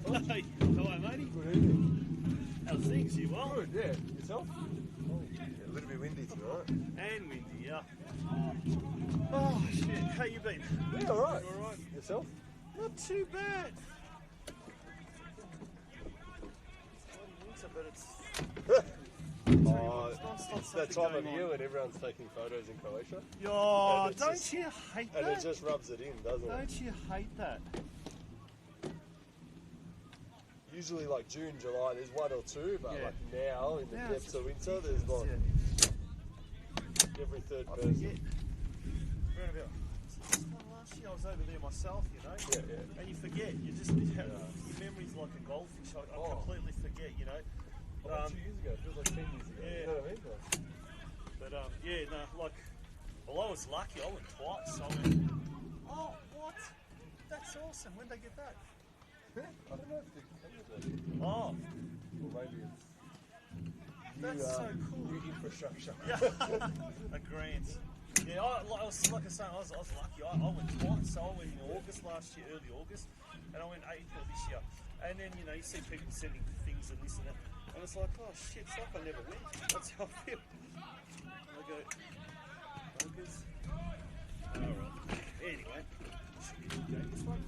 Hey, hello, matey. Good evening. How's things? You well? Good, yeah. Yourself? Oh, yeah, a little bit windy tonight. And windy, yeah. Oh, shit. How you been? Yeah, alright. You alright? Yourself? Not too bad. Winter, but it's... It's that time of year when everyone's taking photos in Croatia. Oh, don't you hate that? And it just rubs it in, doesn't it? Don't you hate that? Usually like June, July, there's one or two, but like now, in the depths of winter, there's like every third person. Around about last year I was over there myself, you know. Yeah. And you forget, you just have your memory's like a goldfish. I completely forget, you know. 2 years ago, it feels like 10 years ago. Yeah. You know what I mean? But well, I was lucky. I went twice. I went, oh, what? That's awesome. When'd they get that? I don't know if they Oh, or maybe it's that's so cool. new infrastructure. Yeah, a grant. Yeah, I was like I was saying, I was lucky. I went twice. So I went in August last year, early August, and I went April this year. And then you see people sending things and this and that, and it's like, oh shit, it's like I never went. That's how I feel. I go, August. All right. Anyway, should be okay. This one.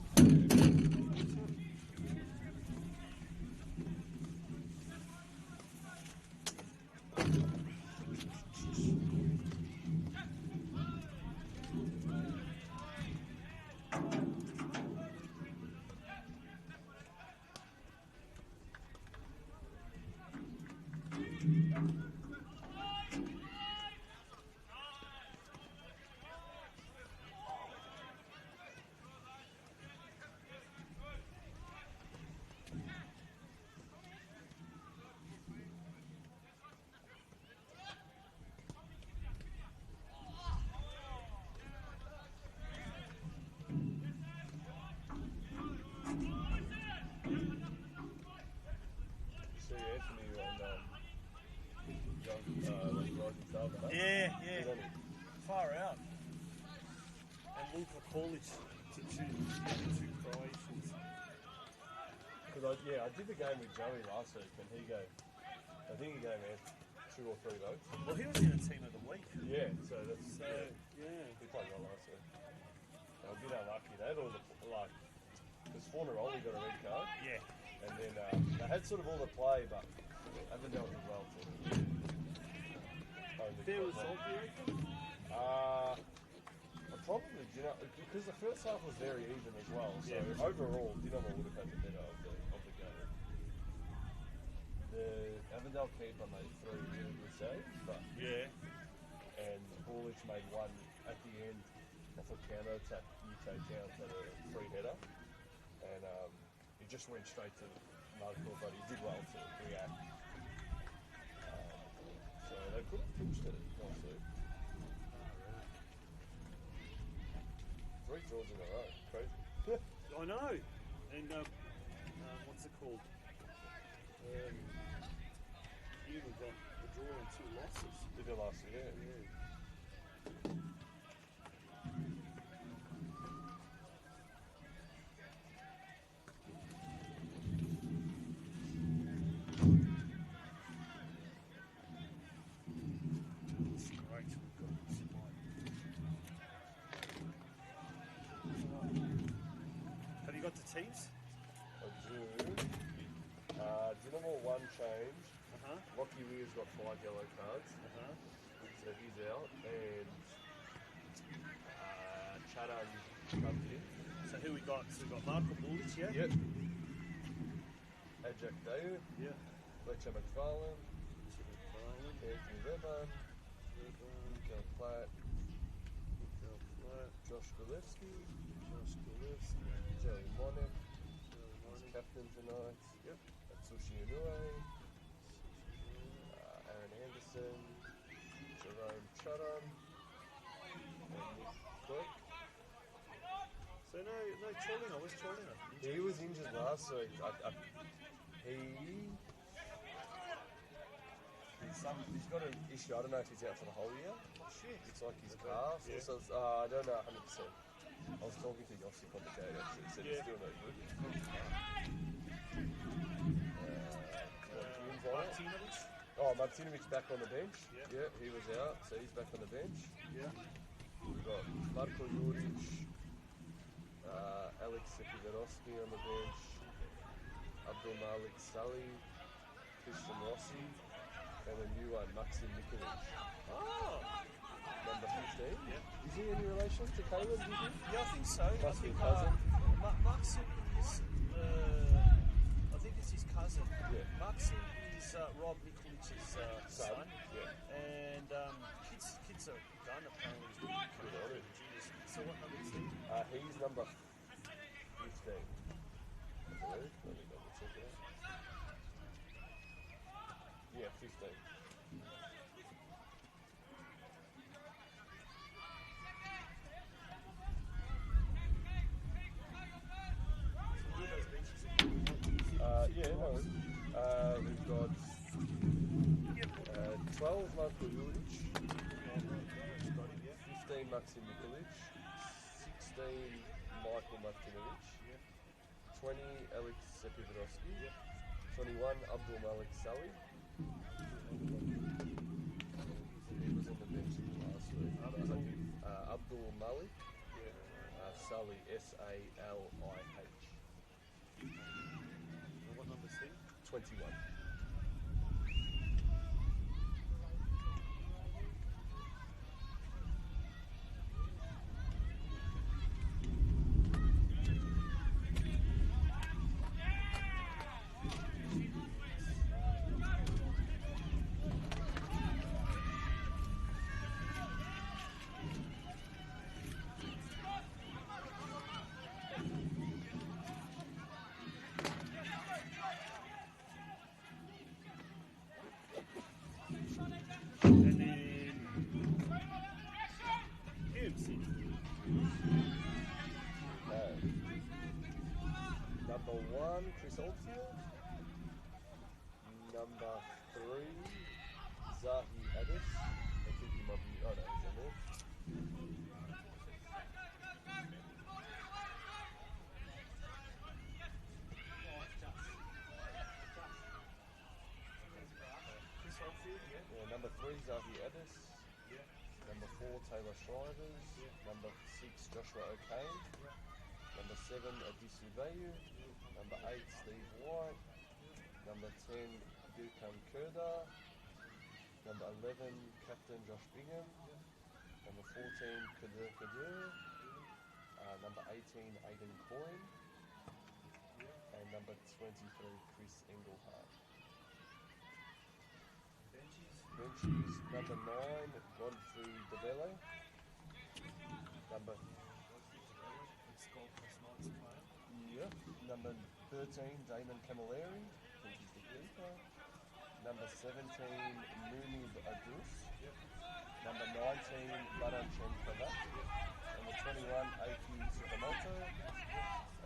Yeah. Far out. And Luka Polic to two Croatians. Because I did the game with Joey last week, and I think he gave me 2 or 3 votes. Well, he was in a team of the week. Yeah, so that's he played well last week. They were a bit unlucky. They had all the because Fornaroli got a red card. Yeah. And then they had sort of all the play, but haven't dealt with well too. Fair result, do you reckon? Probably, because the first half was very even as well. So overall, Dinamo would have had the better of the game. The Avondale keeper made 3 really good saves, but and Polic made 1 at the end off a counter attack. UK Towns had a free header, and he just went straight to Marco, but he did well to react. So they could have finished it nicely. 3 draws in a row, crazy. I know. And what's it called? Hume got the draw and 2 losses. Did the last year? Yeah. Have you got the teams? I do. Dinamo 1 change. Lockie Weir's got 5 yellow cards. So he's out. And Chadan comes in. So who we got? So we got Marco Bulic, yeah? Yep. Ajak Dayu. Yeah. Fletcher McFarlane. Anthony Weber. Mikael Platt. Josh Golevsky. Joey Monek. Captain tonight. Yep. Atsushi Inoue. Aaron Anderson. Jerome Chadan. And Nick Clerk. So no Cholina. Where's Cholina? He was injured last week. He's got an issue. I don't know if he's out for the whole year. Oh shit. It's like his calf. Yeah. So I don't know 100%. I was talking to Yossi on the day actually. He said he's still no good. Oh, Martinovic back on the bench. Yeah. Yeah, he was out, so he's back on the bench. Yeah. We've got Marko Juric, Alex Sepiverovsky on the bench, Abdul Malik Sully, Christian Rossi, and a new one, Maxim Nikolic. Oh. Number 15. Yeah. Is he any relation to Caleb, do you think? Yeah, I think so. Must I be think a cousin. Maxim is. I think it's his cousin. Yeah. Maxim is Rob Nikolic's son. Yeah. And kids are done apparently. He's Good on him. So what number is he? He's number 15. I believe. Let me double check it out. Yeah, 15. Yeah, no. We've got 12 Marko Juric, 15 Maxim Nikolic, 16 Michael Martinovic, 20 Alex Sepiverovsky, 21 Abdul Malik Sully. He was on the bench last week. Abdul Malik Sully, S-A-L-I-H. What number is he? 21. And then Hume. Number 1, Chris Oldfield. Number 3, Zahi Addis. I think he might be. Oh no, he's in there. Chris Oldfield, yeah. Yeah, number 3, Zahi Addis. Yeah. Number 4, Taylor Shivers. Number 6, Joshua O'Kane. Number 7, Adisu Bayu. Number 8, Steve White. Number 10, Gurkan Kurda. Number 11, Captain Josh Bingham. Number 14, Kadir Kadir. Number 18, Aidan Coyne. And number 23, Chris Engelhardt. Benchies, number 9, Godfrey Debele. Number 13, Damon Camilleri. I think he's the keeper. Number 17, Munib Adus. Number 19, Baran Chenkavat. Number 21, Aiki Tsukamoto.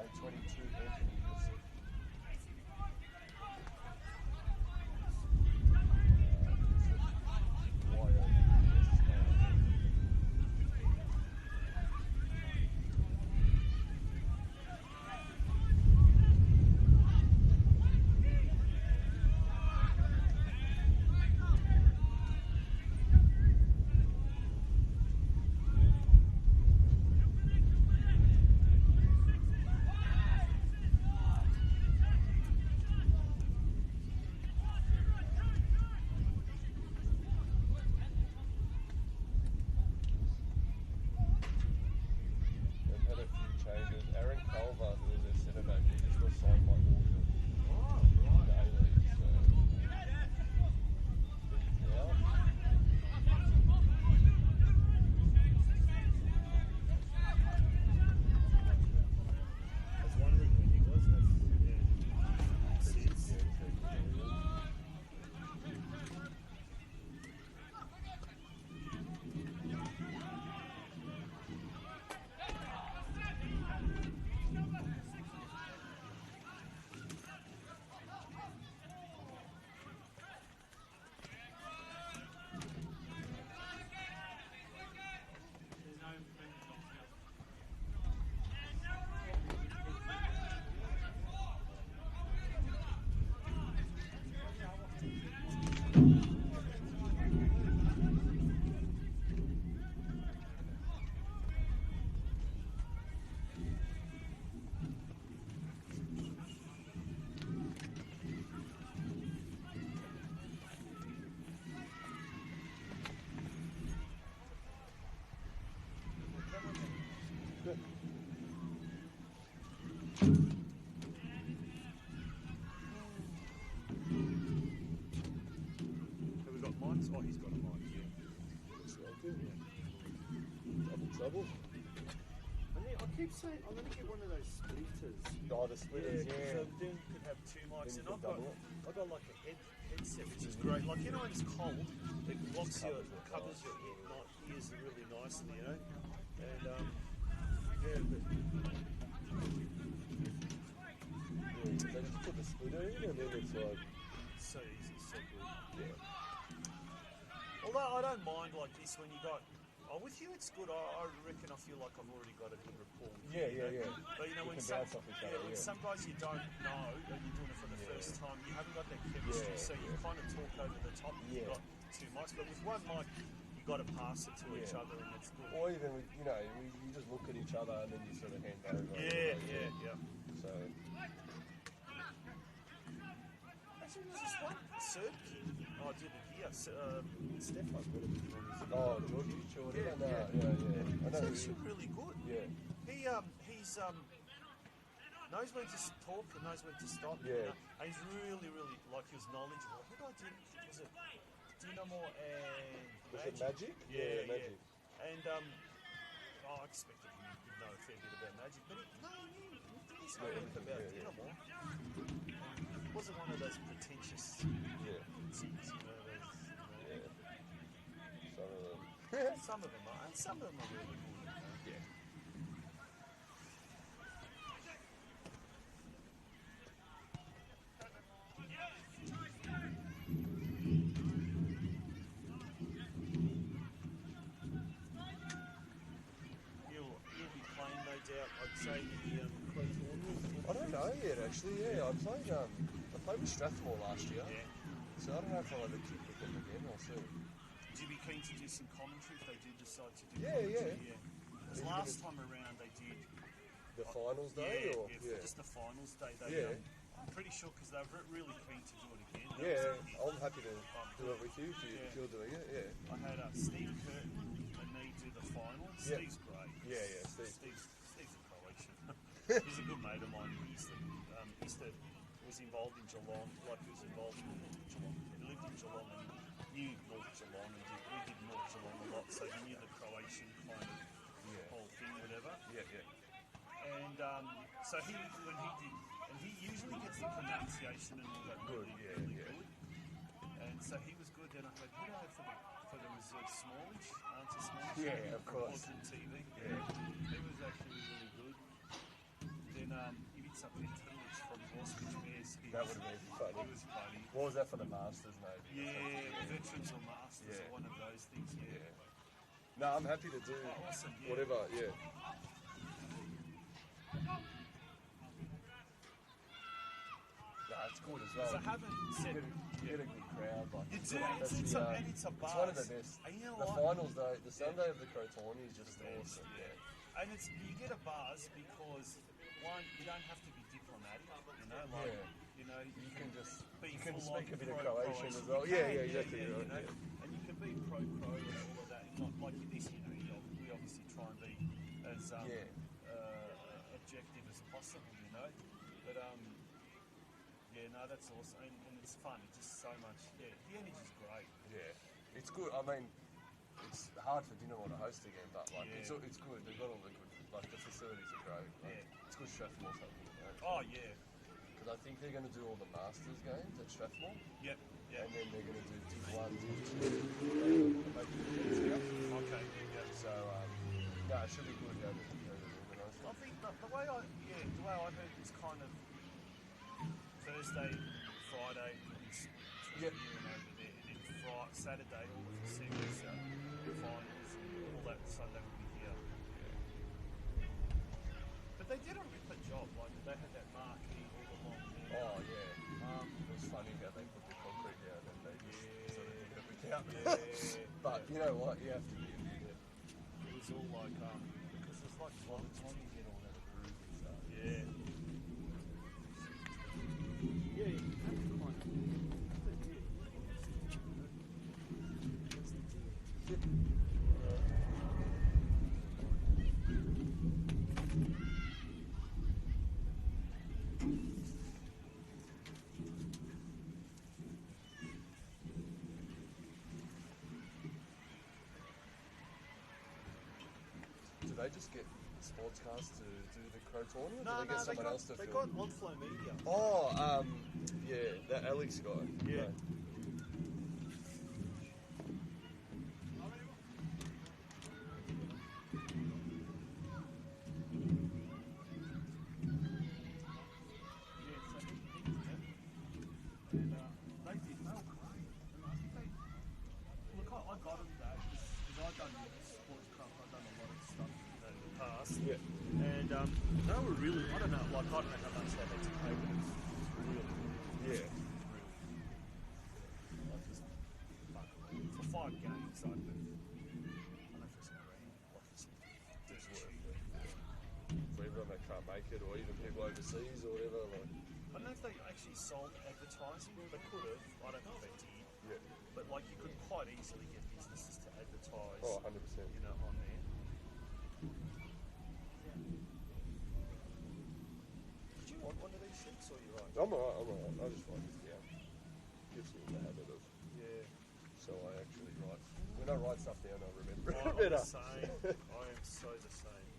And 22, Anthony Yusuf. Have we got mics? Oh, he's got a mic, yeah. So I do. Double trouble. I keep saying I'm going to get one of those splitters. Oh, the splitters, Yeah, yeah. so then you could have two mics. Then And you can double it. I've got like a headset, which is great. Like, you know, when it's cold, it blocks covers your ears really nicely, you know? And, yeah, but... Yeah, they just put the splitter in and then it's like... So easy, so good. Yeah. Although I don't mind like this when you got... Oh, with you it's good. I reckon I feel like I've already got a good rapport with Yeah, you. yeah. But you know, You when can some, bounce off each other, when yeah. some guys you don't know and you're doing it for the first time, you haven't got that chemistry, so you kind of talk over the top if you've got too much. But with one mic, you've got to pass it to each other and it's good. Or even, you know, you just look at each other and then you sort of hand over. Yeah. So... Actually, there's this one Serb kid. Oh, I did it here. Stefan, whatever his name is. Oh, Georgie? Yeah. I know. He's actually really good. Yeah. He's knows when to talk and knows when to stop. Yeah. You know? And he's really, really like he was knowledgeable. Who did I do? Was it Dynamo and Was it Magic? Yeah, Magic. And I expected him to know a fair bit about Magic, but he knew his homework about Dynamo. It wasn't one of those pretentious things, you know. Some of them are, and some of them are really good. Yeah. You'll be playing, no doubt, I'd say, the Clay tournament. I don't know yet, actually. Yeah, I played with Strathmore last year. Yeah. So I don't know if I'll ever kick with them again. I'll see. Would you be keen to do some commentary if they do decide to do Yeah. commentary? Because last time around they did... The finals day? Just the finals day. I'm pretty sure because they were really keen to do it again. I'm happy to do it with you if you're doing it, I had Steve Curtin and me do the final. Yeah. Steve's great. Yeah, Steve's a Croatian. He's a good mate of mine. He was involved in Geelong, like he was involved in Geelong. He lived in Geelong and knew North Geelong, and we did North Geelong a lot, so he knew the Croatian kind of whole thing, whatever. And so when he did, and he usually gets the pronunciation and all that really good. And so he was good. Then I had, who did I have for the reserve? Smallish, Answer Smallish. Yeah, of course. On TV. Yeah. He was actually really good. Then he did something Tillich from Horsecoach Bears. That would have been funny. It was funny. What was that for the Masters, mate? Yeah, veterans or masters or one of those things. Yeah. No, I'm happy to do Awesome. Yeah. whatever. Yeah. It's good as well. Because I haven't said. You get a good crowd. Like, You do, that's it's the, a buzz. It's one of the best. And you know the what? finals, though, the Sunday of the Crow Tourney is just awesome. Yeah. And you get a buzz because, one, you don't have to be diplomatic, you know, like, you know, You can just be you can full speak on a bit of pro-Croatian Croatian as well. You Yeah, can, exactly you right. know, and you can be pro-Cro and all of that, and not like this, you know, we obviously try and be as objective as possible, you know, but no, that's awesome, and it's fun. It's just so much. Yeah, the energy's great. Yeah, it's good. I mean, it's hard for Dynamo to host again, but like it's good. They've got all the good, like the facilities are great. Like, it's good Strathmore's something. You know? Oh yeah. Because I think they're going to do all the Masters games at Strathmore. Yep. And then they're going to do Div 1, Div 2. Okay. Yeah. So no, it should be good. I think the way I heard it was kind of Thursday, Friday, it's over there, and then Saturday was the series finals and all that. Sunday will be here. But they did a ripper job. Like they had that marquee all along there. Oh yeah. It was funny how they put the concrete down and they just sort of did everything out. But you know what? You have to be in there. It was all like because it's like by the time you get all that groove and stuff. Yeah. Yeah, you have to kind of. they just get sportscast to do the Crow tournament? No, or do they get someone else to they film? got on-flow media. Oh, yeah, that Alex guy. Yeah. I got him that because I've done sports craft, I've done a lot of stuff in the past. Yeah. And they were really, I don't know how much they had to pay, but it was really, Yeah. like just for 5 games, I don't know if it's grand, like there's worth it. For everyone that can't make it, or even people overseas or whatever. Like, I don't know if they actually sold advertising, they could have, I don't think they did. yeah. But like you could quite easily get businesses to advertise, Oh, 100%. you know, on there. Did you want one of these sheets or you right? I'm alright. I just write this down. Gives me the habit of. Yeah. So I actually write. When I write stuff down, I remember it I'm better. the same. I am so the same.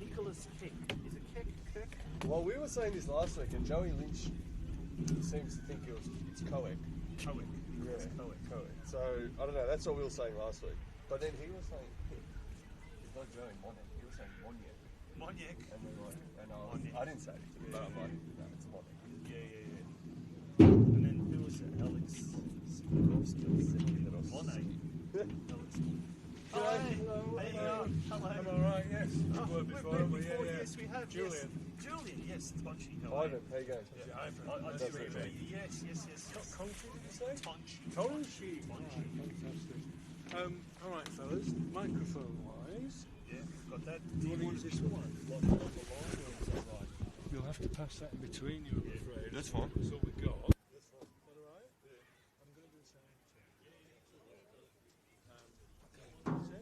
Nicholas Keck. Is it Keck? Kirk? Well, we were saying this last week, and Joey Lynch seems to think it's Coek. Coek. Yeah, It's Coek. Coek. So I don't know. That's what we were saying last week. But then he was saying, it's not Joey Moniak. He was saying Moniak. Moniak. And then like, and Moniak. I didn't say it, but I'm like, no, it's Moniak. Yeah. And then who was it? Alex Sikorsky. Monet. Alex. Hello. How you going? Hello. I'm alright, yes. Oh, We've worked before, haven't we? Yeah, yeah. Yes, we have. Julian. Yes. Julian, yes. Tonchi. How are Ivan, how you going? Yeah, Ivan. I Nice do to meet remember you. you. Yes. Country, did you say? Tonchi. Tonchi. Fantastic. Alright, fellas. Microphone wise, Yeah, got that. do you want to use this one? Like the line or is that right? You'll have to pass that in between you, I'm afraid. That's fine. That's all we got. That's fine. Is that alright? Yeah. I'm going to do the same. Okay.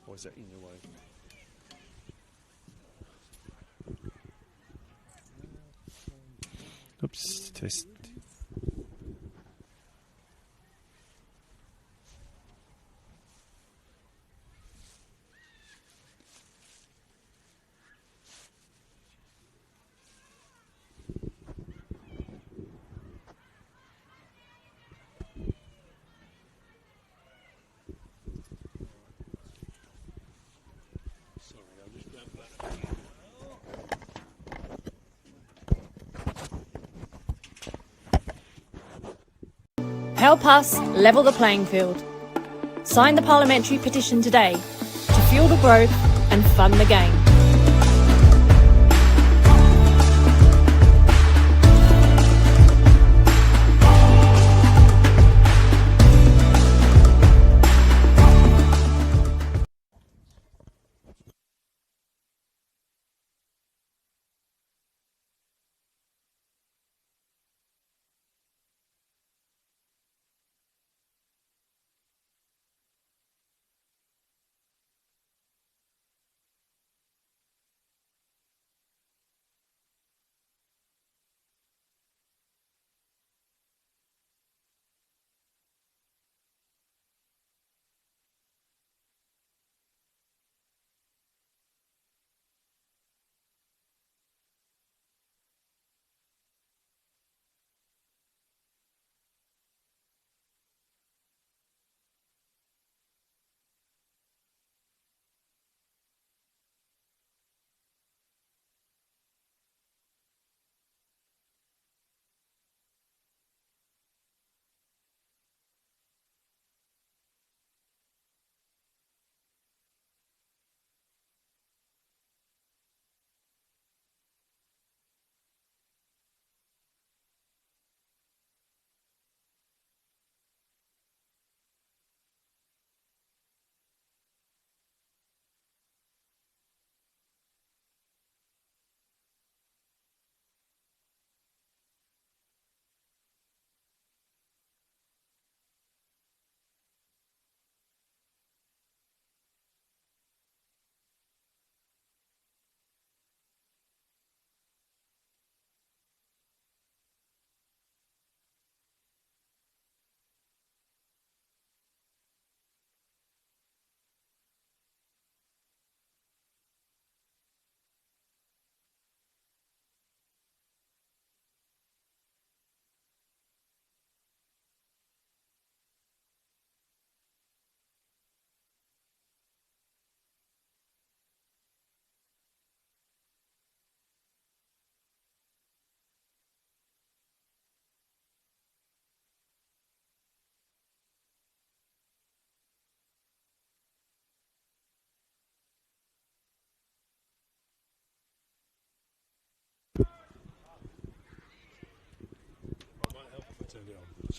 Or is that in your way? Oops, test. Sorry, I'll just grab that. Help us level the playing field. Sign the parliamentary petition today to fuel the growth and fund the game.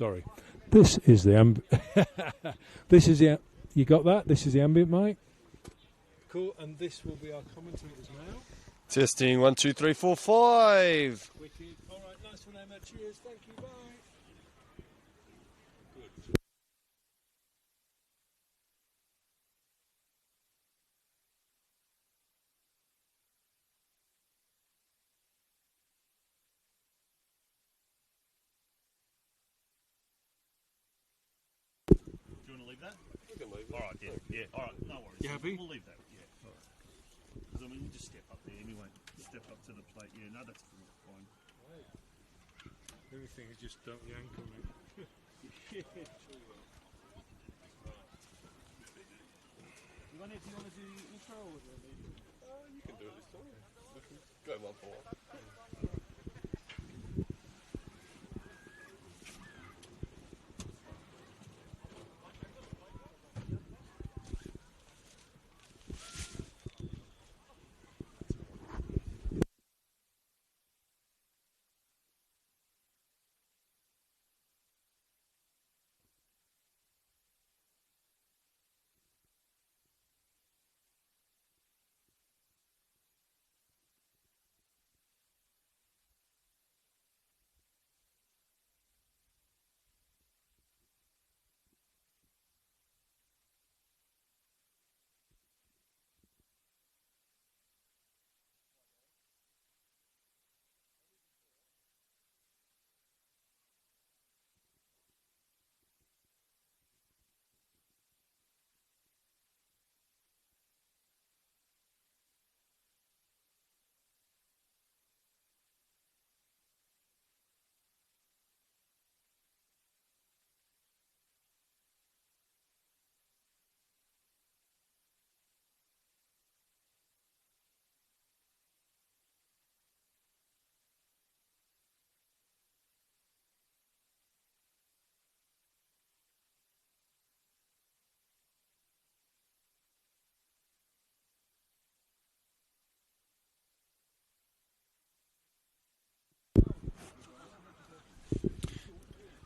Sorry. This is the this is the you got that? This is the ambient mic. Cool, and this will be our commentators now. Testing 1, 2, 3, 4, 5. Wicked. All right, nice one, Emma. Cheers. Thank you. Bye. Good. Do you want to leave that? We can leave it. All right, yeah. All right, no worries. You happy? We'll leave that, yeah. All right. Because, I mean, we'll just step up there anyway. Step up to the plate. Yeah, no, that's fine. Everything is just don't yank on me. You want to do the intro or do You can do it this time. Go 1 for 1.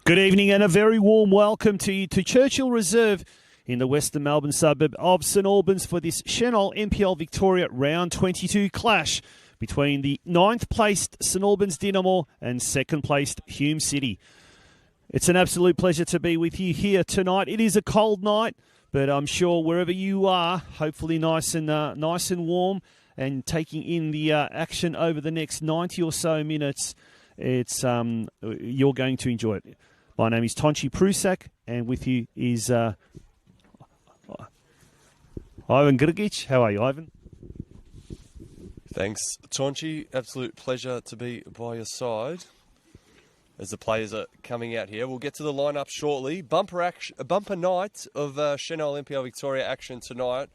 Good evening and a very warm welcome to you to Churchill Reserve in the Western Melbourne suburb of St Albans for this Senol NPL Victoria Round 22 clash between the 9th placed St Albans Dynamo and 2nd placed Hume City. It's an absolute pleasure to be with you here tonight. It is a cold night, but I'm sure wherever you are, hopefully nice and warm and taking in the action over the next 90 or so minutes. It's you're going to enjoy it. My name is Tonchi Prusak, and with you is Ivan Grgic. How are you, Ivan? Thanks, Tonchi. Absolute pleasure to be by your side as the players are coming out here. We'll get to the lineup shortly. Bumper night of Senol NPL Victoria action tonight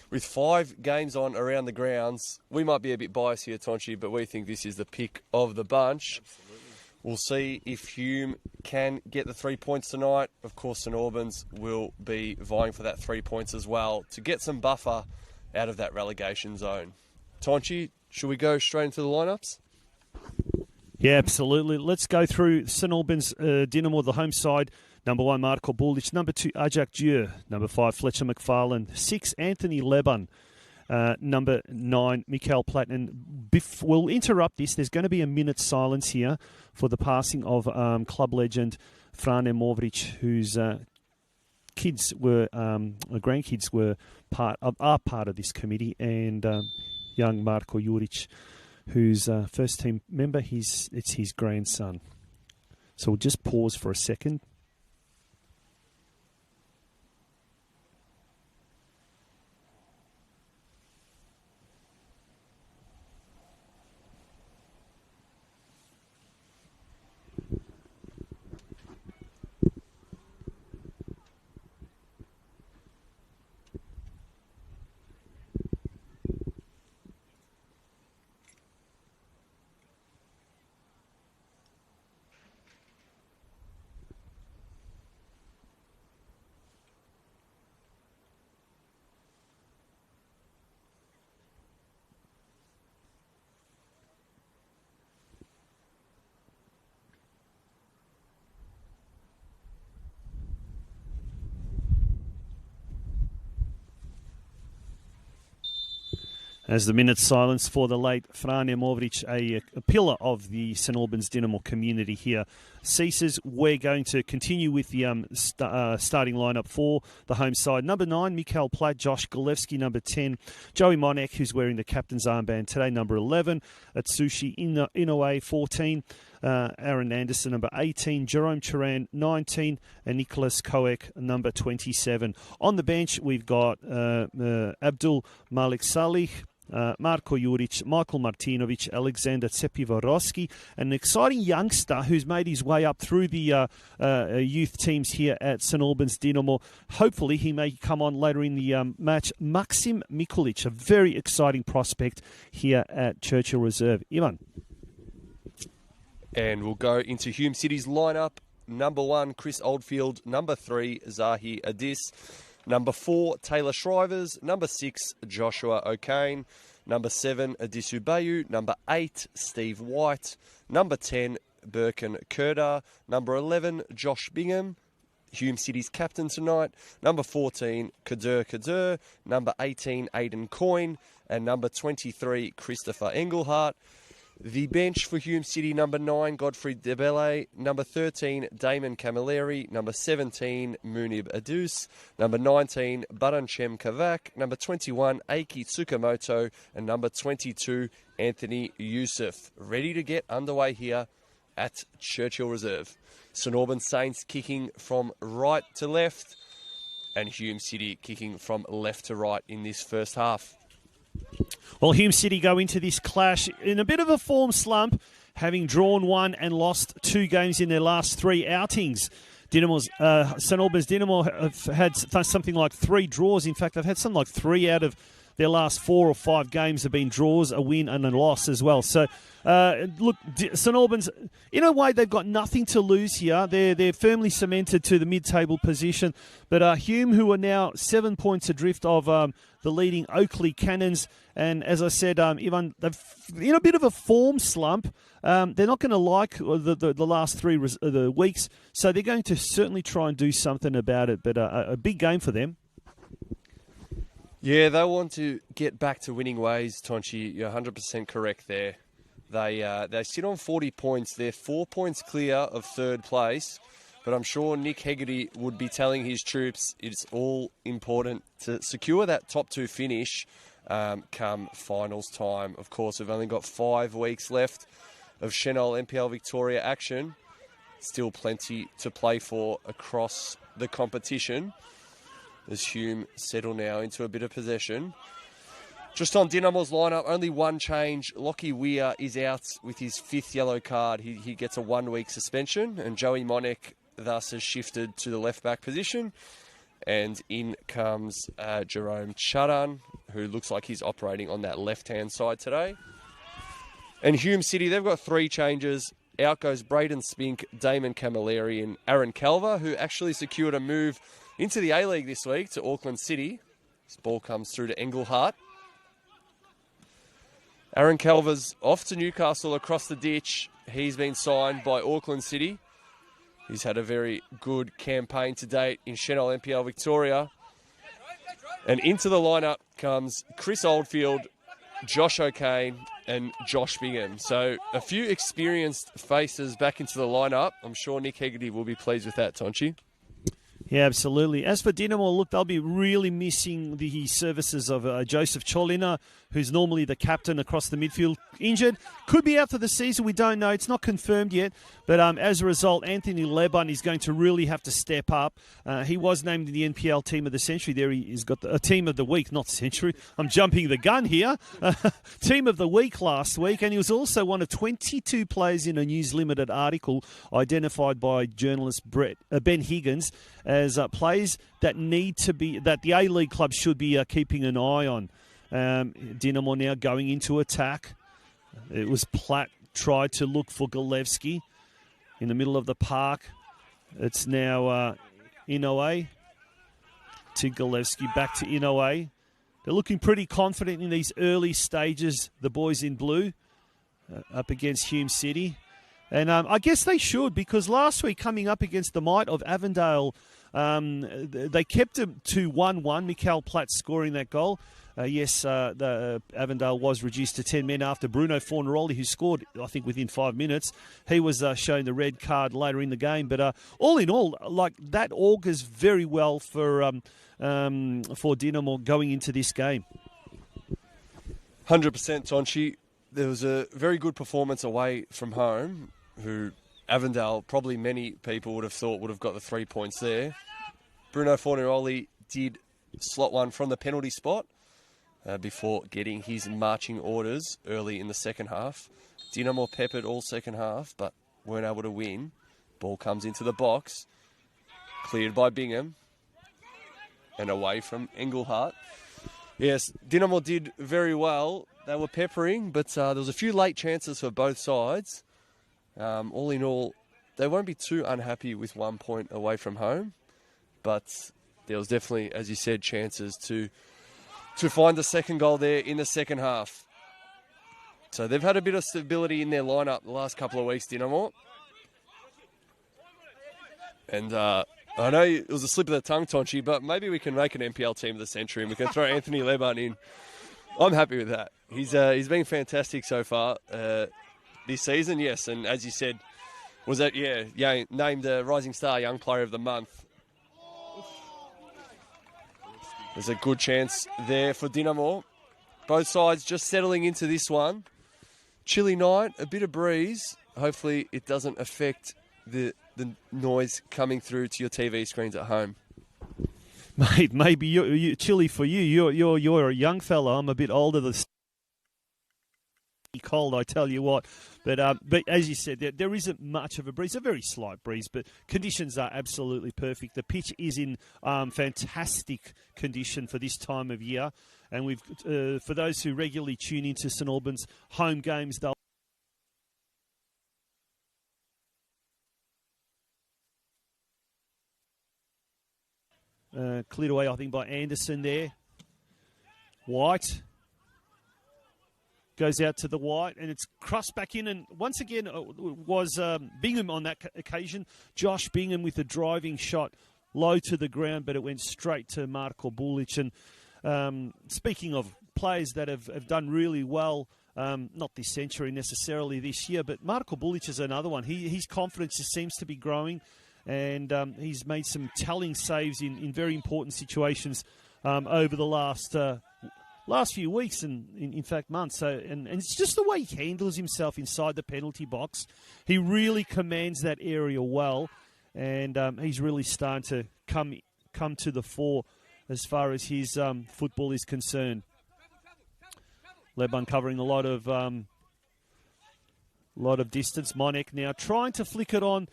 with 5 games on around the grounds. We might be a bit biased here, Tonchi, but we think this is the pick of the bunch. Absolutely. We'll see if Hume can get the 3 points tonight. Of course, St Albans will be vying for that 3 points as well to get some buffer out of that relegation zone. Tonchi, should we go straight into the lineups? Yeah, absolutely. Let's go through St Albans Dynamo, the home side. Number 1, Marko Bulic. Number 2, Ajak Djur. Number 5, Fletcher McFarlane. 6, Anthony Leban. Number 9, Mikael Platten. We'll interrupt this. There's going to be a minute's silence here for the passing of club legend Frane Morvric, whose grandkids were part of this committee, and young Marko Juric, who's first team member. It's his grandson. So we'll just pause for a second. As the minute's silence for the late Frane Movric, a pillar of the St Albans Dinamo community here, ceases. We're going to continue with the starting lineup for the home side. Number 9, Mikhail Platt, Josh Golevsky. Number 10, Joey Monek, who's wearing the captain's armband today. Number 11, Atsushi Inoue. 14, Aaron Anderson. Number 18, Jerome Turan. 19, and Nicholas Koek. Number 27. On the bench, we've got Abdul Malik Salih, Marko Juric, Michael Martinovic, Alexander Tsepivorovski, an exciting youngster who's made his way up through the youth teams here at St Albans Dinamo. Hopefully he may come on later in the match. Maxim Mikulic, a very exciting prospect here at Churchill Reserve. Ivan. And we'll go into Hume City's lineup. Number 1, Chris Oldfield. Number 3, Zahi Adis. Number 4, Taylor Shrivers. Number 6, Joshua O'Kane. Number 7, Adisu Bayu. Number 8, Steve White. Number 10, Birkin Kerdar. Number 11, Josh Bingham, Hume City's captain tonight. Number 14, Kadur. Number 18, Aidan Coyne. And number 23, Christopher Engelhardt. The bench for Hume City, number 9, Godfrey Debele. Number 13, Damon Camilleri. Number 17, Munib Adus. Number 19, Baranchem Kavak. Number 21, Eiki Tsukamoto. And number 22, Anthony Youssef. Ready to get underway here at Churchill Reserve. St Albans Saints kicking from right to left, and Hume City kicking from left to right in this first half. Well, Hume City go into this clash in a bit of a form slump, having drawn 1 and lost 2 games in their last 3 outings. St Albans Dinamo have had something like 3 draws. In fact, they've had something like 3 out of their last 4 or 5 games have been draws, a win and a loss as well. So, look, St Albans, in a way, they've got nothing to lose here. They're firmly cemented to the mid-table position. But Hume, who are now 7 points adrift of the leading Oakley Cannons, and as I said, Ivan, they've in a bit of a form slump. They're not going to like the last 3 weeks, so they're going to certainly try and do something about it. But a big game for them. Yeah, they want to get back to winning ways, Tonchi. You're 100% correct there. They sit on 40 points. They're 4 points clear of 3rd place. But I'm sure Nick Hegarty would be telling his troops it's all important to secure that top 2 finish come finals time. Of course, we've only got 5 weeks left of Senol NPL Victoria action. Still plenty to play for across the competition, as Hume settle now into a bit of possession. Just on Dinamo's lineup, only 1 change. Lockie Weir is out with his 5th yellow card. He gets a 1-week suspension, and Joey Monek thus has shifted to the left-back position. And in comes Jerome Charan, who looks like he's operating on that left-hand side today. And Hume City, they've got 3 changes. Out goes Braden Spink, Damon Camilleri, and Aaron Calver, who actually secured a move into the A-League this week to Auckland City. This ball comes through to Engelhardt. Aaron Calver's off to Newcastle across the ditch. He's been signed by Auckland City. He's had a very good campaign to date in Senol NPL Victoria. And into the lineup comes Chris Oldfield, Josh O'Kane, and Josh Bingham. So a few experienced faces back into the lineup. I'm sure Nick Hegarty will be pleased with that, Tonchi. Yeah, absolutely. As for Dinamo, look, they'll be really missing the services of Joseph Cholina, who's normally the captain across the midfield. Injured, could be out for the season, we don't know. It's not confirmed yet. But as a result, Anthony Leban is going to really have to step up. He was named the NPL Team of the Century. There he's got a Team of the Week, not Century. I'm jumping the gun here. Team of the Week last week. And he was also one of 22 players in a News Limited article identified by journalist Ben Higgins as players that need to be, that the A-League club should be keeping an eye on. Dinamo now going into attack. It was Platt tried to look for Golevsky in the middle of the park. It's now Inoue to Golevsky, back to Inoue. They're looking pretty confident in these early stages, the boys in blue, up against Hume City. And I guess they should, because last week, coming up against the might of Avondale, they kept it to 1-1. Mikael Platt scoring that goal. The Avondale was reduced to 10 men after Bruno Fornaroli, who scored, I think, within 5 minutes. He was shown the red card later in the game. But all in all, like, that augurs very well for Dinamo going into this game. 100%, Tonchi. There was a very good performance away from home, who Avondale, probably many people would have thought would have got the 3 points there. Bruno Fornaroli did slot one from the penalty spot before getting his marching orders early in the second half. Dinamo peppered all second half, but weren't able to win. Ball comes into the box, cleared by Bingham, and away from Engelhardt. Yes, Dinamo did very well. They were peppering, but there was a few late chances for both sides. All in all, they won't be too unhappy with 1 point away from home, but there was definitely, as you said, chances to find the second goal there in the second half. So they've had a bit of stability in their lineup the last couple of weeks, Dinamo. And I know it was a slip of the tongue, Tonchi, but maybe we can make an NPL team of the century and we can throw Anthony Leban in. I'm happy with that. He's been fantastic so far this season, yes. And as you said, was that, named Rising Star Young Player of the Month. There's a good chance there for Dinamo. Both sides just settling into this one. Chilly night, a bit of breeze. Hopefully it doesn't affect the noise coming through to your TV screens at home. Mate, maybe you chilly for you. You're a young fella. I'm a bit older. The cold, I tell you what. But as you said, there isn't much of a breeze. A very slight breeze, but conditions are absolutely perfect. The pitch is in fantastic condition for this time of year. And we've for those who regularly tune into St Albans home games, they'll cleared away, I think, by Anderson there. White goes out to the white, and it's crossed back in. And once again, was Bingham on that occasion. Josh Bingham with a driving shot low to the ground, but it went straight to Marko Bulic. And speaking of players that have done really well, not this century necessarily this year, but Marko Bulic is another one. His confidence just seems to be growing. And he's made some telling saves in very important situations over the last few weeks and, in fact, months. So, and it's just the way he handles himself inside the penalty box. He really commands that area well, and he's really starting to come to the fore as far as his football is concerned. Leban covering a lot of distance. Monek now trying to flick it on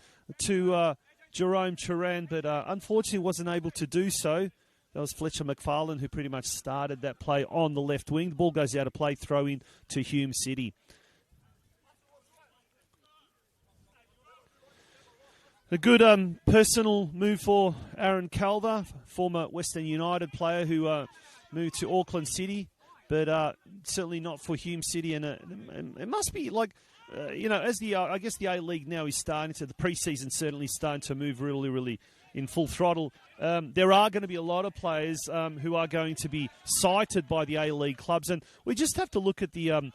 to Jerome Turan, but unfortunately wasn't able to do so. That was Fletcher McFarlane who pretty much started that play on the left wing. The ball goes out of play, throw in to Hume City. A good personal move for Aaron Calver, former Western United player who moved to Auckland City, but certainly not for Hume City. And it must be like, as I guess the A-League now is starting to, the pre-season certainly starting to move really, really in full throttle. There are going to be a lot of players who are going to be cited by the A-League clubs, and we just have to look at the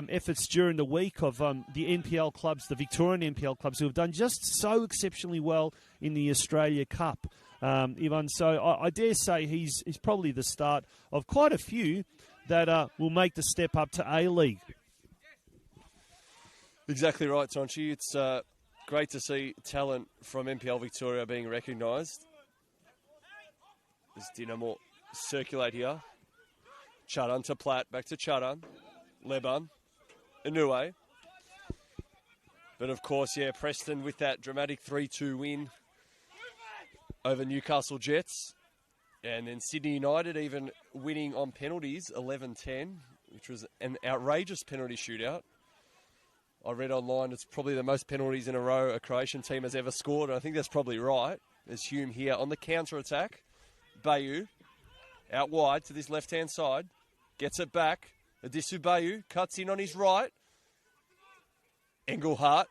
efforts during the week of the NPL clubs, the Victorian NPL clubs, who have done just so exceptionally well in the Australia Cup. Ivan, so I dare say he's probably the start of quite a few that will make the step up to A-League. Exactly right, Tonchi. It's great to see talent from NPL Victoria being recognised. As Dinamo circulate here. Charan to Platt, back to Charan. Leban, Inouye. But of course, Preston with that dramatic 3-2 win over Newcastle Jets. And then Sydney United even winning on penalties, 11-10, which was an outrageous penalty shootout. I read online it's probably the most penalties in a row a Croatian team has ever scored, and I think that's probably right. There's Hume here on the counter-attack. Bayu out wide to this left-hand side. Gets it back. Adisu Bayu cuts in on his right. Engelhardt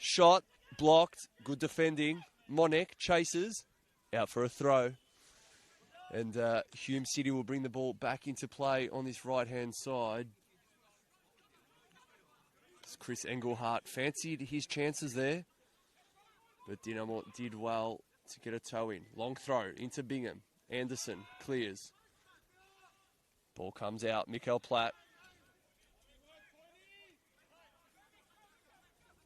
Shot, blocked, good defending. Monek chases, out for a throw. And Hume City will bring the ball back into play on this right-hand side. Chris Engelhardt fancied his chances there, but Dinamo did well to get a toe in. Long throw into Bingham. Anderson clears. Ball comes out. Mikael Platt.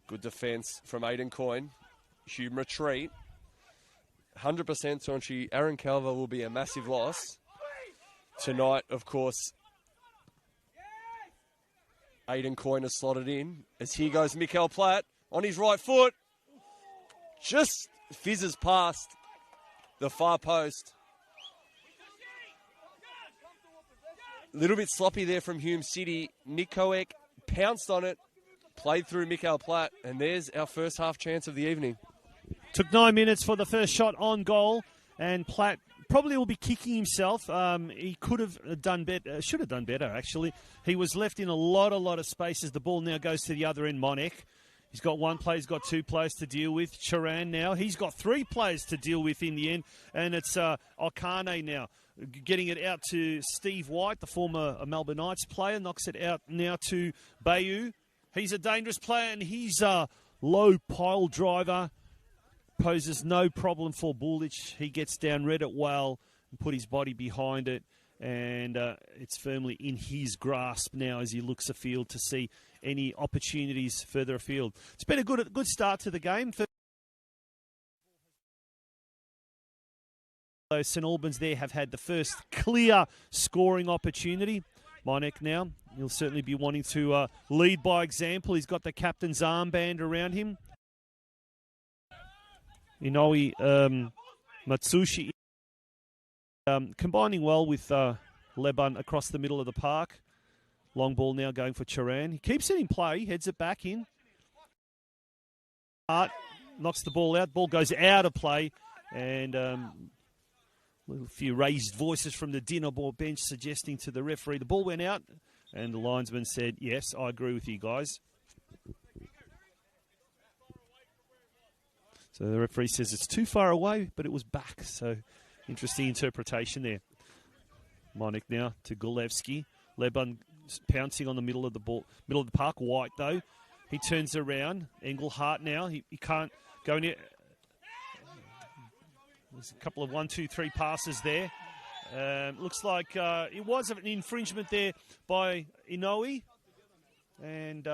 Good defence from Aidan Coyne. Hume retreat. 100% Tonchi. Aaron Calver will be a massive loss. Tonight, of course, Aidan Coyne has slotted in. As here goes Mikael Platt on his right foot. Just fizzes past the far post. A little bit sloppy there from Hume City. Nick Koek pounced on it, played through Mikael Platt, and there's our first half chance of the evening. Took 9 minutes for the first shot on goal, and Platt probably will be kicking himself. He could have done better, should have done better, actually. He was left in a lot of spaces. The ball now goes to the other end, Monek. He's got one player, he's got two players to deal with. Charan now, he's got three players to deal with in the end, and it's Okane now. Getting it out to Steve White, the former Melbourne Knights player, knocks it out now to Bayu. He's a dangerous player, and he's a low pile driver. Poses no problem for Bulich. He gets down, read it well, and put his body behind it. And it's firmly in his grasp now as he looks afield to see any opportunities further afield. It's been a good start to the game. St Albans there have had the first clear scoring opportunity. Monek now, he'll certainly be wanting to lead by example. He's got the captain's armband around him. Inoue Matsushi combining well with Leban across the middle of the park. Long ball now going for Charan. He keeps it in play, heads it back in. Hart knocks the ball out. Ball goes out of play. And a few raised voices from the Dinamo bench suggesting to the referee the ball went out. And the linesman said, yes, I agree with you guys. So the referee says it's too far away, but it was back. So interesting interpretation there. Monek now to Gulevsky. Leban pouncing on the middle of the ball, middle of the park. White though, he turns around. Engelhardt now. He can't go near. There's a couple of 1, 2, 3 passes there. Looks like it was an infringement there by Inoue, and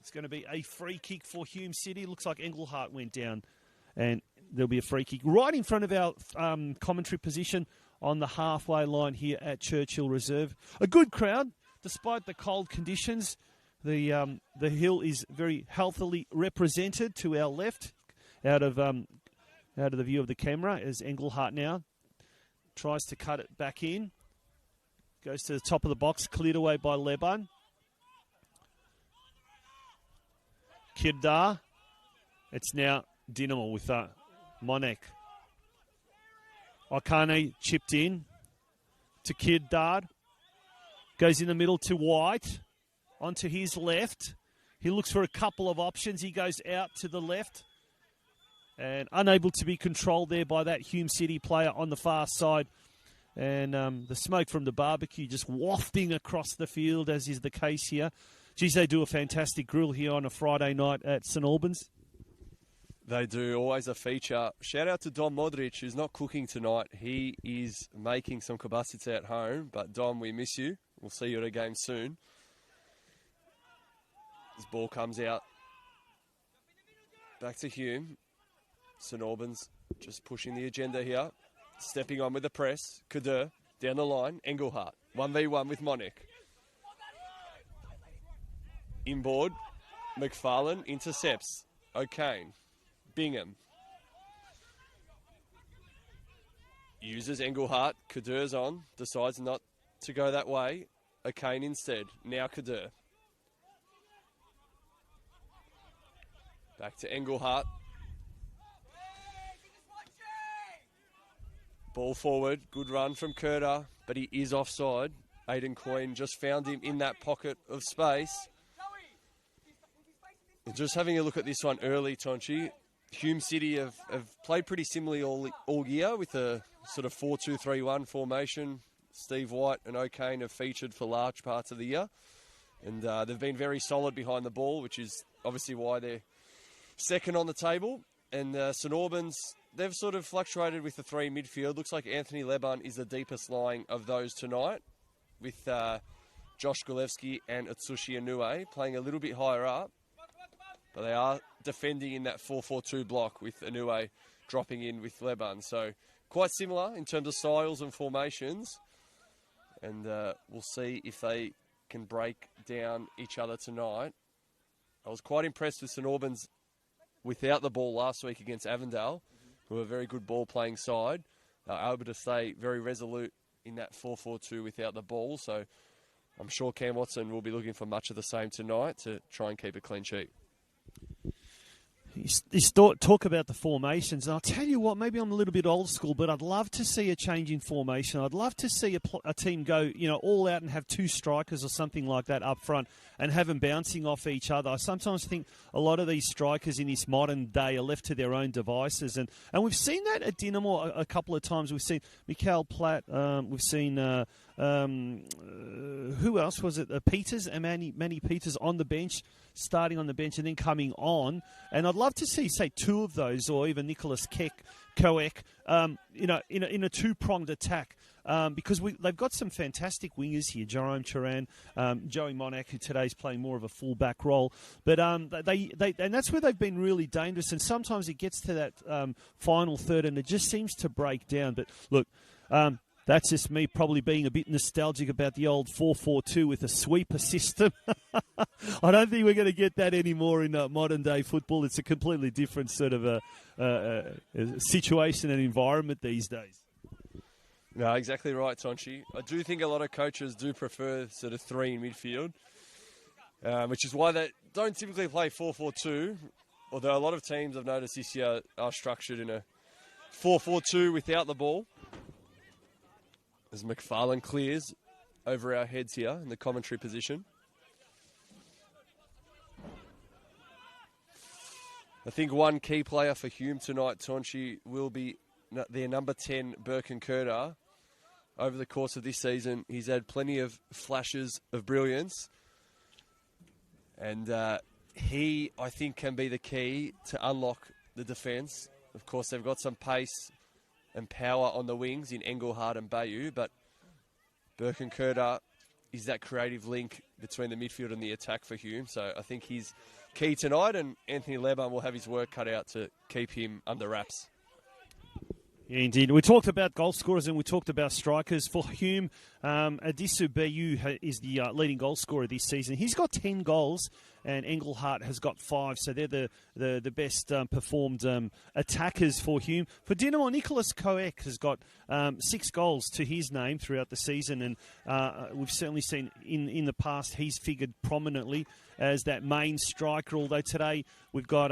it's going to be a free kick for Hume City. Looks like Engelhardt went down. And there'll be a free kick right in front of our commentary position on the halfway line here at Churchill Reserve. A good crowd, despite the cold conditions. The hill is very healthily represented to our left, out of the view of the camera, as Engelhardt now tries to cut it back in. Goes to the top of the box, cleared away by Leban. Kirdar. It's now Dinamo with Monek. Okane chipped in to Kirdar. Goes in the middle to White. Onto his left. He looks for a couple of options. He goes out to the left. And unable to be controlled there by that Hume City player on the far side. And the smoke from the barbecue just wafting across the field, as is the case here. Geez, they do a fantastic grill here on a Friday night at St Albans. They do, always a feature. Shout out to Dom Modric, who's not cooking tonight. He is making some kibasice at home. But Dom, we miss you. We'll see you at a game soon. This ball comes out. Back to Hume. St Albans just pushing the agenda here. Stepping on with the press. Kader down the line. Engelhardt. 1v1 with Monek. Inboard. McFarlane intercepts. O'Kane. Bingham. Uses Engelhardt. Kader's on. Decides not to go that way. O'Kane instead. Now Kader. Back to Engelhardt. Ball forward. Good run from Kurta, but he is offside. Aidan Coyne just found him in that pocket of space. Just having a look at this one early, Tonchi. Hume City have played pretty similarly all year with a sort of 4-2-3-1 formation. Steve White and O'Kane have featured for large parts of the year. And they've been very solid behind the ball, which is obviously why they're second on the table. And St Albans, they've sort of fluctuated with the three midfield. Looks like Anthony Leban is the deepest lying of those tonight, with Josh Golevsky and Atsushi Inoue playing a little bit higher up. But they are defending in that 4-4-2 block with Inoue dropping in with Leban. So quite similar in terms of styles and formations. And we'll see if they can break down each other tonight. I was quite impressed with St Albans without the ball last week against Avondale, who are a very good ball-playing side. They were able to stay very resolute in that 4-4-2 without the ball. So I'm sure Cam Watson will be looking for much of the same tonight to try and keep a clean sheet. Talk about the formations, and I'll tell you what, maybe I'm a little bit old school, but I'd love to see a change in formation. I'd love to see a team go, all out and have two strikers or something like that up front and have them bouncing off each other. I sometimes think a lot of these strikers in this modern day are left to their own devices, and we've seen that at Dinamo a couple of times. We've seen Mikael Platt, we've seen who else was it? Peters, Manny Peters on the bench, starting on the bench and then coming on. And I'd love to see, say, two of those, or even Nicholas Koek, in a two-pronged attack. Because they've got some fantastic wingers here, Jerome Turan, Joey Monak, who today's playing more of a full-back role. But and that's where they've been really dangerous. And sometimes it gets to that final third and it just seems to break down. But look, that's just me probably being a bit nostalgic about the old 4-4-2 with a sweeper system. I don't think we're going to get that anymore in modern-day football. It's a completely different sort of a situation and environment these days. No, exactly right, Tonchi. I do think a lot of coaches do prefer sort of three in midfield, which is why they don't typically play 4-4-2, although a lot of teams I've noticed this year are structured in a 4-4-2 without the ball. As McFarlane clears over our heads here in the commentary position. I think one key player for Hume tonight, Tonchi, will be their number 10, Birkin Kurta. Over the course of this season, he's had plenty of flashes of brilliance. And he, I think, can be the key to unlock the defence. Of course, they've got some pace and power on the wings in Engelhardt and Bayou, but Birkin Kurta is that creative link between the midfield and the attack for Hume. So I think he's key tonight, and Anthony Leban will have his work cut out to keep him under wraps. Yeah, indeed. We talked about goal scorers and we talked about strikers. For Hume, Adisu Bayou is the leading goal scorer this season. He's got 10 goals and Engelhardt has got 5, so they're the best performed attackers for Hume. For Dinamo, Nicholas Koek has got 6 goals to his name throughout the season, and we've certainly seen in the past he's figured prominently as that main striker. Although today we've got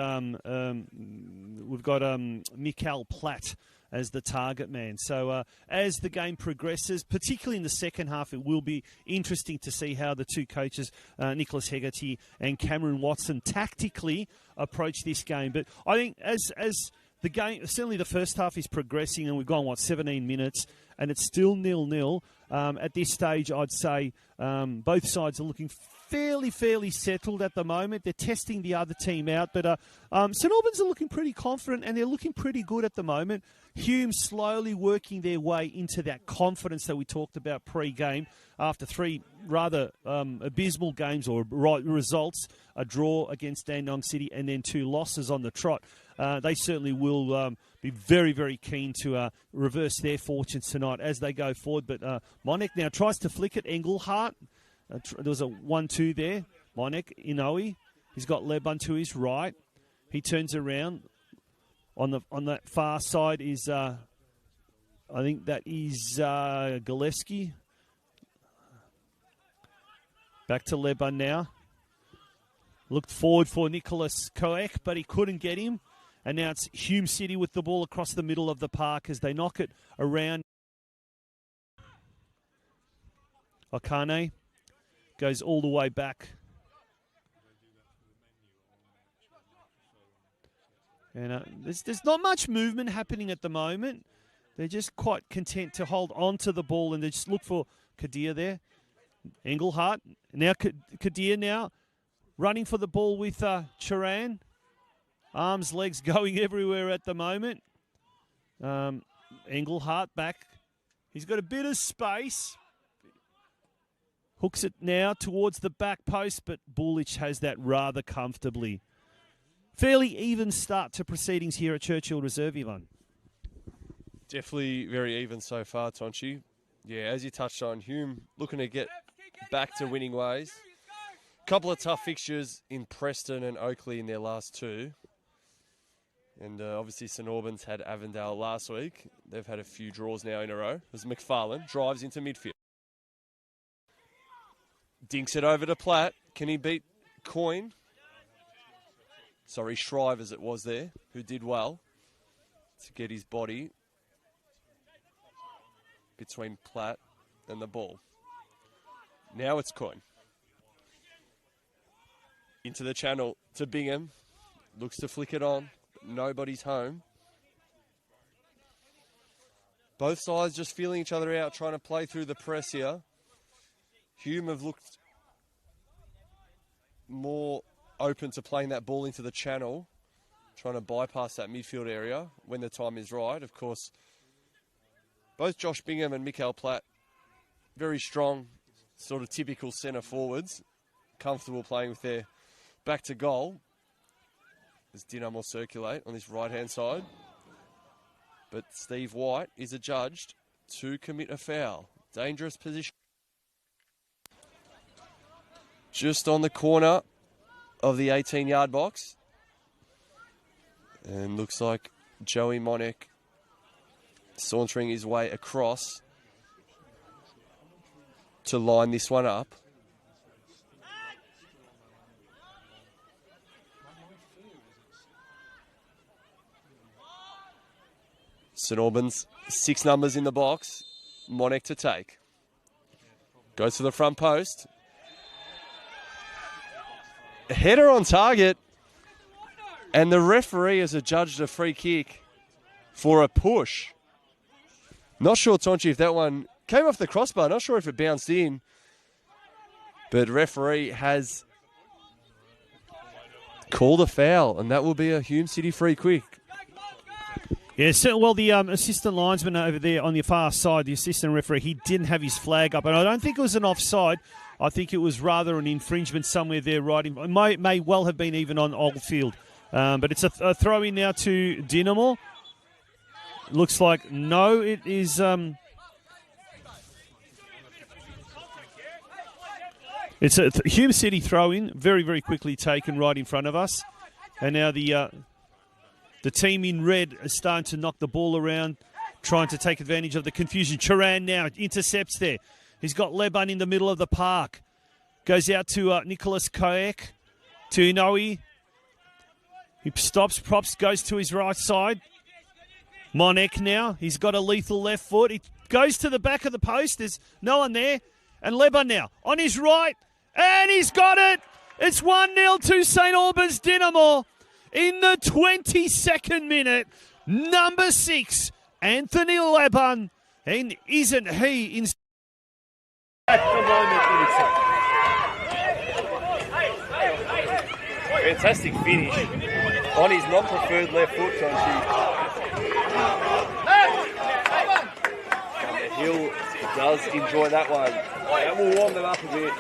Mikael Platt as the target man. So as the game progresses, particularly in the second half, it will be interesting to see how the two coaches, Nicholas Hegarty and Cameron Watson, tactically approach this game. But I think as the game, certainly the first half is progressing, and we've gone, 17 minutes, and it's still 0-0. At this stage, I'd say both sides are looking fairly settled at the moment. They're testing the other team out, but St Albans are looking pretty confident and they're looking pretty good at the moment. Hume slowly working their way into that confidence that we talked about pre-game after 3 rather abysmal games or results, a draw against Dandenong City and then 2 losses on the trot. They certainly will be very keen to reverse their fortunes tonight as they go forward. But Monek now tries to flick it. Engelhardt. There was a 1-2 there. Monek, Inoue. He's got Leban to his right. He turns around. On that far side is, I think that is Gillespie. Back to Leban now. Looked forward for Nicholas Koek, but he couldn't get him. And now it's Hume City with the ball across the middle of the park as they knock it around. Okane goes all the way back. And there's not much movement happening at the moment. They're just quite content to hold on to the ball and they just look for Kadir there. Engelhardt. Now Kadir now running for the ball with Charan. Arms, legs going everywhere at the moment. Engelhardt back. He's got a bit of space. Hooks it now towards the back post, but Bulich has that rather comfortably. Fairly even start to proceedings here at Churchill Reserve, Ivan. Definitely very even so far, Tonchi. Yeah, as you touched on, Hume looking to get back to winning ways. Couple of tough fixtures in Preston and Oakley in their last two. And obviously St Albans had Avondale last week. They've had a few draws now in a row. As McFarlane drives into midfield. Dinks it over to Platt. Can he beat Coyne? Sorry, Shrive as it was there, who did well to get his body between Platt and the ball. Now it's Coyne. Into the channel to Bingham. Looks to flick it on. Nobody's home. Both sides just feeling each other out, trying to play through the press here. Hume have looked more open to playing that ball into the channel, trying to bypass that midfield area when the time is right. Of course, both Josh Bingham and Mikael Platt, very strong, sort of typical centre forwards, comfortable playing with their back to goal. As Dinham will circulate on this right-hand side. But Steve White is adjudged to commit a foul. Dangerous position. Just on the corner of the 18-yard box. And looks like Joey Monek sauntering his way across to line this one up. St Albans, 6 numbers in the box. Monek to take. Goes to the front post. A header on target. And the referee has adjudged a free kick for a push. Not sure, Tonchi, if that one came off the crossbar. Not sure if it bounced in. But referee has called a foul. And that will be a Hume City free kick. Yeah, so, well, the assistant linesman over there on the far side, the assistant referee, he didn't have his flag up. And I don't think it was an offside. I think it was rather an infringement somewhere there. Right in, it may well have been even on Oldfield. But it's a throw-in now to Dinamo. Looks like, no, it is... it's a Hume City throw-in, very, very quickly taken right in front of us. And now the team in red is starting to knock the ball around, trying to take advantage of the confusion. Charan now intercepts there. He's got Leban in the middle of the park. Goes out to Nicholas Koek, to Inoue. He stops, props, goes to his right side. Monek now. He's got a lethal left foot. He goes to the back of the post. There's no one there. And Leban now on his right. And he's got it. It's 1-0 to St Albans Dinamo. In the 22nd minute, number 6, Anthony Leban. And isn't he in... At the moment, Fantastic finish on his non-preferred left foot, Hill does enjoy that one. That will warm them up a bit.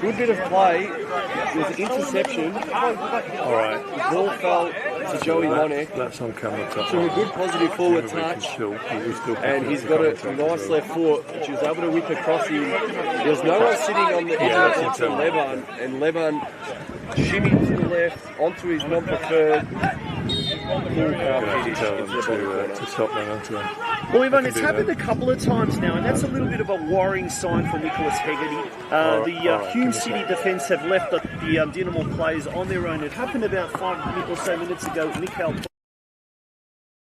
Good bit of play. There's an interception. All right. The ball fell to Joey Monek. That's on camera. So a good positive forward touch. And he's got a nice left foot, which he was able to whip across him. There's no one sitting on the edge of the Leban. And Leban shimmied to the left onto his non-preferred. To stop that. Well, Ivan, it's happened a couple of times now, and that's a little bit of a worrying sign for Nicholas Hegarty. The Hume City defence have left the Dinamo players on their own. It happened about 5 or so minutes ago. Mikael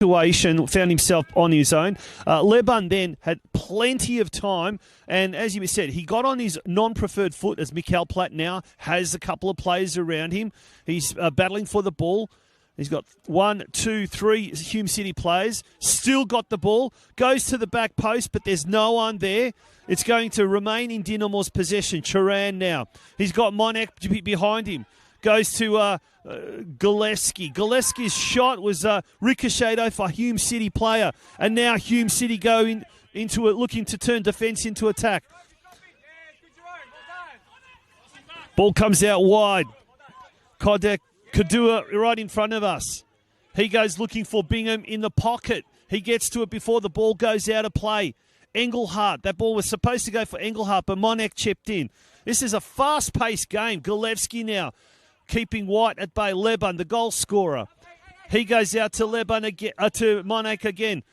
situation, found himself on his own. Leban then had plenty of time, and as you said, he got on his non-preferred foot as Mikael Platt now has a couple of players around him. He's battling for the ball. He's got 1, 2, 3 Hume City players. Still got the ball. Goes to the back post, but there's no one there. It's going to remain in Dinamo's possession. Charan now. He's got Monek behind him. Goes to Gillespie. Gillespie's shot was ricocheted off a Hume City player. And now Hume City go into it, looking to turn defence into attack. Ball comes out wide. Kodek Kadua right in front of us. He goes looking for Bingham in the pocket. He gets to it before the ball goes out of play. Engelhardt. That ball was supposed to go for Engelhardt, but Monek chipped in. This is a fast-paced game. Gillespie now keeping White at bay. Leban, the goal scorer. He goes out to Leban again, to Monek again.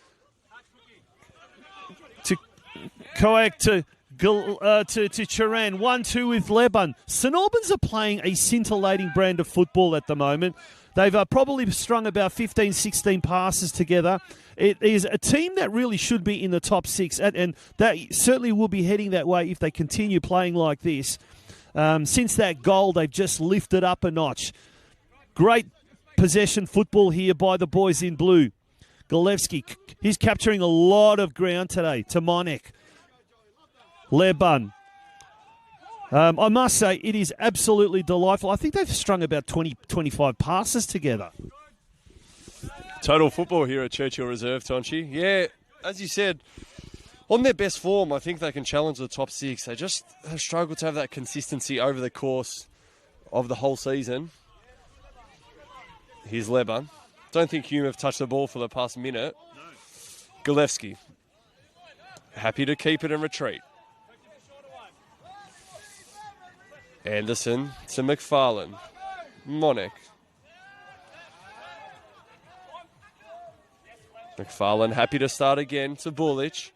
To Koak to Charan. 1-2 with Leban. St Albans are playing a scintillating brand of football at the moment. They've probably strung about 15, 16 passes together. It is a team that really should be in the top 6, and that certainly will be heading that way if they continue playing like this. Since that goal, they've just lifted up a notch. Great possession football here by the boys in blue. Gillespie, he's capturing a lot of ground today to Monek. Leban. I must say, it is absolutely delightful. I think they've strung about 20, 25 passes together. Total football here at Churchill Reserve, Tonchi. Yeah, as you said, on their best form, I think they can challenge the top 6. They just have struggled to have that consistency over the course of the whole season. Here's Leban. Don't think Hume have touched the ball for the past minute. No. Gillespie. Happy to keep it and retreat. Anderson to McFarlane. Monek. McFarlane happy to start again to Bulich.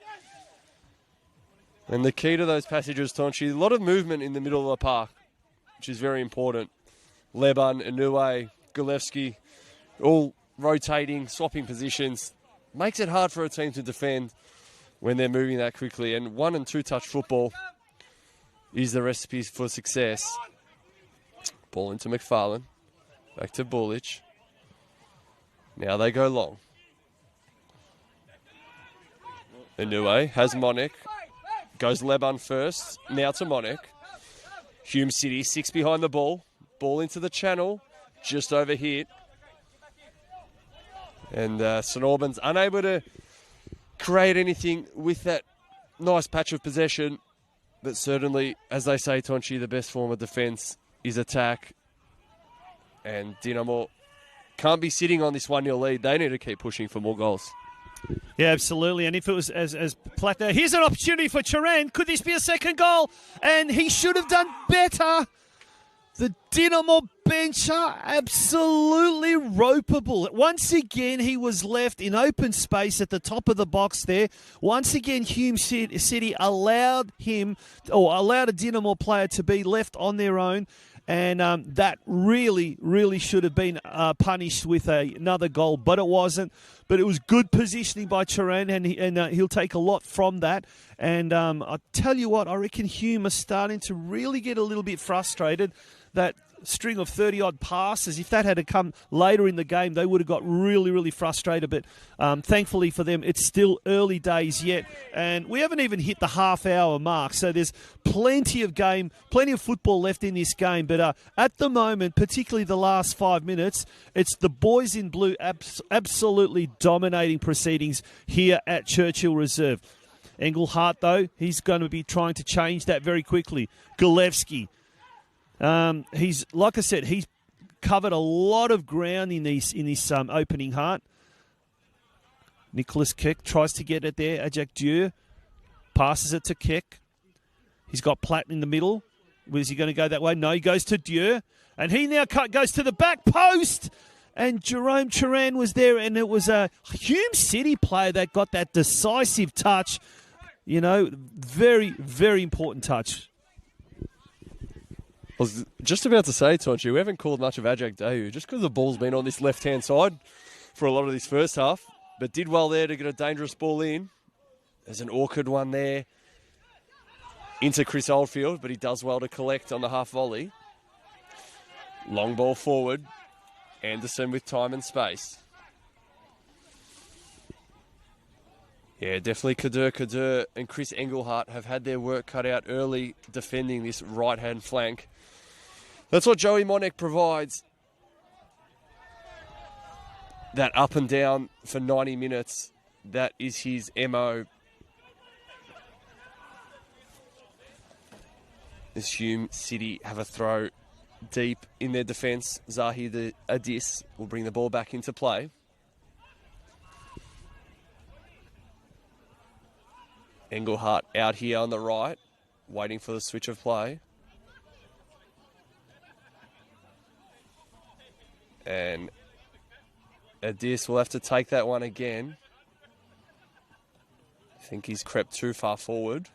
And the key to those passages, Tonchi, a lot of movement in the middle of the park, which is very important. Leban, Inouye, Gillespie, all rotating, swapping positions. Makes it hard for a team to defend when they're moving that quickly. And 1- and 2-touch football is the recipe for success. Ball into McFarlane. Back to Bulich. Now they go long. Inouye has Monek. Goes Leban first. Now to Monek. Hume City, 6 behind the ball. Ball into the channel. Just overhit. And St Albans unable to create anything with that nice patch of possession. But certainly, as they say, Tonchi, the best form of defence is attack. And Dinamo can't be sitting on this 1-0 lead. They need to keep pushing for more goals. Yeah, absolutely. And if it was as Platt there, here's an opportunity for Charan. Could this be a second goal? And he should have done better. The Dinamo bench are absolutely ropeable. Once again, he was left in open space at the top of the box there. Once again, Hume City allowed a Dinamo player to be left on their own. And that really, really should have been punished with another goal, but it wasn't. But it was good positioning by Charan, and he'll take a lot from that. And I tell you what, I reckon Hume are starting to really get a little bit frustrated. That string of 30-odd passes, if that had come later in the game, they would have got really, really frustrated. But thankfully for them, it's still early days yet. And we haven't even hit the half-hour mark. So there's plenty of football left in this game. But at the moment, particularly the last 5 minutes, it's the boys in blue absolutely dominating proceedings here at Churchill Reserve. Engelhardt, though, he's going to be trying to change that very quickly. Gillespie. He's, like I said, he's covered a lot of ground in this opening half. Nicholas Keck tries to get it there. Ajak Dieu passes it to Keck. He's got Platt in the middle. Is he going to go that way? No, he goes to Dieu. And he now goes to the back post. And Jerome Charan was there, and it was a Hume City player that got that decisive touch. You know, very, very important touch. I was just about to say, Tonchi, we haven't called much of Ajak Dayu just because the ball's been on this left-hand side for a lot of this first half. but did well there to get a dangerous ball in. There's an awkward one there into Chris Oldfield, but he does well to collect on the half volley. Long ball forward. Anderson with time and space. Yeah, definitely Kadur and Chris Engelhardt have had their work cut out early defending this right-hand flank. That's what Joey Monek provides. That up and down for 90 minutes, that is his MO. As Hume City have a throw deep in their defence. Zahid the Adis will bring the ball back into play. Engelhardt out here on the right, waiting for the switch of play. And Adis will have to take that one again. I think he's crept too far forward.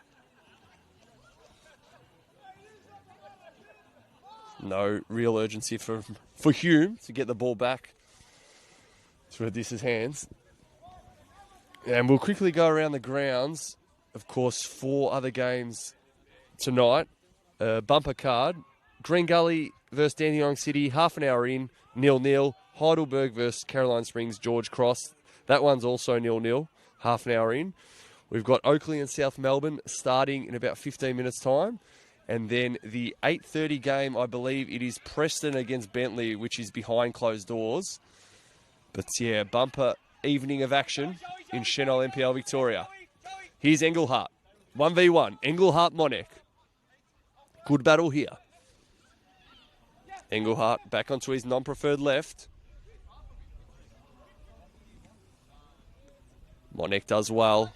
No real urgency for Hume to get the ball back through Adis's hands. And we'll quickly go around the grounds. Of course, 4 other games tonight. Bumper card. Green Gully versus Dandenong City, half an hour in, 0-0. Heidelberg versus Caroline Springs, George Cross. That one's also 0-0, half an hour in. We've got Oakley and South Melbourne starting in about 15 minutes' time. And then the 8:30 game, I believe it is Preston against Bentley, which is behind closed doors. But yeah, bumper evening of action in Senol NPL Victoria. Here's Engelhardt. 1v1. Engelhardt Monek. Good battle here. Engelhardt back onto his non-preferred left. Monek does well.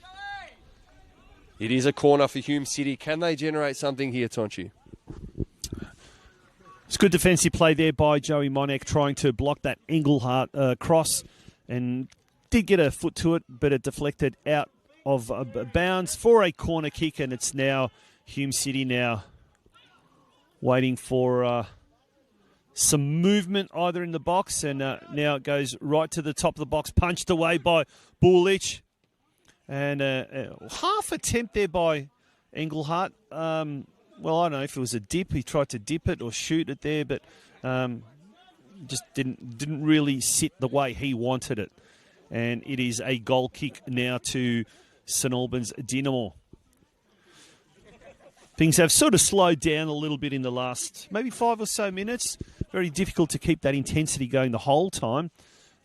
It is a corner for Hume City. Can they generate something here, Tonchi? It's good defensive play there by Joey Monek, trying to block that Engelhardt cross, and did get a foot to it, but it deflected out of bounds for a corner kick, and it's now Hume City now waiting for some movement either in the box, and now it goes right to the top of the box, punched away by Bulich. And half attempt there by Engelhardt. Well, I don't know if it was a dip. He tried to dip it or shoot it there, but just didn't really sit the way he wanted it. And it is a goal kick now to St Albans Dynamo. Things have sort of slowed down a little bit in the last maybe 5 or so minutes. Very difficult to keep that intensity going the whole time.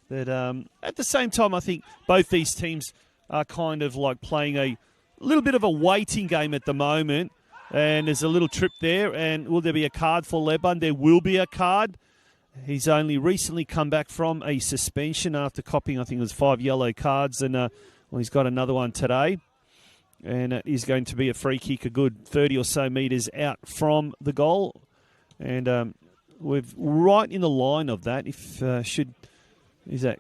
But at the same time, I think both these teams are kind of like playing a little bit of a waiting game at the moment. And there's a little trip there. And will there be a card for Leban? There will be a card. He's only recently come back from a suspension after copying, I think it was 5 yellow cards. And well, he's got another one today. And it is going to be a free kick, a good 30 or so metres out from the goal. And we're right in the line of that. If is that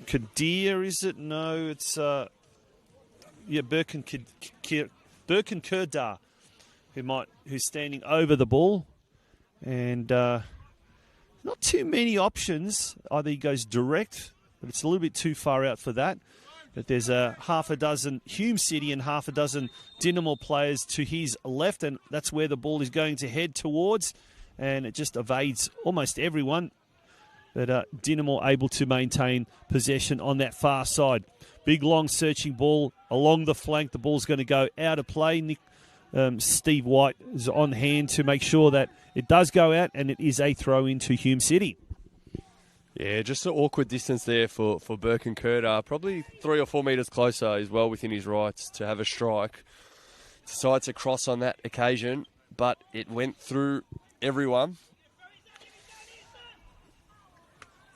Kadir, is it? No, it's Birkin Kerdar, who's standing over the ball, and not too many options. Either he goes direct, but it's a little bit too far out for that. But there's half a dozen Hume City and half a dozen Dynamo players to his left, and that's where the ball is going to head towards, and it just evades almost everyone. But Dynamo able to maintain possession on that far side. Big, long, searching ball along the flank. The ball's going to go out of play. Steve White is on hand to make sure that it does go out, and it is a throw into Hume City. Yeah, just an awkward distance there for Birkin Kerdar. Probably 3 or 4 metres closer is well within his rights to have a strike. Decides to cross on that occasion, but it went through everyone.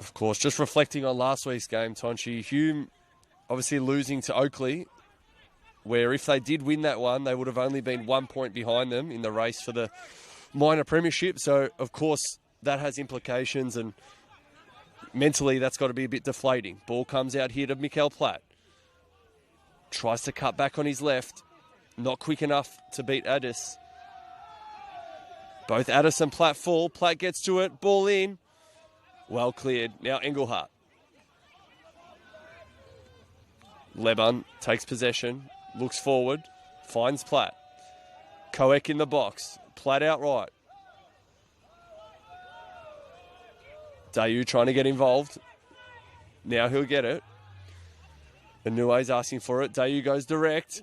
Of course, just reflecting on last week's game, Tonchi, Hume obviously losing to Oakley, where if they did win that one, they would have only been 1 point behind them in the race for the minor premiership. So, of course, that has implications, and mentally that's got to be a bit deflating. Ball comes out here to Mikael Platt. Tries to cut back on his left. Not quick enough to beat Addis. Both Addis and Platt fall. Platt gets to it. Ball in. Well cleared. Now Engelhardt. Leban takes possession, looks forward, finds Platt. Koek in the box, Platt outright. Dayu trying to get involved. Now he'll get it. Anue's asking for it. Dayu goes direct.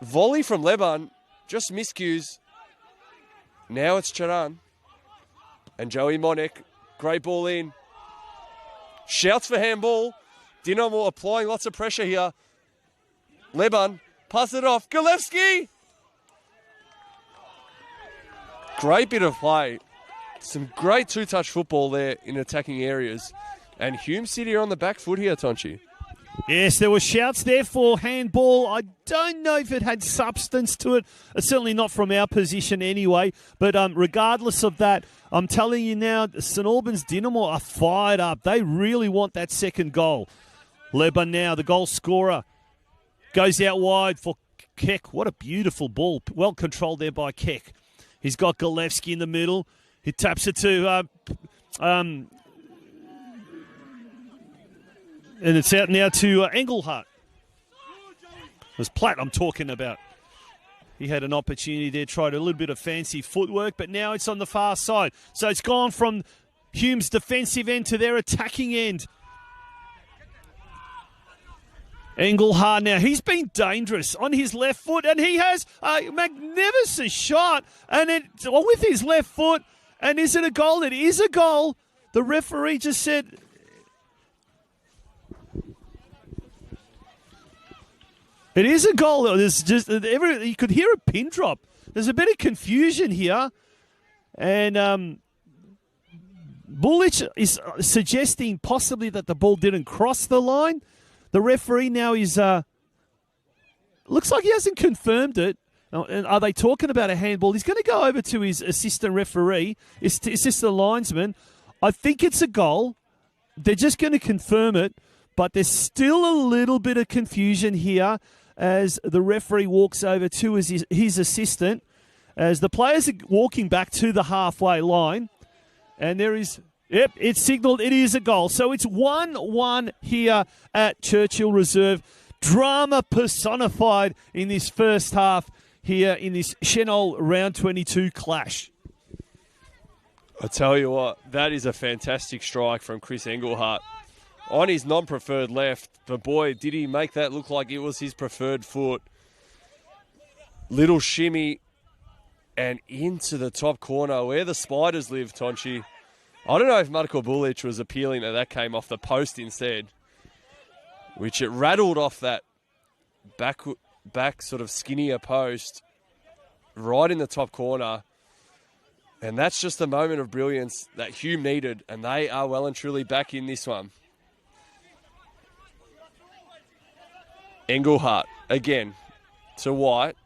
Volley from Leban, just miscues. Now it's Charan. And Joey Monek, great ball in. Shouts for handball. Dinamo applying lots of pressure here. Leban, pass it off. Galevsky! Great bit of play. Some great two-touch football there in attacking areas. And Hume City are on the back foot here, Tonchi. Yes, there were shouts there for handball. I don't know if it had substance to it. Certainly not from our position anyway. But regardless of that, I'm telling you now, St Albans Dinamo are fired up. They really want that second goal. Leban now, the goal scorer, goes out wide for Keck. What a beautiful ball. Well controlled there by Keck. He's got Galevsky in the middle. He taps it to... and it's out now to Engelhardt. It was Platt I'm talking about. He had an opportunity there, tried a little bit of fancy footwork, but now it's on the far side. So it's gone from Hume's defensive end to their attacking end. Engelhardt now, he's been dangerous on his left foot, and he has a magnificent shot, and with his left foot. And is it a goal? It is a goal. The referee just said... It is a goal. There's just you could hear a pin drop. There's a bit of confusion here, and Bullich is suggesting possibly that the ball didn't cross the line. The referee now is looks like he hasn't confirmed it. And are they talking about a handball? He's going to go over to his assistant referee, his assistant linesman. I think it's a goal. They're just going to confirm it, but there's still a little bit of confusion here as the referee walks over to his assistant, as the players are walking back to the halfway line. And there is, yep, it's signalled it is a goal. So it's 1-1 here at Churchill Reserve. Drama personified in this first half here in this Senol Round 22 clash. I tell you what, that is a fantastic strike from Chris Engelhardt on his non-preferred left, but boy, did he make that look like it was his preferred foot. Little shimmy and into the top corner where the Spiders live, Tonchi. I don't know if Marko Bulic was appealing that came off the post instead, which it rattled off that back sort of skinnier post right in the top corner. And that's just a moment of brilliance that Hume needed, and they are well and truly back in this one. Engelhardt, again, to White.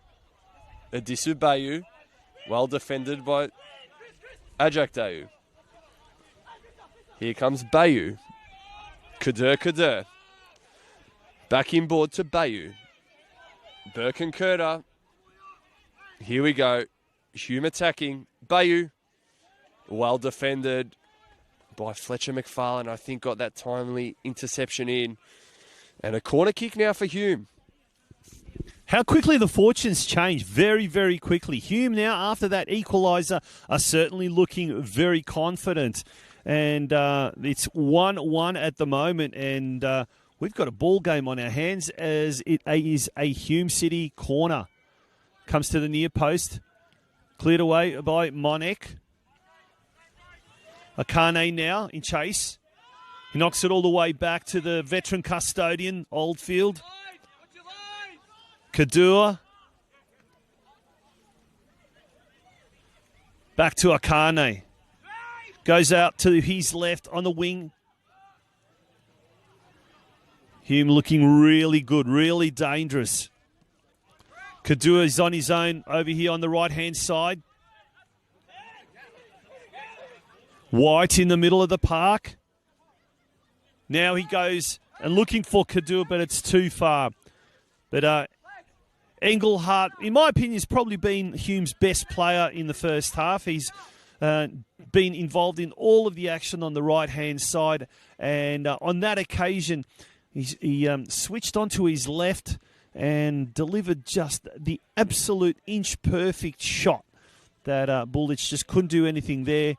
Adisu Bayu, well defended by Ajak Dayu. Here comes Bayu. Kader. Back inboard to Bayu. Birkenkerder. Here we go. Hume attacking. Bayu. Well defended by Fletcher McFarlane. I think got that timely interception in. And a corner kick now for Hume. How quickly the fortunes change. Very, very quickly. Hume now, after that equaliser, are certainly looking very confident. And it's 1-1 at the moment. And we've got a ball game on our hands as it is a Hume City corner. Comes to the near post. Cleared away by Monek. Akane now in chase. He knocks it all the way back to the veteran custodian, Oldfield. Kadua. Back to Akane. Goes out to his left on the wing. Hume looking really good, really dangerous. Kadua is on his own over here on the right-hand side. White in the middle of the park. Now he goes and looking for Kadua, but it's too far. But Engelhardt, in my opinion, has probably been Hume's best player in the first half. He's been involved in all of the action on the right-hand side. And on that occasion, He switched onto his left and delivered just the absolute inch-perfect shot that Bulich just couldn't do anything there.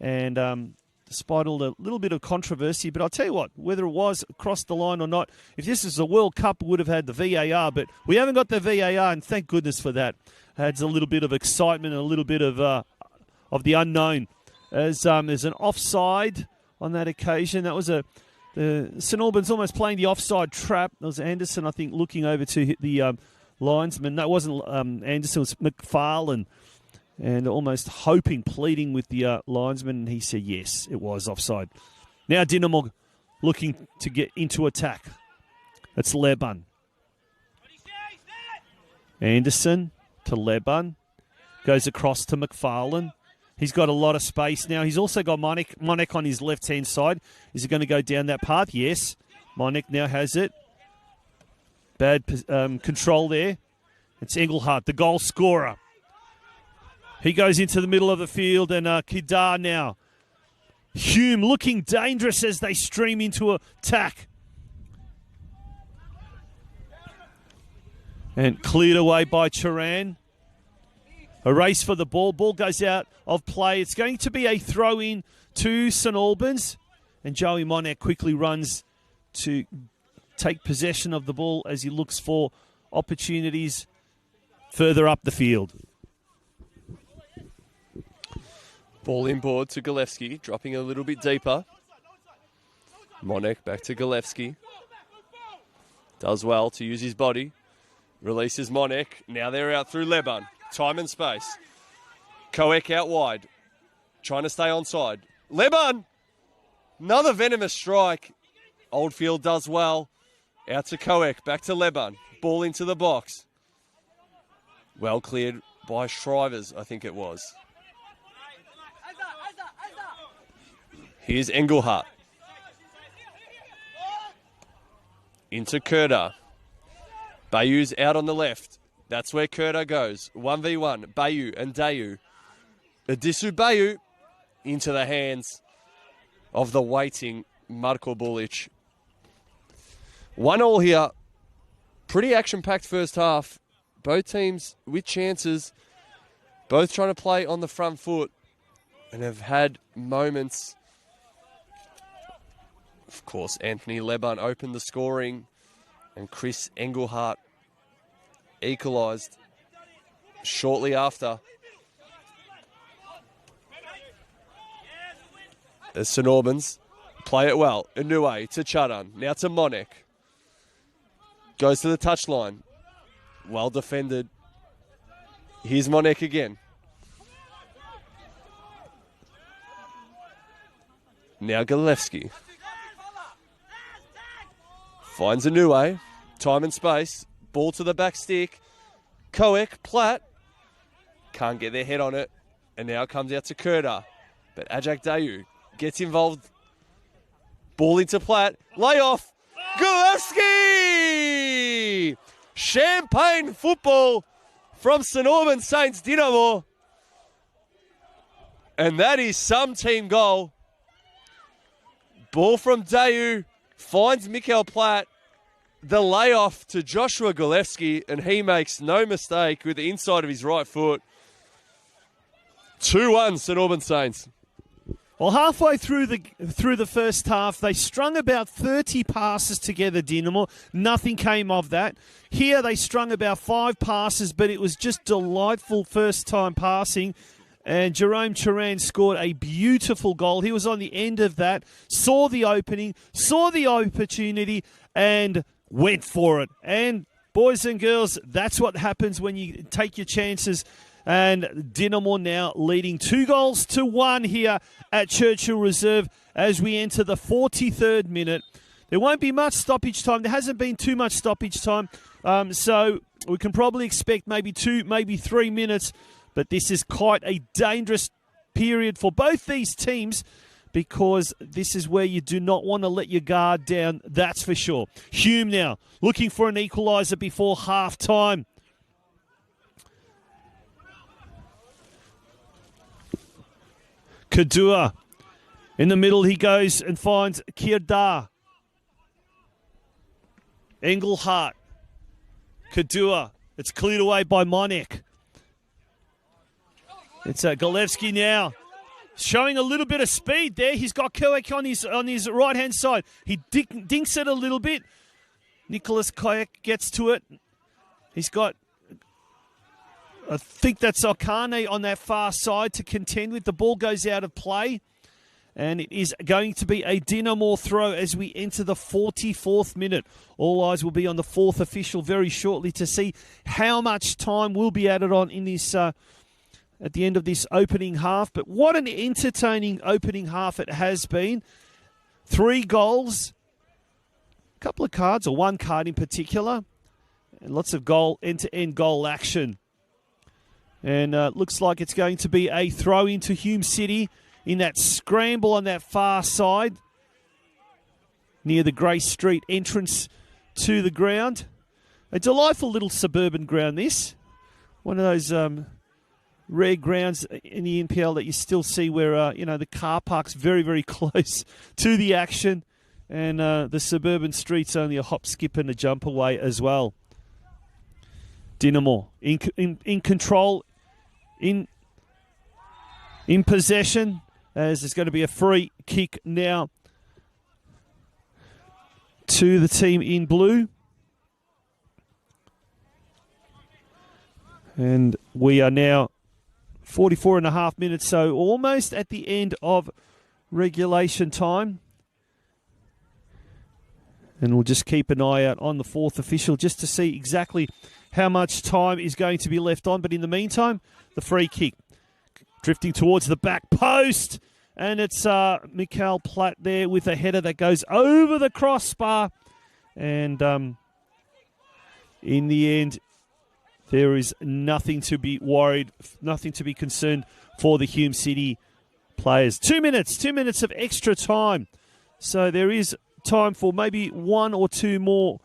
And despite all the little bit of controversy, but I'll tell you what, whether it was across the line or not, if this is a World Cup, we would have had the VAR, but we haven't got the VAR, and thank goodness for that. Adds a little bit of excitement and a little bit of the unknown. As there's an offside on that occasion. That was St Albans almost playing the offside trap. There was Anderson, I think, looking over to hit the linesman. No, it wasn't Anderson, it was McFarlane. And almost hoping, pleading with the linesman, and he said yes, it was offside. Now Dinamo looking to get into attack. It's Leban. Anderson to Leban. Goes across to McFarlane. He's got a lot of space now. He's also got Monek on his left-hand side. Is he going to go down that path? Yes. Monek now has it. Bad control there. It's Engelhardt, the goal scorer. He goes into the middle of the field, and Kidar now. Hume looking dangerous as they stream into attack. And cleared away by Turan. A race for the ball. Ball goes out of play. It's going to be a throw-in to St Albans. And Joey Monek quickly runs to take possession of the ball as he looks for opportunities further up the field. Ball inboard to Galevsky, dropping a little bit deeper. Monek back to Galevsky. Does well to use his body. Releases Monek. Now they're out through Leban. Time and space. Koek out wide. Trying to stay onside. Leban! Another venomous strike. Oldfield does well. Out to Koek. Back to Leban. Ball into the box. Well cleared by Shrivers, I think it was. Here's Engelhardt. Into Kurda. Bayou's out on the left. That's where Kurda goes. 1v1. Bayou and Dayu. Adisu Bayou into the hands of the waiting Marko Bulic. 1-1 here. Pretty action-packed first half. Both teams with chances. Both trying to play on the front foot and have had moments. Of course, Anthony Leban opened the scoring and Chris Engelhardt equalised shortly after. As St Albans play it well. Inouye to Chadan. Now to Monek. Goes to the touchline. Well defended. Here's Monek again. Now Galevsky. Finds Inouye. Time and space. Ball to the back stick. Koek, Platt. Can't get their head on it. And now it comes out to Kurda. But Ajak Dayu gets involved. Ball into Platt. Layoff. Galevsky! Champagne football from St Albans Saints Dinamo. And that is some team goal. Ball from Dayu. Finds Mikael Platt. The layoff to Joshua Galevsky, and he makes no mistake with the inside of his right foot. 2-1 St Albans Saints. Well, halfway through the first half, they strung about 30 passes together, Dinamo. Nothing came of that. Here they strung about 5 passes, but it was just delightful first-time passing. And Jerome Turan scored a beautiful goal. He was on the end of that, saw the opening, saw the opportunity, and went for it. And boys and girls, that's what happens when you take your chances. And Dinamo now leading 2-1 here at Churchill Reserve as we enter the 43rd minute. There won't be much stoppage time. There hasn't been too much stoppage time. So we can probably expect maybe 2, maybe 3 minutes. But this is quite a dangerous period for both these teams, because this is where you do not want to let your guard down, that's for sure. Hume now looking for an equaliser before half-time. Kadua in the middle, he goes and finds Kirdar. Engelhardt. Kadua. It's cleared away by Monek. It's Golevsky now. Showing a little bit of speed there. He's got Koek on his right-hand side. He dinks it a little bit. Nicholas Koek gets to it. He's got, I think that's Okane on that far side to contend with. The ball goes out of play. And it is going to be a Dinamo throw as we enter the 44th minute. All eyes will be on the fourth official very shortly to see how much time will be added on in this at the end of this opening half. But what an entertaining opening half it has been. 3 goals, a couple of cards, or 1 card in particular, and lots of end-to-end goal action. And looks like it's going to be a throw into Hume City in that scramble on that far side near the Grey Street entrance to the ground. A delightful little suburban ground, this. One of those rare grounds in the NPL that you still see where, the car park's very, very close to the action, and the suburban street's only a hop, skip, and a jump away as well. Dinamo in control, in possession, as there's going to be a free kick now to the team in blue. And we are now 44 and a half minutes, so almost at the end of regulation time. And we'll just keep an eye out on the fourth official just to see exactly how much time is going to be left on. But in the meantime, the free kick drifting towards the back post. And it's Mikael Platt there with a header that goes over the crossbar. And in the end, there is nothing to be worried, nothing to be concerned for the Hume City players. 2 minutes of extra time. So there is time for maybe 1 or 2 more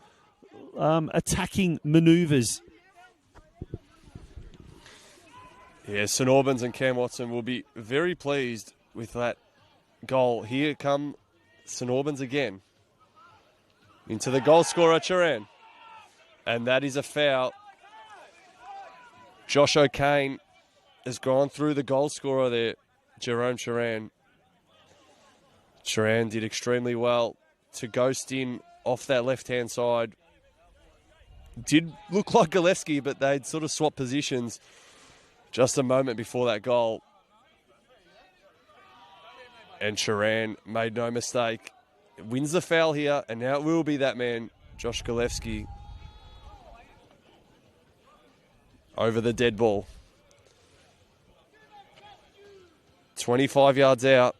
attacking manoeuvres. Yeah, St Albans and Cam Watson will be very pleased with that goal. Here come St Albans again. Into the goal scorer, Turan. And that is a foul. Josh O'Kane has gone through the goal scorer there, Jerome Turan. Turan did extremely well to ghost in off that left-hand side. Did look like Gillespie, but they'd sort of swapped positions just a moment before that goal. And Turan made no mistake. Wins the foul here, and now it will be that man, Josh Gillespie, over the dead ball. 25 yards out.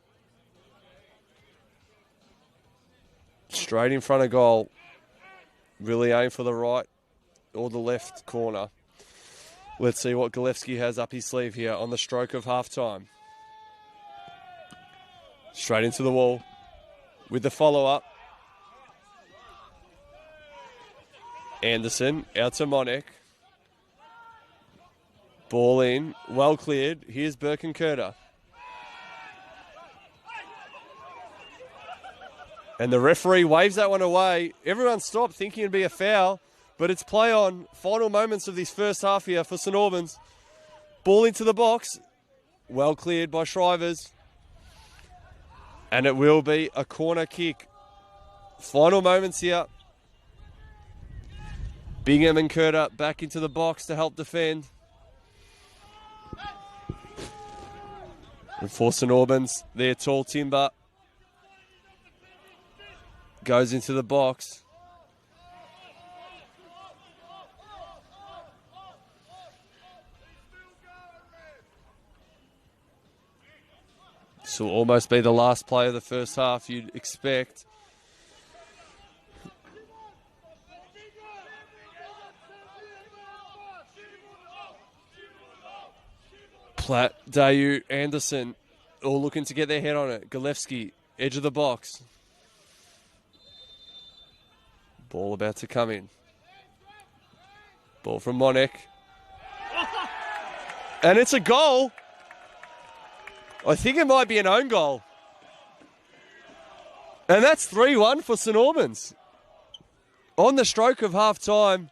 Straight in front of goal. Really aim for the right or the left corner. Let's see what Gillespie has up his sleeve here on the stroke of half-time. Straight into the wall with the follow-up. Anderson out to Monek. Ball in, well cleared. Here's Birkenkerter. And the referee waves that one away. Everyone stopped thinking it'd be a foul, but it's play on. Final moments of this first half here for St Albans. Ball into the box. Well cleared by Shrivers. And it will be a corner kick. Final moments here. Bingham and Curter back into the box to help defend. And for St Albans, their tall timber goes into the box. This will almost be the last play of the first half, you'd expect. Platt, Dayu, Anderson, all looking to get their head on it. Gillespie, edge of the box. Ball about to come in. Ball from Monek. And it's a goal. I think it might be an own goal. And that's 3-1 for St Albans. on the stroke of half time,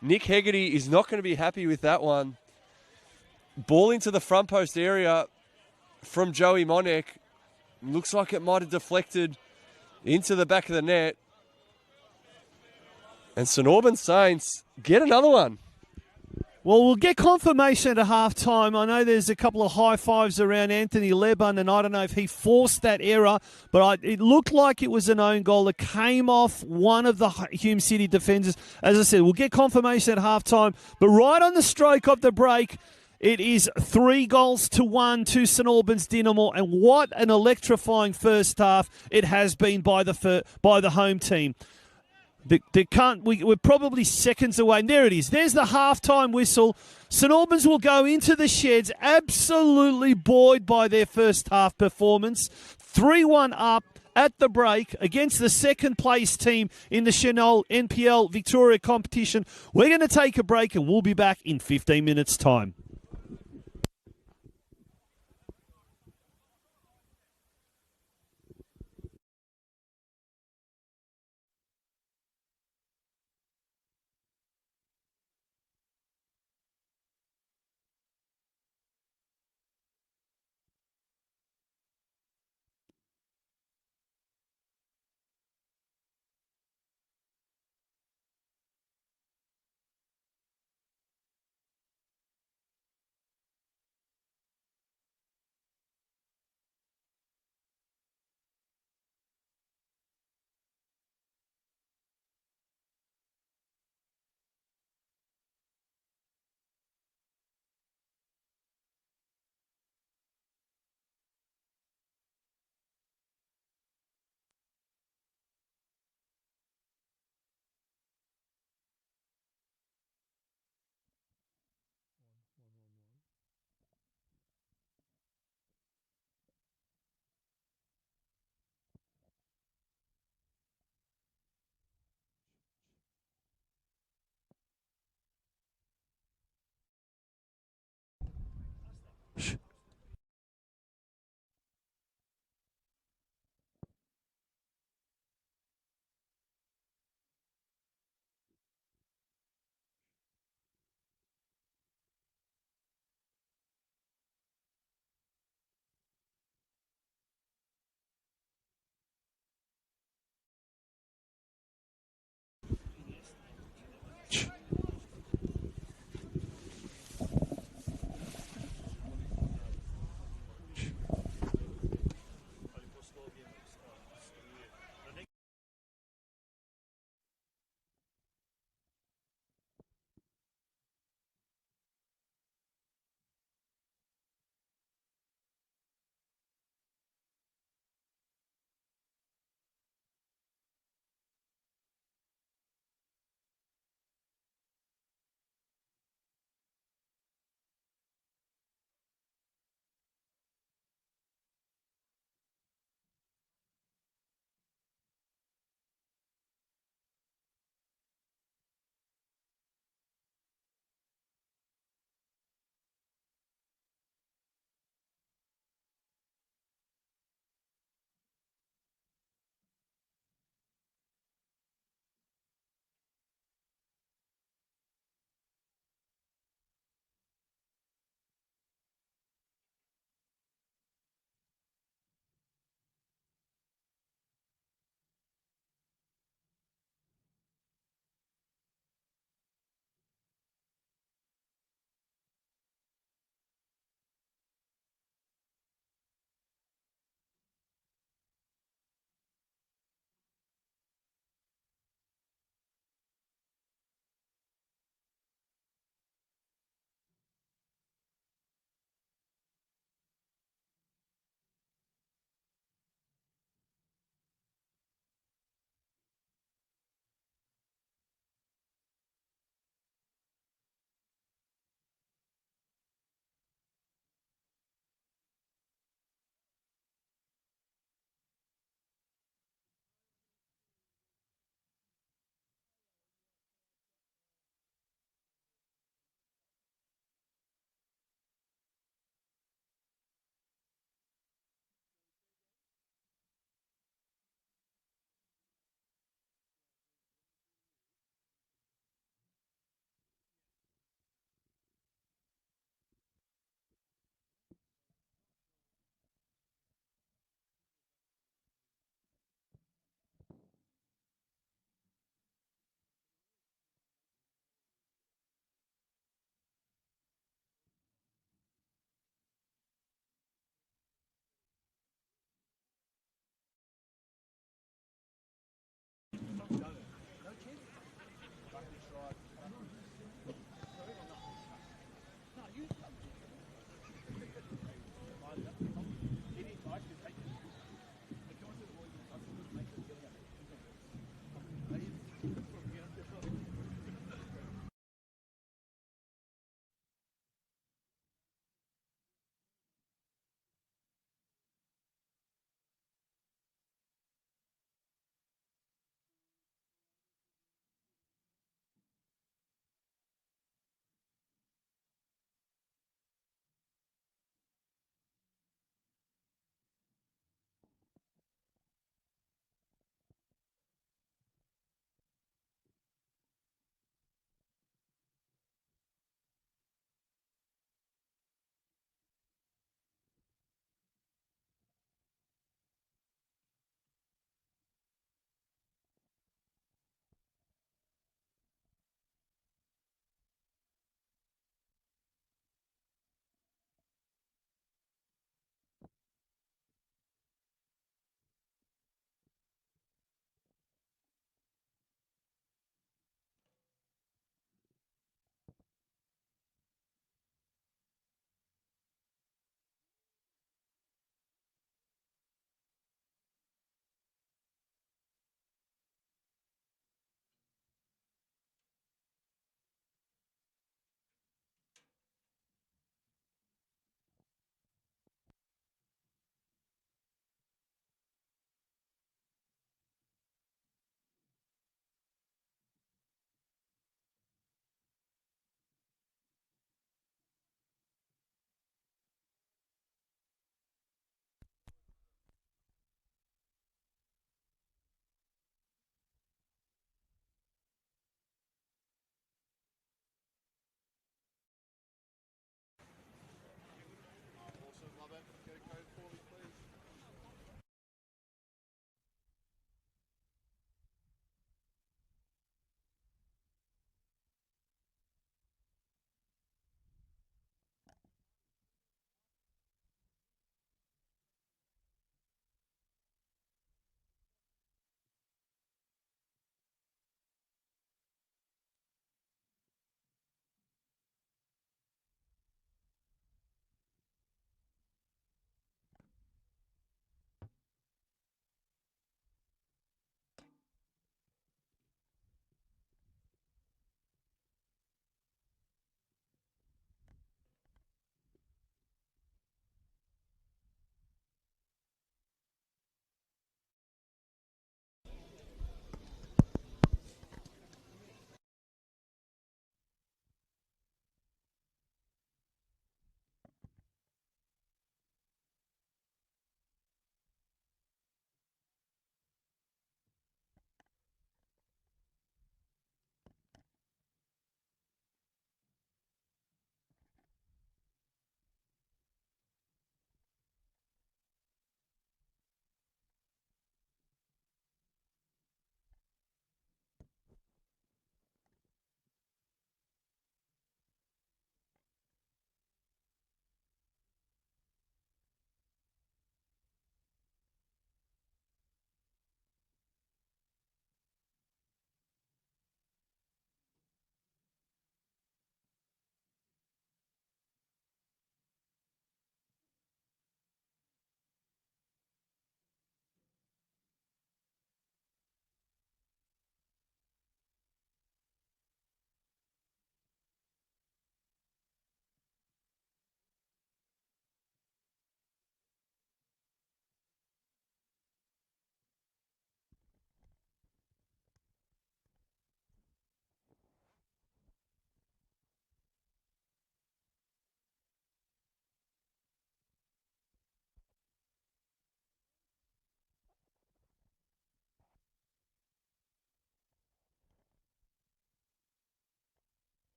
Nick Hegarty is not going to be happy with that one. Ball into the front post area from Joey Monek. Looks like it might have deflected into the back of the net. And St Albans Saints get another one. Well, we'll get confirmation at half time. I know there's a couple of high fives around Anthony Lebon, and I don't know if he forced that error, but it looked like it was an own goal that came off one of the Hume City defenders. As I said, we'll get confirmation at half time. But right on the stroke of the break, it is 3-1 to St Albans Dynamo, and what an electrifying first half it has been by the home team. We're probably seconds away. And there it is. There's the halftime whistle. St Albans will go into the sheds absolutely buoyed by their first half performance. 3-1 up at the break against the second place team in the Senol NPL Victoria competition. We're going to take a break and we'll be back in 15 minutes' time.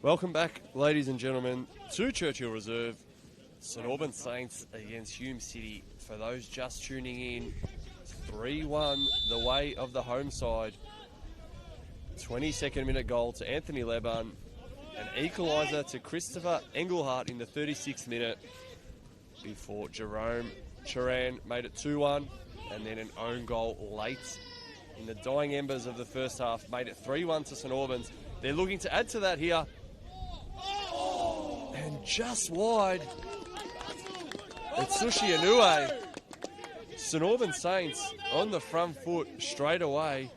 Welcome back, ladies and gentlemen, to Churchill Reserve. St Albans Saints against Hume City. For those just tuning in, 3-1 the way of the home side. 22nd minute goal to Anthony Leban. An equaliser to Christopher Engelhardt in the 36th minute before Jerome Charan made it 2-1, and then an own goal late in the dying embers of the first half made it 3-1 to St Albans. They're looking to add to that here. And just wide, it's Sushi Inoue. St Albans Saints on the front foot straight away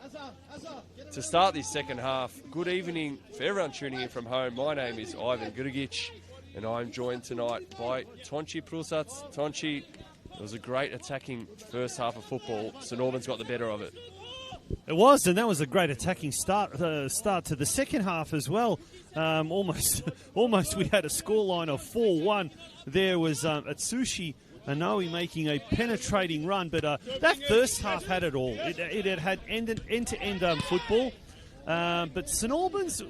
to start this second half. Good evening for everyone tuning in from home. My name is Ivan Gudagic, and I'm joined tonight by Tonchi Prusats. Tonchi, it was a great attacking first half of football. St Albans got the better of it. It was, and that was a great attacking start to the second half as well. Almost we had a scoreline of 4-1. There was Atsushi Inoue making a penetrating run, but that first half had it all. It had end-to-end football. But St Albans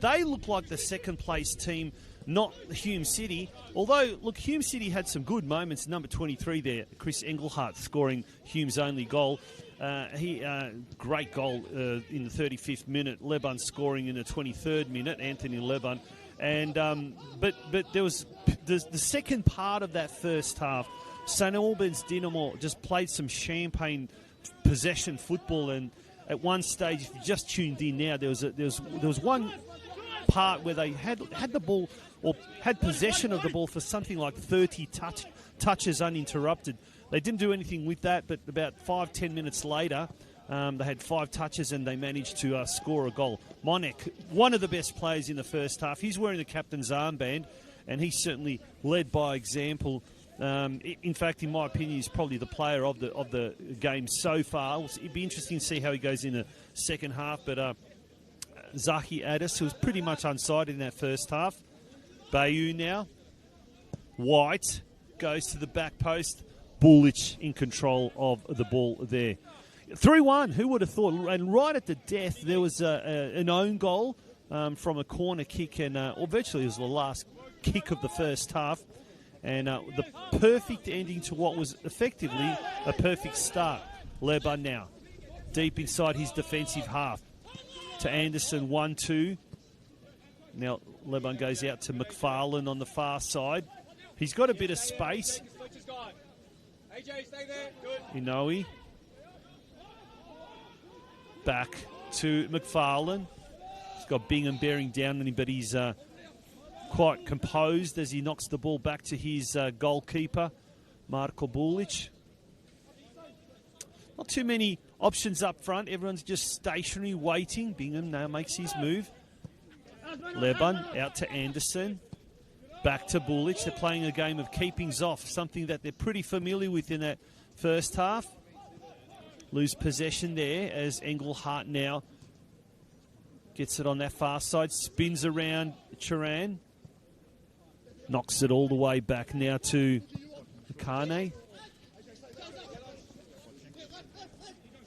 they looked like the second place team, not Hume City. Although, look, Hume City had some good moments. Number 23 there, Chris Engelhardt scoring Hume's only goal. Great goal in the 35th minute. Leban scoring in the 23rd minute, Anthony Leban. And but there was the second part of that first half. St Albans Dynamo just played some champagne possession football, and at one stage, if you just tuned in now, there was one part where they had the ball or had possession of the ball for something like 30 touches uninterrupted. They didn't do anything with that, but about 5-10 minutes later, they had 5 touches and they managed to score a goal. Monek, one of the best players in the first half, he's wearing the captain's armband, and he certainly led by example. In fact, in my opinion, he's probably the player of the game so far. It'd be interesting to see how he goes in the second half. But Zahi Addis, who was pretty much unsighted in that first half. Bayou now. White goes to the back post. Bulich in control of the ball there. 3-1, who would have thought? And right at the death, there was an own goal from a corner kick, and virtually it was the last kick of the first half. And the perfect ending to what was effectively a perfect start. Leban now, deep inside his defensive half. To Anderson, 1-2. Now Leban goes out to McFarlane on the far side. He's got a bit of space. Inoue. Back to McFarlane. He's got Bingham bearing down on him, but he's quite composed as he knocks the ball back to his goalkeeper, Marko Bulic. Not too many options up front. Everyone's just stationary, waiting. Bingham now makes his move. Leban out to Anderson. Back to Bulich. They're playing a game of keepings off, something that they're pretty familiar with in that first half. Lose possession there as Engelhardt now gets it on that far side. Spins around Charan. Knocks it all the way back now to Kane.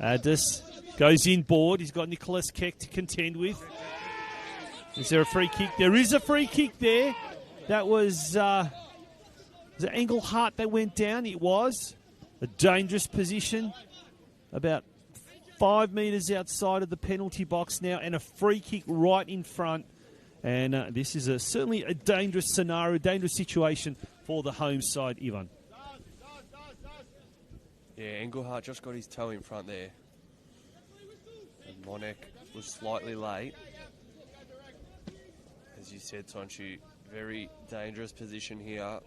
Addis goes inboard. He's got Nicholas Keck to contend with. Is there a free kick? There is a free kick there. That was Engelhardt that went down. It was a dangerous position. About 5 metres outside of the penalty box now, and a free kick right in front. And this is certainly a dangerous scenario, dangerous situation for the home side, Ivan. Yeah, Engelhardt just got his toe in front there. And Monek was slightly late. As you said, Tonchi, very dangerous position here.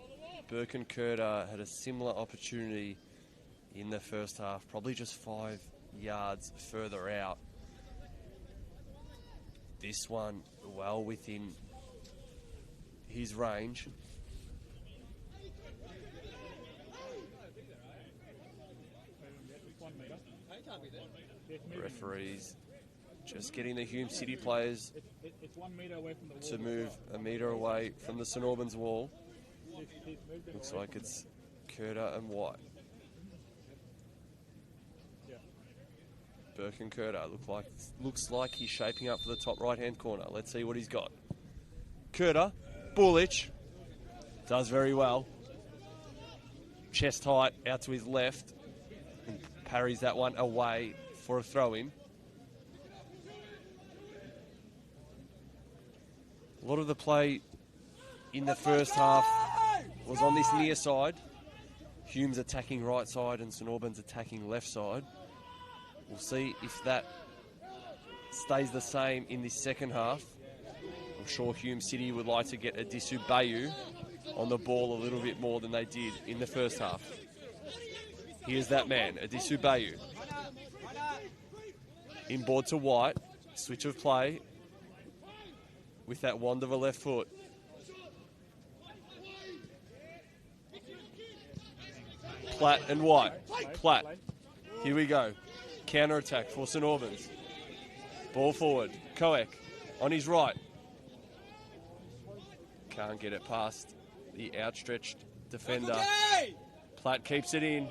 Birkenkerder had a similar opportunity in the first half, probably just 5 yards further out. This one well within his range. Referees just getting the Hume City players to move a metre away from the St Albans wall. Looks like it's Kerder and White. Birkenkerder looks like he's shaping up for the top right-hand corner. Let's see what he's got. Kurta. Bullich does very well. Chest height out to his left. And parries that one away for a throw-in. A lot of the play in the first half was on this near side. Hume's attacking right side and St Albans attacking left side. We'll see if that stays the same in this second half. I'm sure Hume City would like to get Adisu Bayu on the ball a little bit more than they did in the first half. Here's that man, Adisu Bayu. Inboard to White. Switch of play with that wand of a left foot. Platt and White. Platt. Here we go. Counter attack for St Albans. Ball forward. Koek on his right. Can't get it past the outstretched defender. Platt keeps it in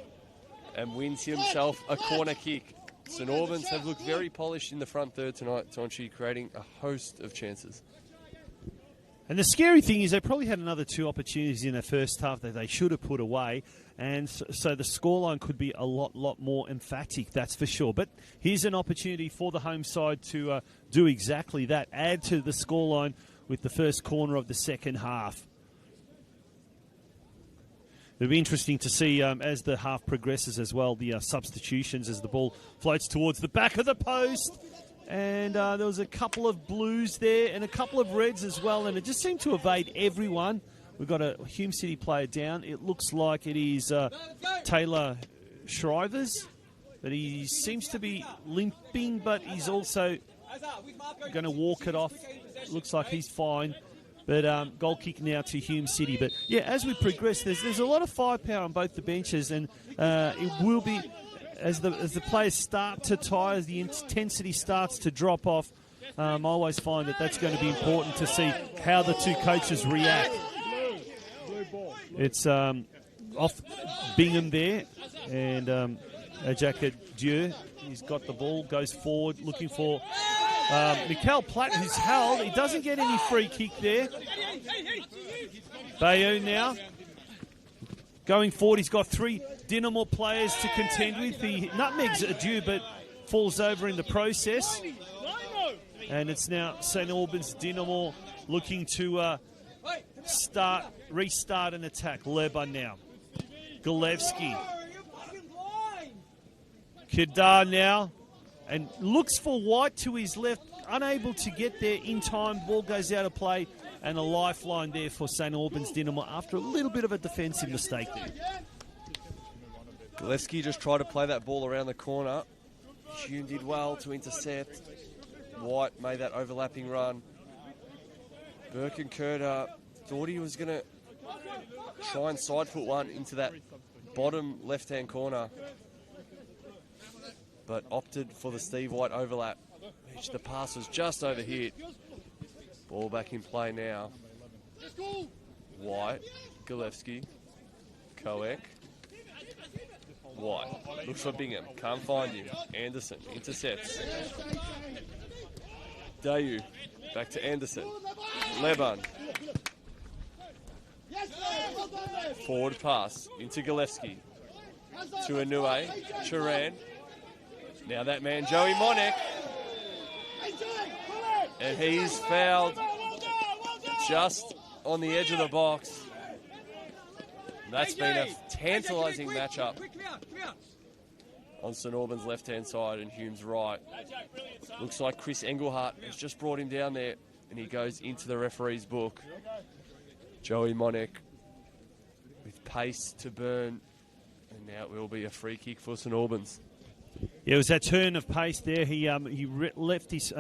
and wins himself a corner kick. St Albans have looked very polished in the front third tonight, Tonchi, creating a host of chances. And the scary thing is they probably had another 2 opportunities in the first half that they should have put away. And so the scoreline could be a lot more emphatic, that's for sure. But here's an opportunity for the home side to do exactly that, add to the scoreline with the first corner of the second half. It'll be interesting to see as the half progresses as well, the substitutions as the ball floats towards the back of the post. And there was a couple of blues there and a couple of reds as well. And it just seemed to evade everyone. We've got a Hume City player down. It looks like it is Taylor Shrivers. But he seems to be limping, but he's also going to walk it off. Looks like he's fine. But goal kick now to Hume City. But yeah, as we progress, there's a lot of firepower on both the benches, and it will be as the players start to tire, as the intensity starts to drop off. I always find that's going to be important to see how the 2 coaches react. It's off Bingham there, and Ajaka Dieu. He's got the ball, goes forward, looking for Mikael Platt, who's held. He doesn't get any free kick there. Bayo now going forward. He's got 3 Dinamo players to contend with. He nutmegs Adieu, but falls over in the process. And it's now St Albans Dinamo looking to restart an attack. Lebar now. Galevsky. Kedar now. And looks for White to his left. Unable to get there in time. Ball goes out of play. And a lifeline there for St Albans Dinamo after a little bit of a defensive mistake there. Galevsky just tried to play that ball around the corner. Hume did well to intercept. White made that overlapping run. Birkenkurter thought he was going to try and side foot one into that bottom left-hand corner, but opted for the Steve White overlap, which the pass was just overhit. Ball back in play now. White, Galevsky, Koek. White looks for Bingham, can't find him. Anderson intercepts. Dayu back to Anderson. Leban. Forward pass into Galevsky. To Anue. Charan. Now that man, Joey Monek. And he's fouled just on the edge of the box. That's been a tantalising matchup on St Albans' left-hand side and Hume's right. Looks like Chris Engelhardt has just brought him down there, and he goes into the referee's book. Joey Monek with pace to burn, and now it will be a free kick for St Albans. Yeah, it was that turn of pace there. He left his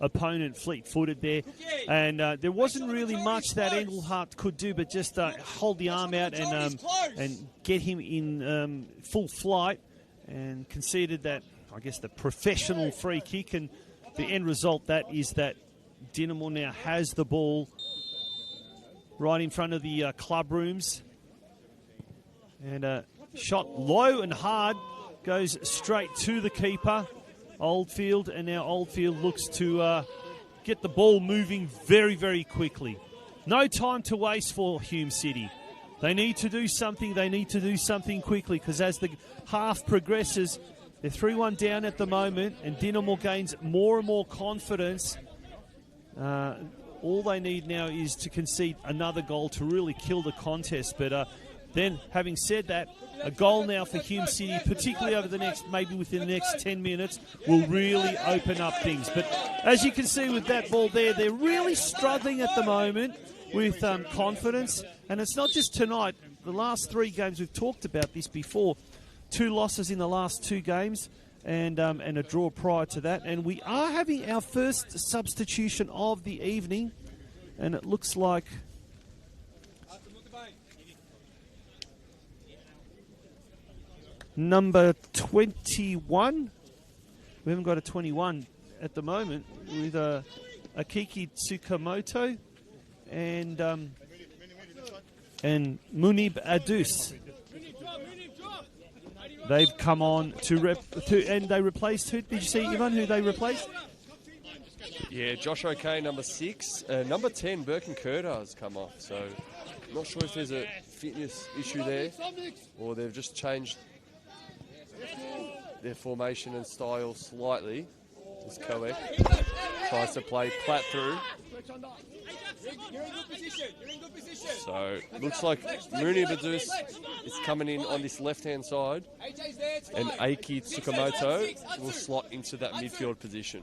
opponent fleet-footed there, and there wasn't really much that Engelhardt could do, but just hold the arm out and get him in full flight, and conceded that, I guess, the professional free kick. And the end result that is that Dinamo now has the ball right in front of the club rooms, and shot low and hard. Goes straight to the keeper, Oldfield, and now Oldfield looks to get the ball moving very, very quickly. No time to waste for Hume City. They need to do something. They need to do something quickly, because as the half progresses, they're 3-1 down at the moment, and Dinamo gains more and more confidence. All they need now is to concede another goal to really kill the contest. But then, having said that, a goal now for Hume City, particularly over the next, maybe within the next 10 minutes, will really open up things. But as you can see with that ball there, they're really struggling at the moment with confidence. And it's not just tonight. The last 3 games, we've talked about this before. 2 losses in the last 2 games. And a draw prior to that. And we are having our first substitution of the evening. And it looks like number 21. We haven't got a 21 at the moment, with Akiki Tsukamoto and Munib Adus. They've come on and they replaced who? Did you see, Ivan, who they replaced? Yeah, Josh O'Kay, number 6. Number 10, Birkin Kurta has come off. So, I'm not sure if there's a fitness issue there, or they've just changed their formation and style slightly. As Koek tries to play Platt through. So, looks like Mooney Badus is coming in on this left-hand side, and Aiki Tsukamoto will slot into that midfield position.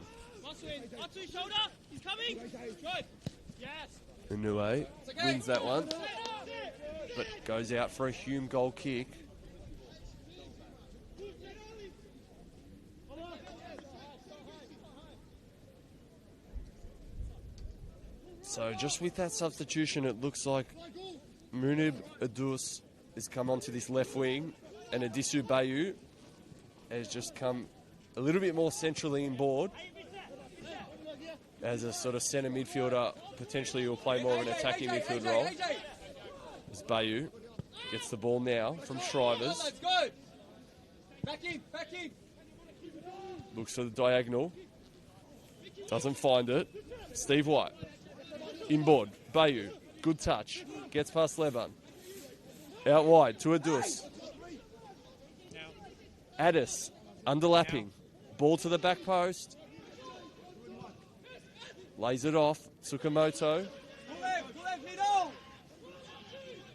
Inouye wins that one, but goes out for a Hume goal kick. So just with that substitution, it looks like Munib Adus has come onto this left wing, and Adisu Bayu has just come a little bit more centrally inboard as a sort of centre midfielder. Potentially he'll play more of an attacking midfield role. As Bayu gets the ball now from Shrivers. Looks for the diagonal. Doesn't find it. Steve White. Inboard. Bayu. Good touch. Gets past Leban. Out wide to Adus. Addis. Underlapping. Ball to the back post. Lays it off. Tsukamoto.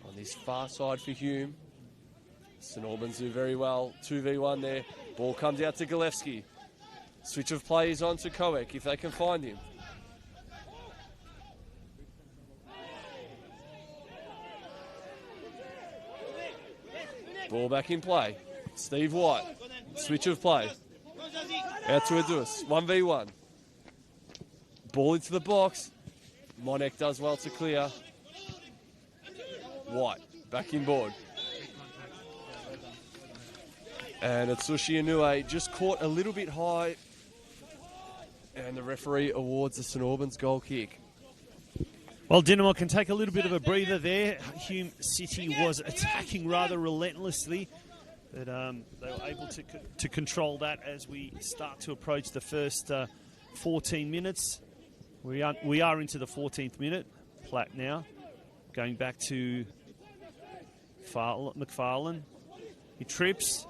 On this far side for Hume. St Albans do very well. 2v1 there. Ball comes out to Galevsky. Switch of play is on to Koek if they can find him. Ball back in play. Steve White. Switch of play. Out to Adus. 1v1. Ball into the box. Monek does well to clear. White. Back in board. And Atsushi Inouye just caught a little bit high. And the referee awards the St Albans goal kick. Well, Dinamo can take a little bit of a breather there. Hume City was attacking rather relentlessly, but they were able to control that as we start to approach the first 14 minutes. We are into the 14th minute. Platt now going back to McFarlane. He trips,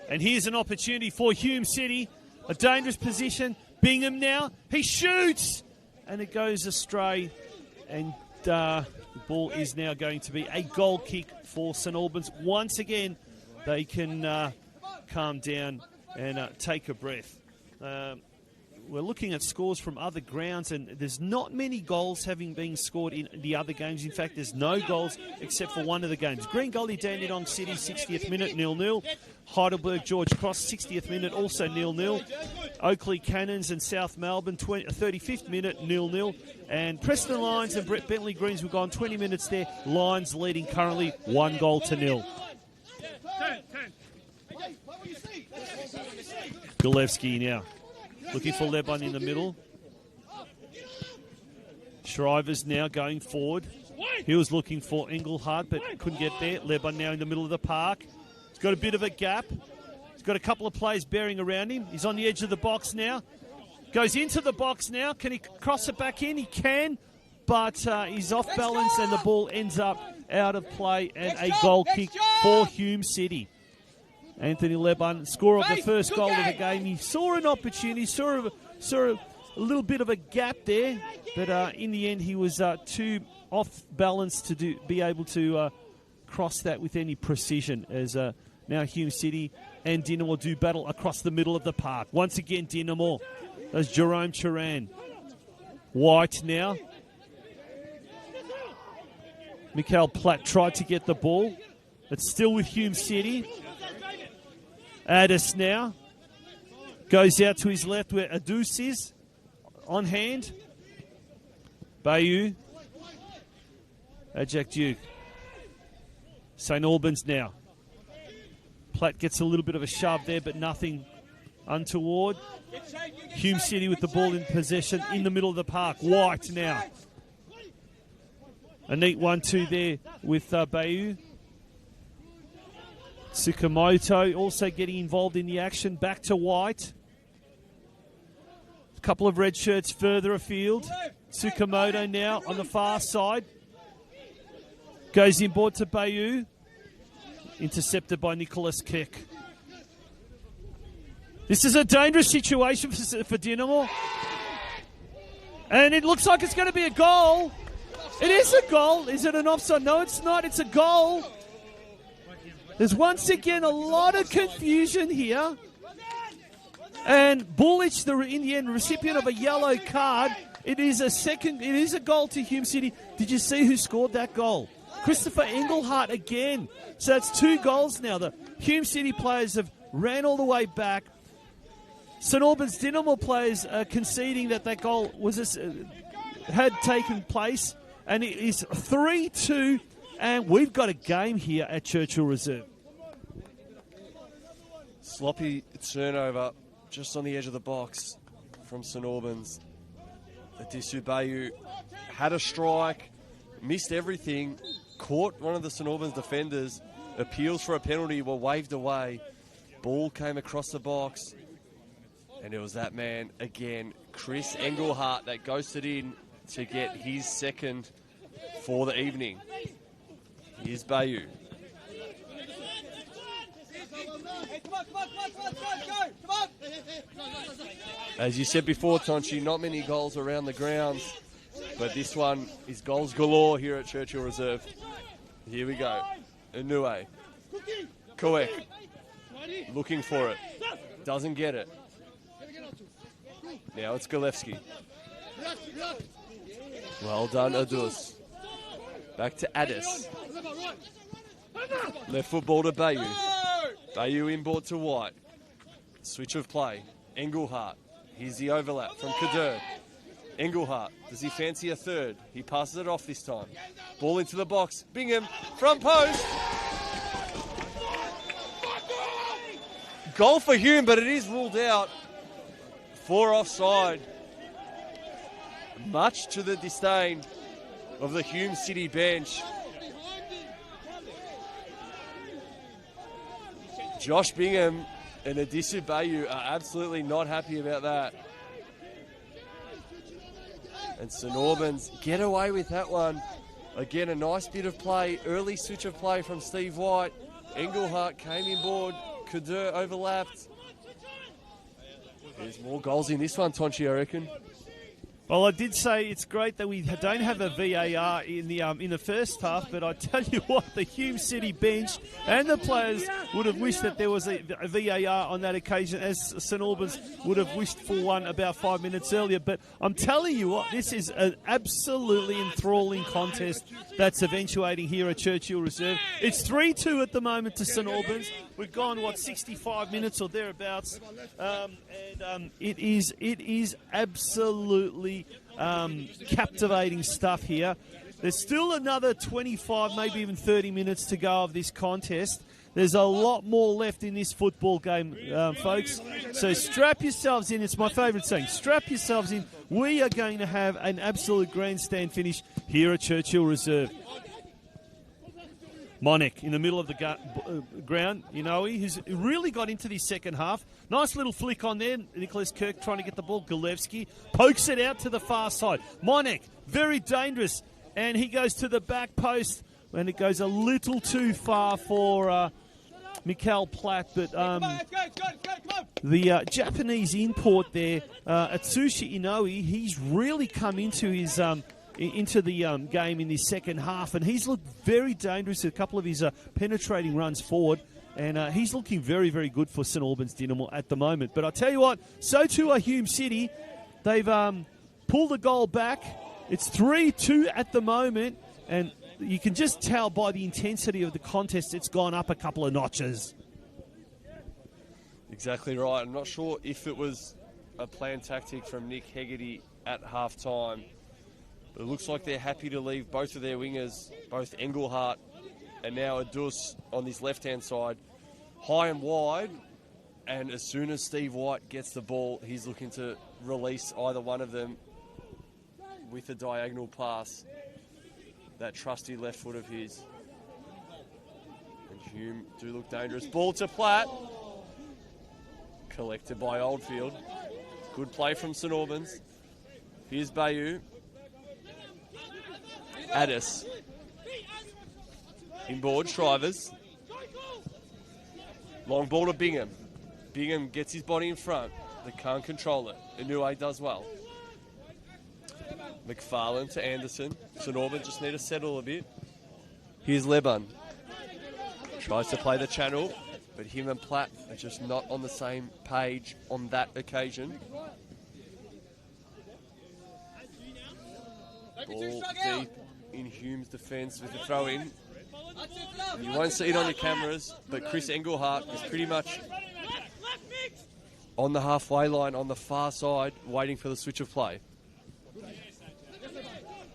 and here's an opportunity for Hume City. A dangerous position. Bingham now. He shoots, and it goes astray. And the ball is now going to be a goal kick for St Albans. Once again, they can calm down and take a breath. We're looking at scores from other grounds, and there's not many goals having been scored in the other games. In fact, there's no goals except for one of the games. Green Gully Dandenong City, 60th minute, 0-0. Heidelberg George Cross, 60th minute, also 0-0. Oakley Cannons and South Melbourne, 35th minute, 0-0. And Preston Lions and Brett Bentley Greens were gone 20 minutes there. Lions leading currently 1-0. Galevsky now. Looking for Leban in the middle. Shrivers now going forward. He was looking for Engelhardt, but couldn't get there. Leban now in the middle of the park. He's got a bit of a gap. He's got a couple of players bearing around him. He's on the edge of the box now. Goes into the box now. Can he cross it back in? He can. but he's off balance and the ball ends up out of play and a goal kick for Hume City. Anthony Lebon, scorer of the first goal of the game. He saw an opportunity, saw a little bit of a gap there, but in the end he was too off balance to be able to cross that with any precision, as now Hume City and Dinamore do battle across the middle of the park. Once again, Dinamore. There's Jerome Turan. White now. Mikael Platt tried to get the ball. It's still with Hume City. Addis now. Goes out to his left where Adus is. On hand. Bayou. Ajak Duke. St. Albans now. Platt gets a little bit of a shove there, but nothing untoward. Hume City with the ball in possession in the middle of the park. White now. A neat 1-2 there with Bayou. Tsukamoto also getting involved in the action. Back to White. A couple of red shirts further afield. Tsukamoto now on the far side. Goes inboard to Bayou. Intercepted by Nicholas Keck. This is a dangerous situation for Dinamo. And it looks like it's going to be a goal. It is a goal. Is it an offside? No, it's not. It's a goal. There's once again a lot of confusion here. And Bullich, in the end, recipient of a yellow card. It is a goal to Hume City. Did you see who scored that goal? Christopher Engelhardt again. So that's 2 goals now. The Hume City players have ran all the way back. St. Albans Dinamo players are conceding that goal had taken place. And it is 3-2. And we've got a game here at Churchill Reserve. Sloppy turnover just on the edge of the box from St. Albans. Adisu Bayou had a strike, missed everything, caught one of the St. Albans defenders. Appeals for a penalty were waved away. Ball came across the box. And it was that man again, Chris Engelhardt, that ghosted in to get his second for the evening. Here's Bayou. As you said before, Tonchi, not many goals around the grounds, but this one is goals galore here at Churchill Reserve. Here we go. Inouye. Koek. Looking for it. Doesn't get it. Now it's Galevsky. Well done, Adus. Back to Addis. Left foot ball to Bayou. Bayou inboard to White. Switch of play. Engelhardt. Here's the overlap from Kadur. Engelhardt. Does he fancy a third? He passes it off this time. Ball into the box. Bingham. Front post. Goal for Hume, but it is ruled out for offside. Much to the disdain of the Hume City bench. Josh Bingham and Adisu Bayou are absolutely not happy about that. And St. Albans get away with that one. Again, a nice bit of play. Early switch of play from Steve White. Engelhardt came inboard. Kadur overlapped. There's more goals in this one, Tonchi, I reckon. Well, I did say it's great that we don't have a VAR in the first half, but I tell you what, the Hume City bench and the players would have wished that there was a VAR on that occasion, as St. Albans would have wished for one about 5 minutes earlier. But I'm telling you what, this is an absolutely enthralling contest that's eventuating here at Churchill Reserve. It's 3-2 at the moment to St. Albans. We've gone, 65 minutes or thereabouts, and it is absolutely captivating stuff here. There's still another 25, maybe even 30 minutes to go of this contest. There's a lot more left in this football game, folks. So strap yourselves in. It's my favourite saying. Strap yourselves in. We are going to have an absolute grandstand finish here at Churchill Reserve. Monek in the middle of the ground. He's really got into the second half. Nice little flick on there. Nicholas Kirk trying to get the ball. Galevsky pokes it out to the far side. Monek, very dangerous. And he goes to the back post. And it goes a little too far for Mikael Platt. But the Japanese import there, Atsushi Inoue, he's really come into his... into the game in the second half, and he's looked very dangerous with a couple of his penetrating runs forward, and he's looking very, very good for St Albans Dynamo at the moment. But I tell you what, so too are Hume City. They've pulled the goal back. It's 3-2 at the moment, and you can just tell by the intensity of the contest it's gone up a couple of notches. Exactly right. I'm not sure if it was a planned tactic from Nick Hegarty at half-time. But it looks like they're happy to leave both of their wingers, both Engelhardt and now Adus on this left-hand side, high and wide. And as soon as Steve White gets the ball, he's looking to release either one of them with a diagonal pass. That trusty left foot of his. And Hume do look dangerous. Ball to Platt. Collected by Oldfield. Good play from St Albans. Here's Bayou. Addis. Inboard, Shrivers. Long ball to Bingham. Bingham gets his body in front. They can't control it. Inoue does well. McFarlane to Anderson. St Albans just need to settle a bit. Here's Leban. Tries to play the channel, but him and Platt are just not on the same page on that occasion. Ball deep in Hume's defence with the throw-in. You won't see it on your cameras, but Chris Engelhardt is pretty much on the halfway line on the far side, waiting for the switch of play.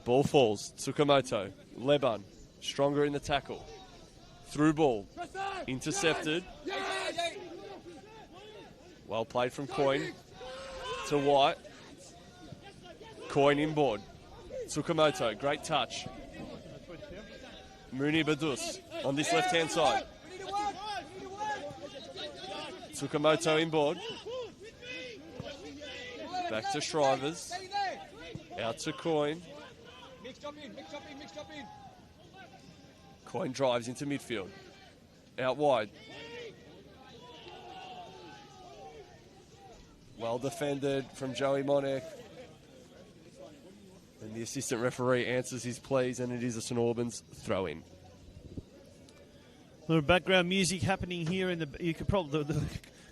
Ball falls. Tsukamoto. Leban. Stronger in the tackle. Through ball. Intercepted. Well played from Coyne to White. Coyne inboard. Tsukamoto, great touch. Mooney Badus on this left-hand side. Tsukamoto inboard. Back to Shrivers. Out to Coyne. Coyne drives into midfield. Out wide. Well defended from Joey Monek. And the assistant referee answers his pleas, and it is a St Albans throw-in. A little background music happening here, and you could probably the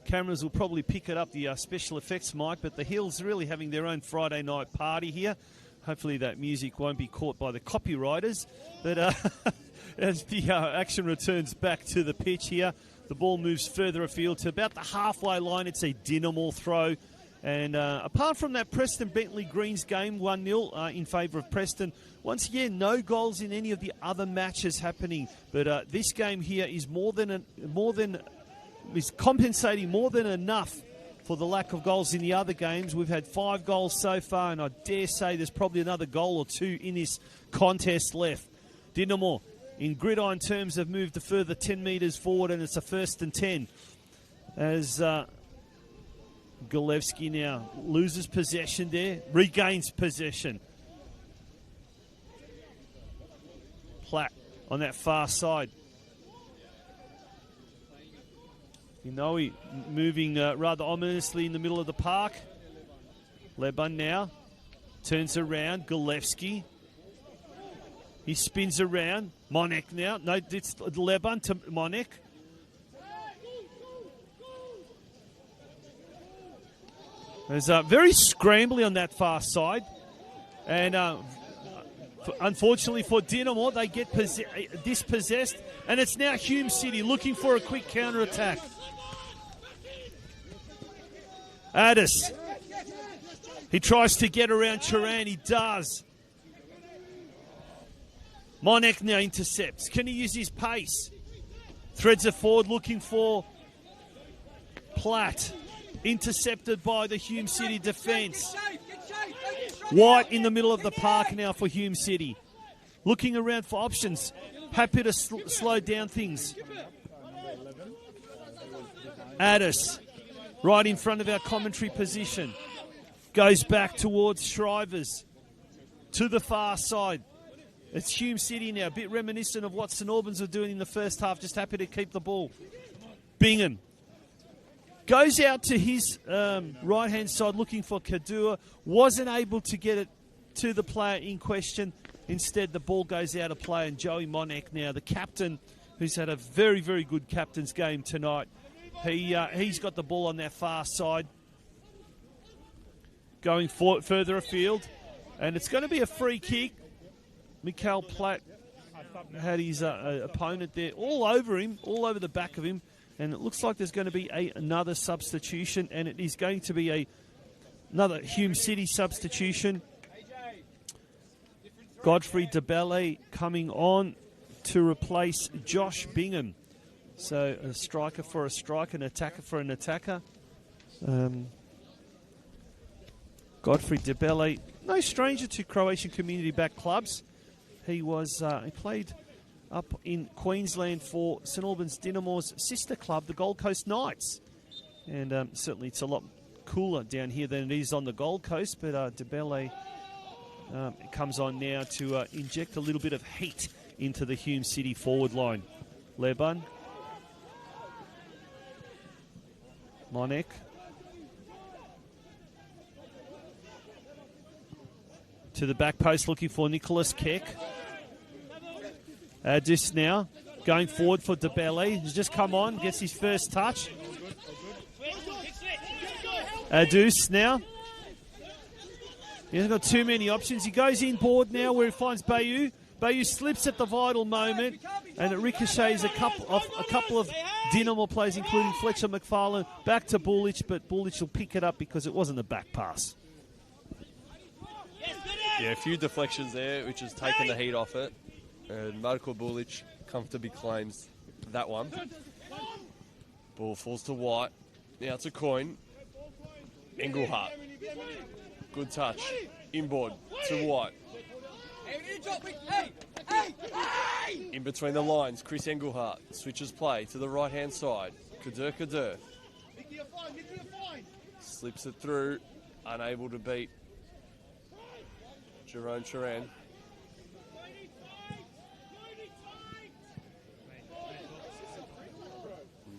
cameras will probably pick it up, the special effects mic. But the Hills really having their own Friday night party here. Hopefully that music won't be caught by the copywriters. But as the action returns back to the pitch here, the ball moves further afield to about the halfway line. It's a Dynamo throw. And apart from that Preston Bentley Greens game, 1-0 in favour of Preston, once again, no goals in any of the other matches happening. But this game here is is compensating more than enough for the lack of goals in the other games. We've had 5 goals so far, and I dare say there's probably another goal or 2 in this contest left. Dynamo, in gridiron terms, have moved a further 10 metres forward, and it's a 1st and 10. As Galevsky now loses possession there, regains possession. Platt on that far side. Inoue moving rather ominously in the middle of the park. Leban now turns around. Galevsky. He spins around. Monek now. No, it's Leban to Monek. There's very scrambly on that far side. And unfortunately for Dynamo, they get dispossessed. And it's now Hume City looking for a quick counter-attack. Addis. He tries to get around Turan. He does. Monek now intercepts. Can he use his pace? Threads it forward looking for Platt. Intercepted by the Hume City defence. White in the middle of the park now for Hume City. Looking around for options. happy to slow down things. Addis, right in front of our commentary position. Goes back towards Shrivers. To the far side. It's Hume City now, a bit reminiscent of what St Albans were doing in the first half, just happy to keep the ball. Bingham goes out to his right-hand side looking for Kadua, wasn't able to get it to the player in question. Instead, the ball goes out of play, and Joey Monek now, the captain, who's had a very, very good captain's game tonight, he's got the ball on that far side. Going further afield, and it's going to be a free kick. Mikael Platt had his opponent there all over him, all over the back of him, and it looks like there's going to be another substitution, and it is going to be another Hume City substitution. Godfrey DeBelle coming on to replace Josh Bingham. So a striker for a striker, an attacker for an attacker. Godfrey DeBelle, no stranger to Croatian community-backed clubs. He played up in Queensland for St Albans Dynamo's sister club, the Gold Coast Knights. And certainly it's a lot cooler down here than it is on the Gold Coast, but DeBelle comes on now to inject a little bit of heat into the Hume City forward line. Leban. Monek. To the back post looking for Nicholas Keck. Just now going forward for DeBelle. He's just come on, gets his first touch. Adus now. He hasn't got too many options. He goes inboard now where he finds Bayou. Bayou slips at the vital moment, and it ricochets a couple of Dynamo players, including Fletcher McFarlane, back to Bullich, but Bullich will pick it up because it wasn't a back pass. Yeah, a few deflections there, which has taken the heat off it. And Marko Bullich comfortably claims that one. Ball falls to White. Now it's a coin. Engelhardt. Good touch. Inboard to White. In between the lines, Chris Engelhardt switches play to the right-hand side. Kadur. Slips it through. Unable to beat Jerome Charan.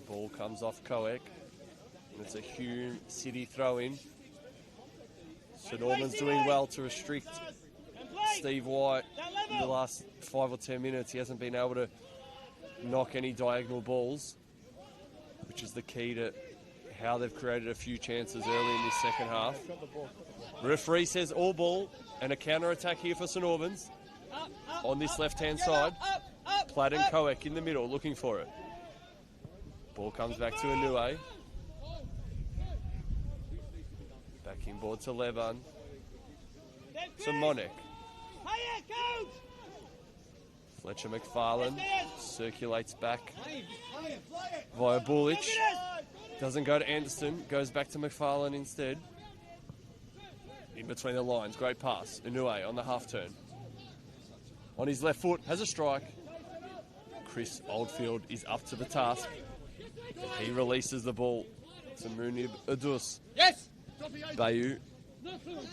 Ball comes off Koek. And it's a Hume City throw-in. St Albans doing well to restrict Steve White in the last 5 or 10 minutes. He hasn't been able to knock any diagonal balls, which is the key to how they've created a few chances early in this second half. Referee says all ball and a counter-attack here for St Albans. On this left-hand side, Platt and Koek in the middle looking for it. Ball comes back to Inouye. Back inboard to Leban. To Monek. Fletcher McFarlane circulates back via Bullich. Doesn't go to Anderson, goes back to McFarlane instead. In between the lines, great pass. Inouye on the half turn. On his left foot, has a strike. Chris Oldfield is up to the task. And he releases the ball to Munib Adus. Yes! Bayou.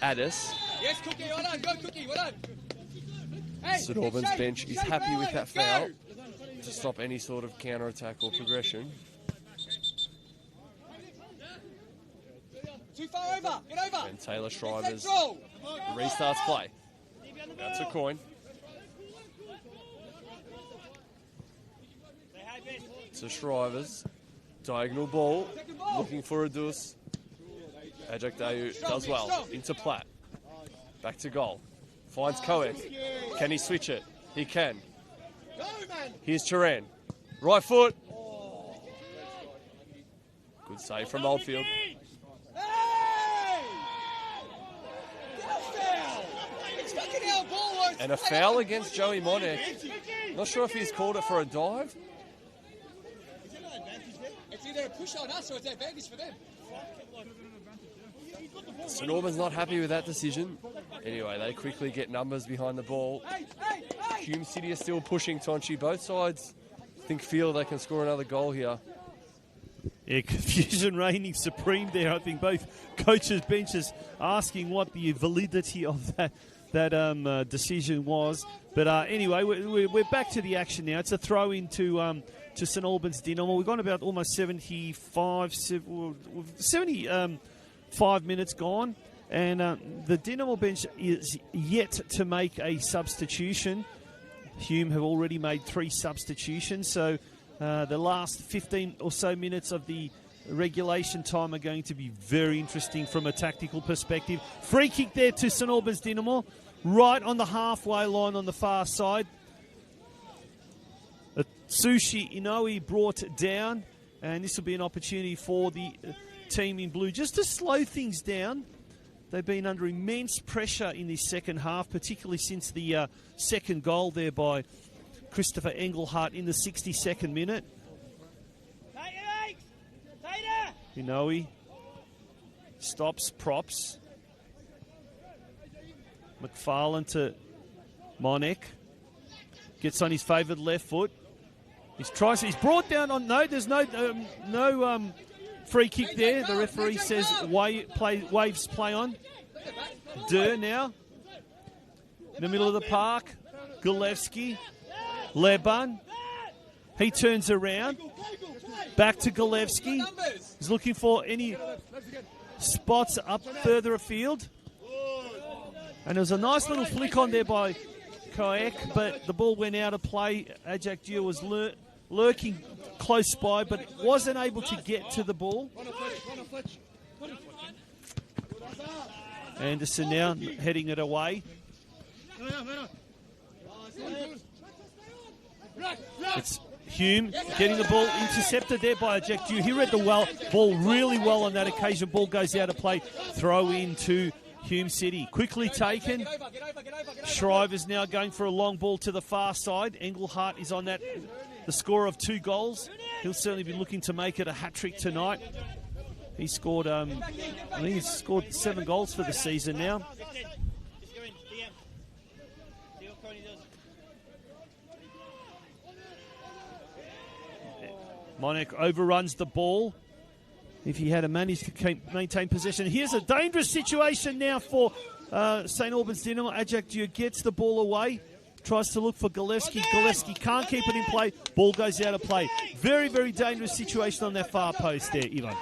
Addis. Yes, Cookie, well done, go Cookie, well done. Hey, St Albans bench is happy with that foul to stop any sort of counter-attack or progression. Too far over, get over. And Taylor Shrivers restarts play. That's a coin. To Shrivers. Diagonal ball. Looking for Adus. Ajak Dayu does well. Into Platt. Back to goal. Finds Koek. Can he switch it? He can. Here's Turan. Right foot. Good save from Oldfield. And a foul against Joey Monek. Not sure if he's called it for a dive. It's either a push on us or it's an advantage for them. St Albans not happy with that decision. Anyway, they quickly get numbers behind the ball. Hume City are still pushing, Tonchi. Both sides, I think, feel they can score another goal here. Yeah, confusion reigning supreme there. I think both coaches' benches asking what the validity of that decision was. But anyway, we're back to the action now. It's a throw into to St Albans Dynamo. We've gone about almost 75 minutes gone, and the Dynamo bench is yet to make a substitution. Hume have already made 3 substitutions, so the last 15 or so minutes of the regulation time are going to be very interesting from a tactical perspective. Free kick there to St Albans Dynamo, right on the halfway line on the far side. Sushi Inoue brought down, and this will be an opportunity for the team in blue just to slow things down. They've been under immense pressure in this second half, particularly since the second goal there by Christopher Engelhardt in the 62nd minute. Inoue stops, props. McFarlane to Monek. Gets on his favoured left foot. He's brought down on... No, there's no free kick there. The referee says waves play on. Durr now. In the middle of the park. Gulevsky. Leban. He turns around. Back to Gulevsky. He's looking for any spots up further afield. And there was a nice little flick on there by Koek, but the ball went out of play. Ajak Diu was lurking close by, but wasn't able to get to the ball. Anderson now heading it away. It's Hume getting the ball intercepted there by Ajak Diu. He read the ball really well on that occasion. Ball goes out of play. Throw in to Hume City. Quickly taken. Shriver's now going for a long ball to the far side. Engelhardt is on that, the scorer of 2 goals. He'll certainly be looking to make it a hat-trick tonight. He scored, I think he's scored 7 goals for the season now. Monek overruns the ball. If he had managed to maintain possession. Here's a dangerous situation now for St Albans Dynamo. Ajak Diu gets the ball away. Tries to look for Gillespie. Gillespie can't keep it in play. Ball goes out of play. Very, very dangerous situation on that far post there, Ivan.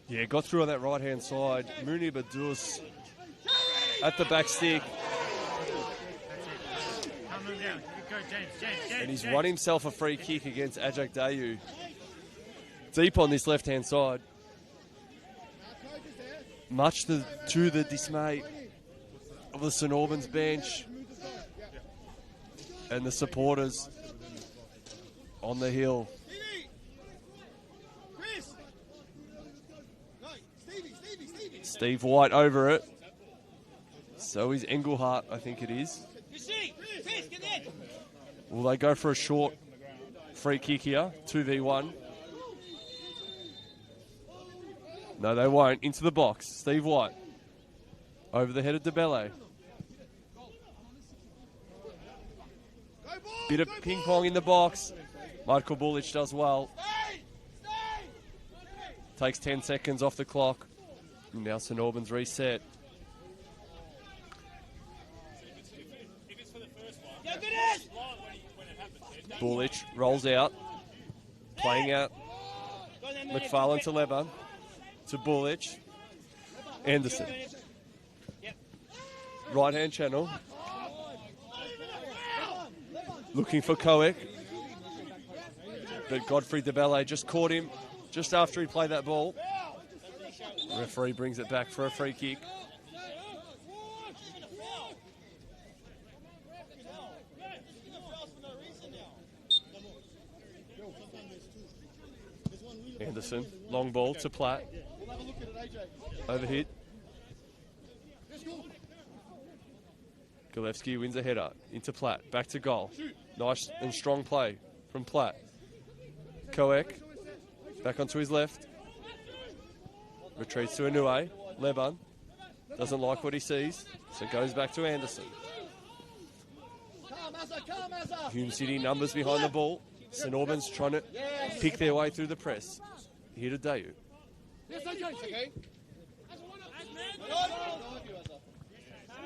Yeah, got through on that right-hand side. Munib Adus at the back stick. And he's won himself a free kick against Ajak Diu. Deep on this left-hand side. Much to the dismay of the St Albans bench and the supporters on the hill. Steve White over it. So is Engelhardt, I think it is. Will they go for a short free kick here? 2v1. No, they won't. Into the box. Steve White. Over the head of DeBelle. Bit of ping pong in the box. Michael Bulic does well. Takes 10 seconds off the clock. And now St Albans reset. Bulic rolls out. Playing out. McFarlane to Leban. To Bulic. Anderson. Right hand channel. Looking for Koek. But Godfrey DeBelle just caught him just after he played that ball. Referee brings it back for a free kick. Anderson, long ball to Platt. Overhit. Gillespie wins a header into Platt. Back to goal. Nice and strong play from Platt. Koek back onto his left. Retreats to Inoue. Leban doesn't like what he sees, so goes back to Anderson. Hume City numbers behind the ball. St Albans trying to pick their way through the press. Here to Dayu.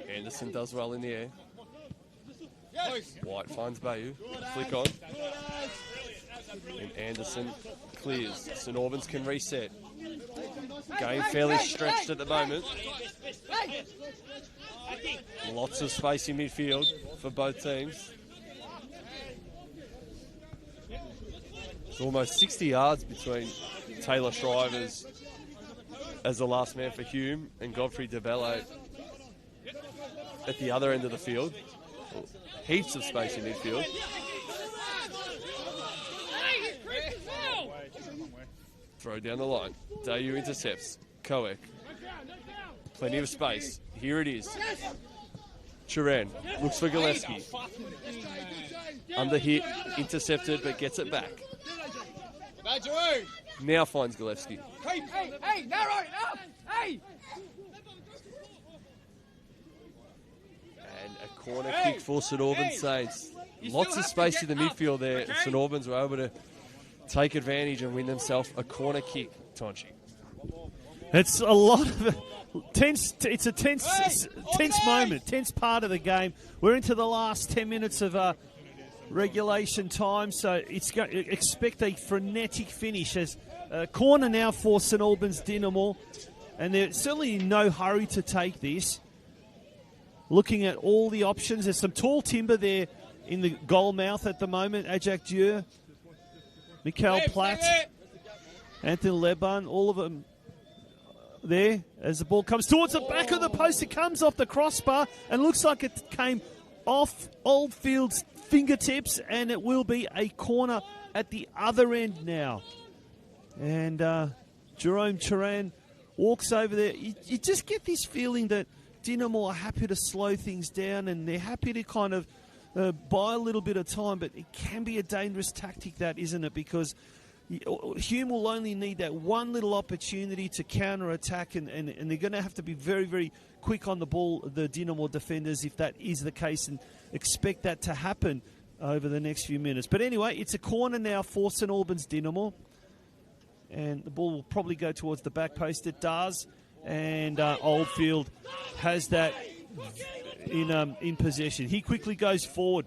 Anderson does well in the air. White finds Bayu. Flick on. And Anderson clears. St Albans can reset. Game fairly stretched at the moment. Lots of space in midfield for both teams. It's almost 60 yards between Taylor Shrivers as the last man for Hume and Godfrey DeBello at the other end of the field. Heaps of space in midfield. Throw down the line. Dayu intercepts. Koek. Plenty of space. Here it is. Turan looks for Gillespie. Under hit, intercepted, but gets it back. Now finds Gillespie. Hey, narrow enough! Hey! And a corner kick for St Albans Saints. Lots of space in the midfield there. St Albans were able to take advantage and win themselves a corner kick, Tonchi. It's a lot of tense. It's a tense moment, tense part of the game. We're into the last 10 minutes of regulation time, so expect a frenetic finish. As corner now for St Albans Dynamo, and they're certainly in no hurry to take this. Looking at all the options, there's some tall timber there in the goal mouth at the moment. Ajak Dieu, Mikael Platt, Anthony Leban, all of them there as the ball comes towards the back of the post. It comes off the crossbar and looks like it came off Oldfield's fingertips, and it will be a corner at the other end now. And Jerome Turan walks over there. You just get this feeling that Dynamo are happy to slow things down, and they're happy to kind of buy a little bit of time, but it can be a dangerous tactic, that, isn't it? Because Hume will only need that one little opportunity to counter-attack, and they're going to have to be very, very quick on the ball, the Dynamo defenders, if that is the case, and expect that to happen over the next few minutes. But anyway, it's a corner now for St Albans Dynamo, and the ball will probably go towards the back post. It does, and Oldfield has that in possession. He quickly goes forward.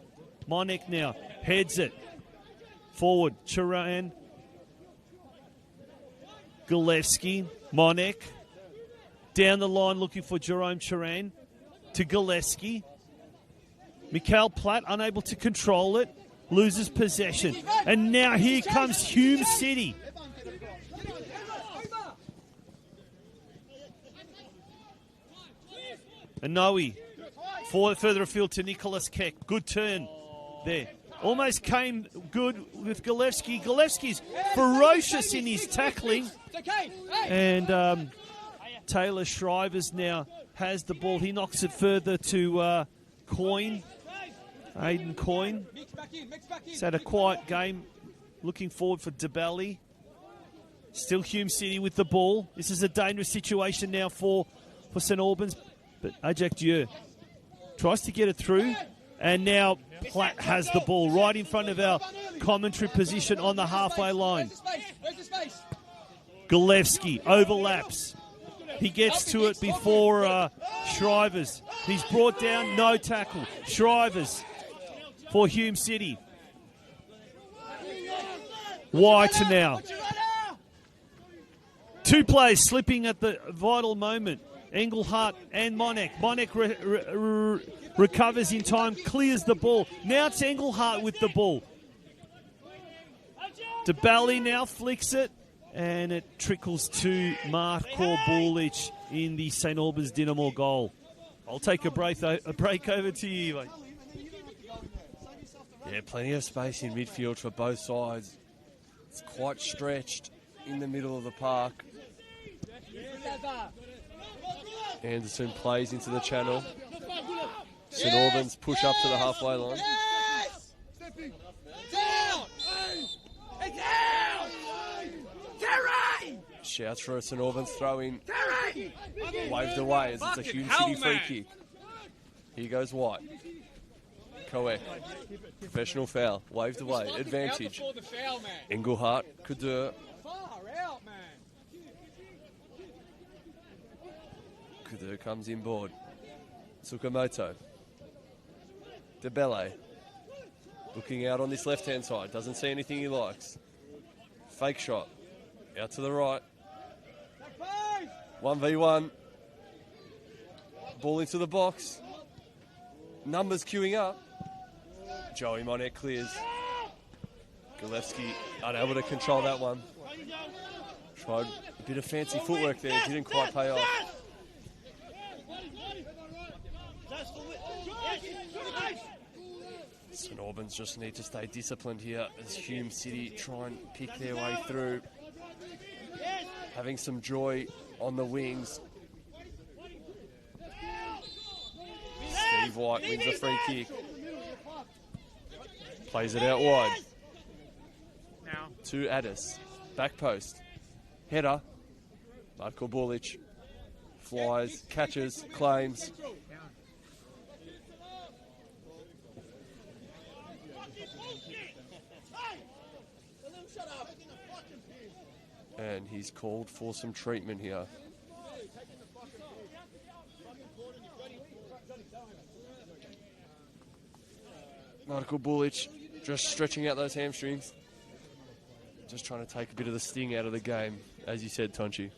Monek now heads it forward. Turan, Gillespie, Monek down the line looking for Jerome Turan to Gillespie. Mikael Platt unable to control it, loses possession, and now here comes Hume City. Anoe further afield to Nicholas Keck. Good turn there. Almost came good with Gillespie. Gillespie's ferocious in his tackling. And Taylor Shrivers now has the ball. He knocks it further to Coyne. Aidan Coyne. He's had a quiet game. Looking forward for DeBelly. Still Hume City with the ball. This is a dangerous situation now for St Albans. But Ajak Dieu tries to get it through. And now Platt has the ball right in front of our commentary position on the halfway line. Gillespie overlaps. He gets to it before Shrivers. He's brought down, no tackle. Shrivers for Hume City. White now. Two players slipping at the vital moment. Engelhardt and Monek. Monek recovers in time, clears the ball. Now it's Engelhardt with the ball. DeBelly now flicks it, and it trickles to Marko Bulic in the St Albans Dynamo goal. I'll take a break over to you, mate. Yeah, plenty of space in midfield for both sides. It's quite stretched in the middle of the park. Anderson plays into the channel. St Albans push up to the halfway line. Shouts for a St Albans throw in. Waved away as it's a Hume City free kick. Here goes White. Koek. Professional foul. Waved away. Advantage. Engelhardt. Kadur. Kadur comes inboard. Tsukamoto. DeBelle. Looking out on this left-hand side. Doesn't see anything he likes. Fake shot. Out to the right. 1v1. Ball into the box. Numbers queuing up. Joey Monet clears. Gilevsky unable to control that one. Tried a bit of fancy footwork there. Didn't quite pay off. St Albans just need to stay disciplined here as Hume City try and pick their way through. Having some joy on the wings. Steve White wins a free kick. Plays it out wide. To Addis. Back post. Header. Marko Bulic. Flies, catches, claims. And he's called for some treatment here. Marko Bulic just stretching out those hamstrings. Just trying to take a bit of the sting out of the game, as you said, Tonchi.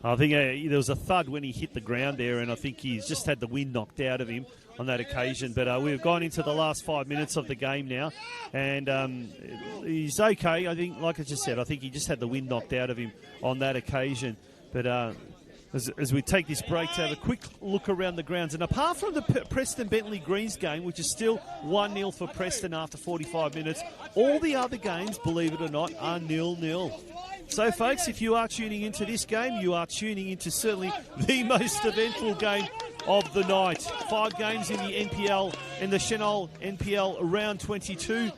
I think there was a thud when he hit the ground there, and I think he's just had the wind knocked out of him on that occasion. But we've gone into the last 5 minutes of the game now, and he's okay. I think, like I just said, I think he just had the wind knocked out of him on that occasion. But as we take this break to have a quick look around the grounds, and apart from the Preston Bentley Greens game, which is still 1-0 for Preston after 45 minutes, all the other games, believe it or not, are 0-0. So, folks, if you are tuning into this game, you are tuning into certainly the most eventful game of the night. 5 games in the NPL, in the Senol NPL round 22.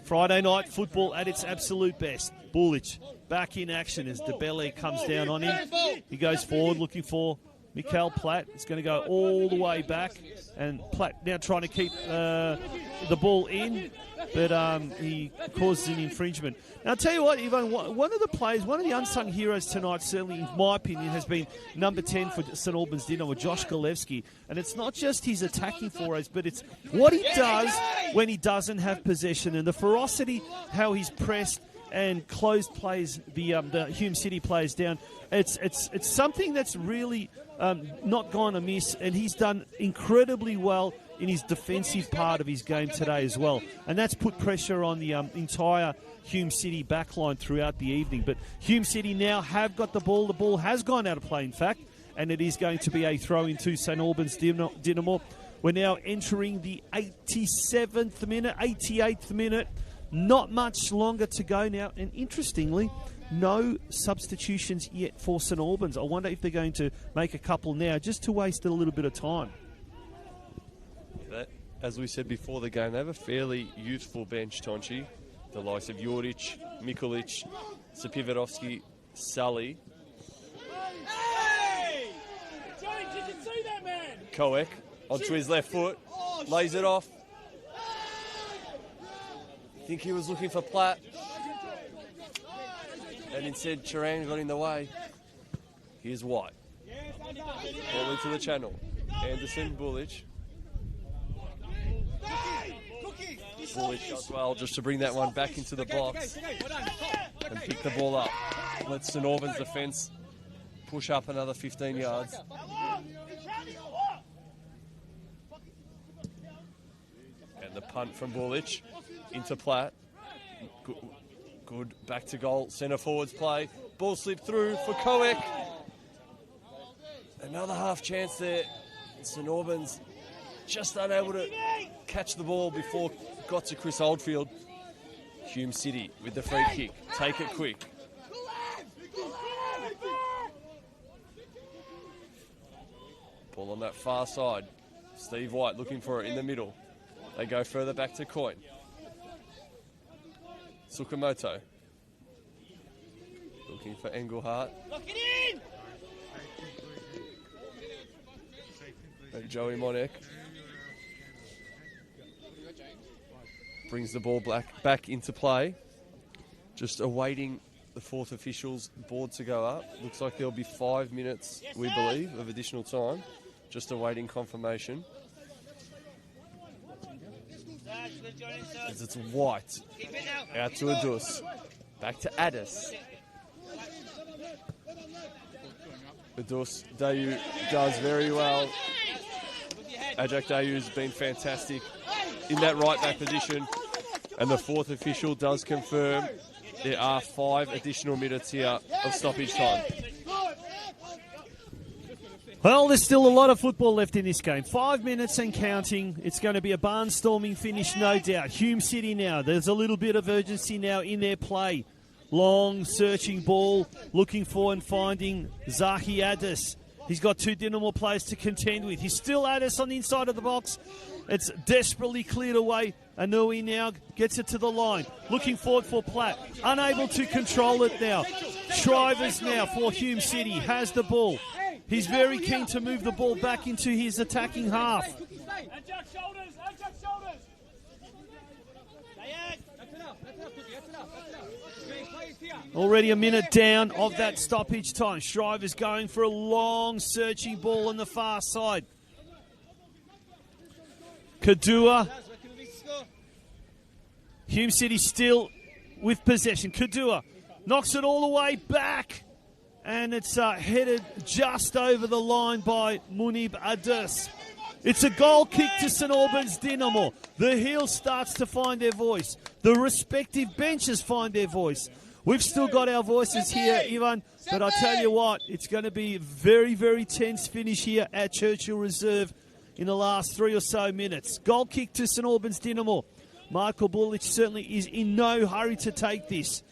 Friday night football at its absolute best. Bulic back in action as DeBelle comes down on him. He goes forward looking for Mikael Platt. It's going to go all the way back, and Platt now trying to keep the ball in, but he causes an infringement. Now, I'll tell you what, Ivan, one of the players, one of the unsung heroes tonight, certainly in my opinion, has been number 10 for St Albans Dinamo, Josh Gilevsky. And it's not just his attacking forays, but it's what he does when he doesn't have possession, and the ferocity, how he's pressed and closed plays the Hume City players down. It's something that's really not gone amiss, and he's done incredibly well in his defensive part of his game today as well. And that's put pressure on the entire Hume City backline throughout the evening. But Hume City now have got the ball. The ball has gone out of play, in fact, and it is going to be a throw into St Albans Dinamo. We're now entering the 87th minute, 88th minute. Not much longer to go now, and interestingly, no substitutions yet for St Albans. I wonder if they're going to make a couple now, just to waste a little bit of time. As we said before the game, they have a fairly youthful bench, Tonchi. The likes of Juric, Mikulic, Sapivarovsky, Sully. Hey! Johnny, did you see that, man? Koek onto his left foot, lays it off. I think he was looking for Platt, and instead Charang got in the way. Here's White. Ball into the channel. Anderson, Bulic. Bulic does well just to bring that one back into the box and pick the ball up. Let St Albans defence push up another 15 yards. And the punt from Bulic into Platt. Good back to goal. Centre forwards play. Ball slipped through for Koek. Another half chance there. St Albans just unable to catch the ball before it got to Chris Oldfield. Hume City with the free kick. Take it quick. Ball on that far side. Steve White looking for it in the middle. They go further back to Coyne. Tsukamoto. Looking for Engelhardt. Lock it in! And Joey Monek. brings the ball back into play. Just awaiting the fourth official's board to go up. Looks like there'll be 5 minutes, we believe, of additional time. Just awaiting confirmation. As it's White. Out to Adus. Back to Addis. Adus, Dayu does very well. Ajak Dayu's been fantastic in that right back position. And the fourth official does confirm there are 5 additional minutes here of stoppage time. Well, there's still a lot of football left in this game. 5 minutes and counting. It's going to be a barnstorming finish, no doubt. Hume City now. There's a little bit of urgency now in their play. Long, searching ball, looking for and finding Zahi Addis. He's got 2 Dinamo players to contend with. He's still Addis on the inside of the box. It's desperately cleared away. Anui now gets it to the line. Looking forward for Platt. Unable to control it now. Shrivers now for Hume City. Has the ball. He's very keen to move the ball back into his attacking half. Already a minute down of that stoppage time. Shrivers going for a long searching ball on the far side. Kadua. Hume City still with possession. Kadua knocks it all the way back. And it's headed just over the line by Munib Adus. It's a goal kick to St Albans Dinamo. The heel starts to find their voice. The respective benches find their voice. We've still got our voices here, Ivan, but I tell you what, it's going to be a very, very tense finish here at Churchill Reserve in the last 3 or so minutes. Goal kick to St Albans Dinamo. Michael Bullich certainly is in no hurry to take this.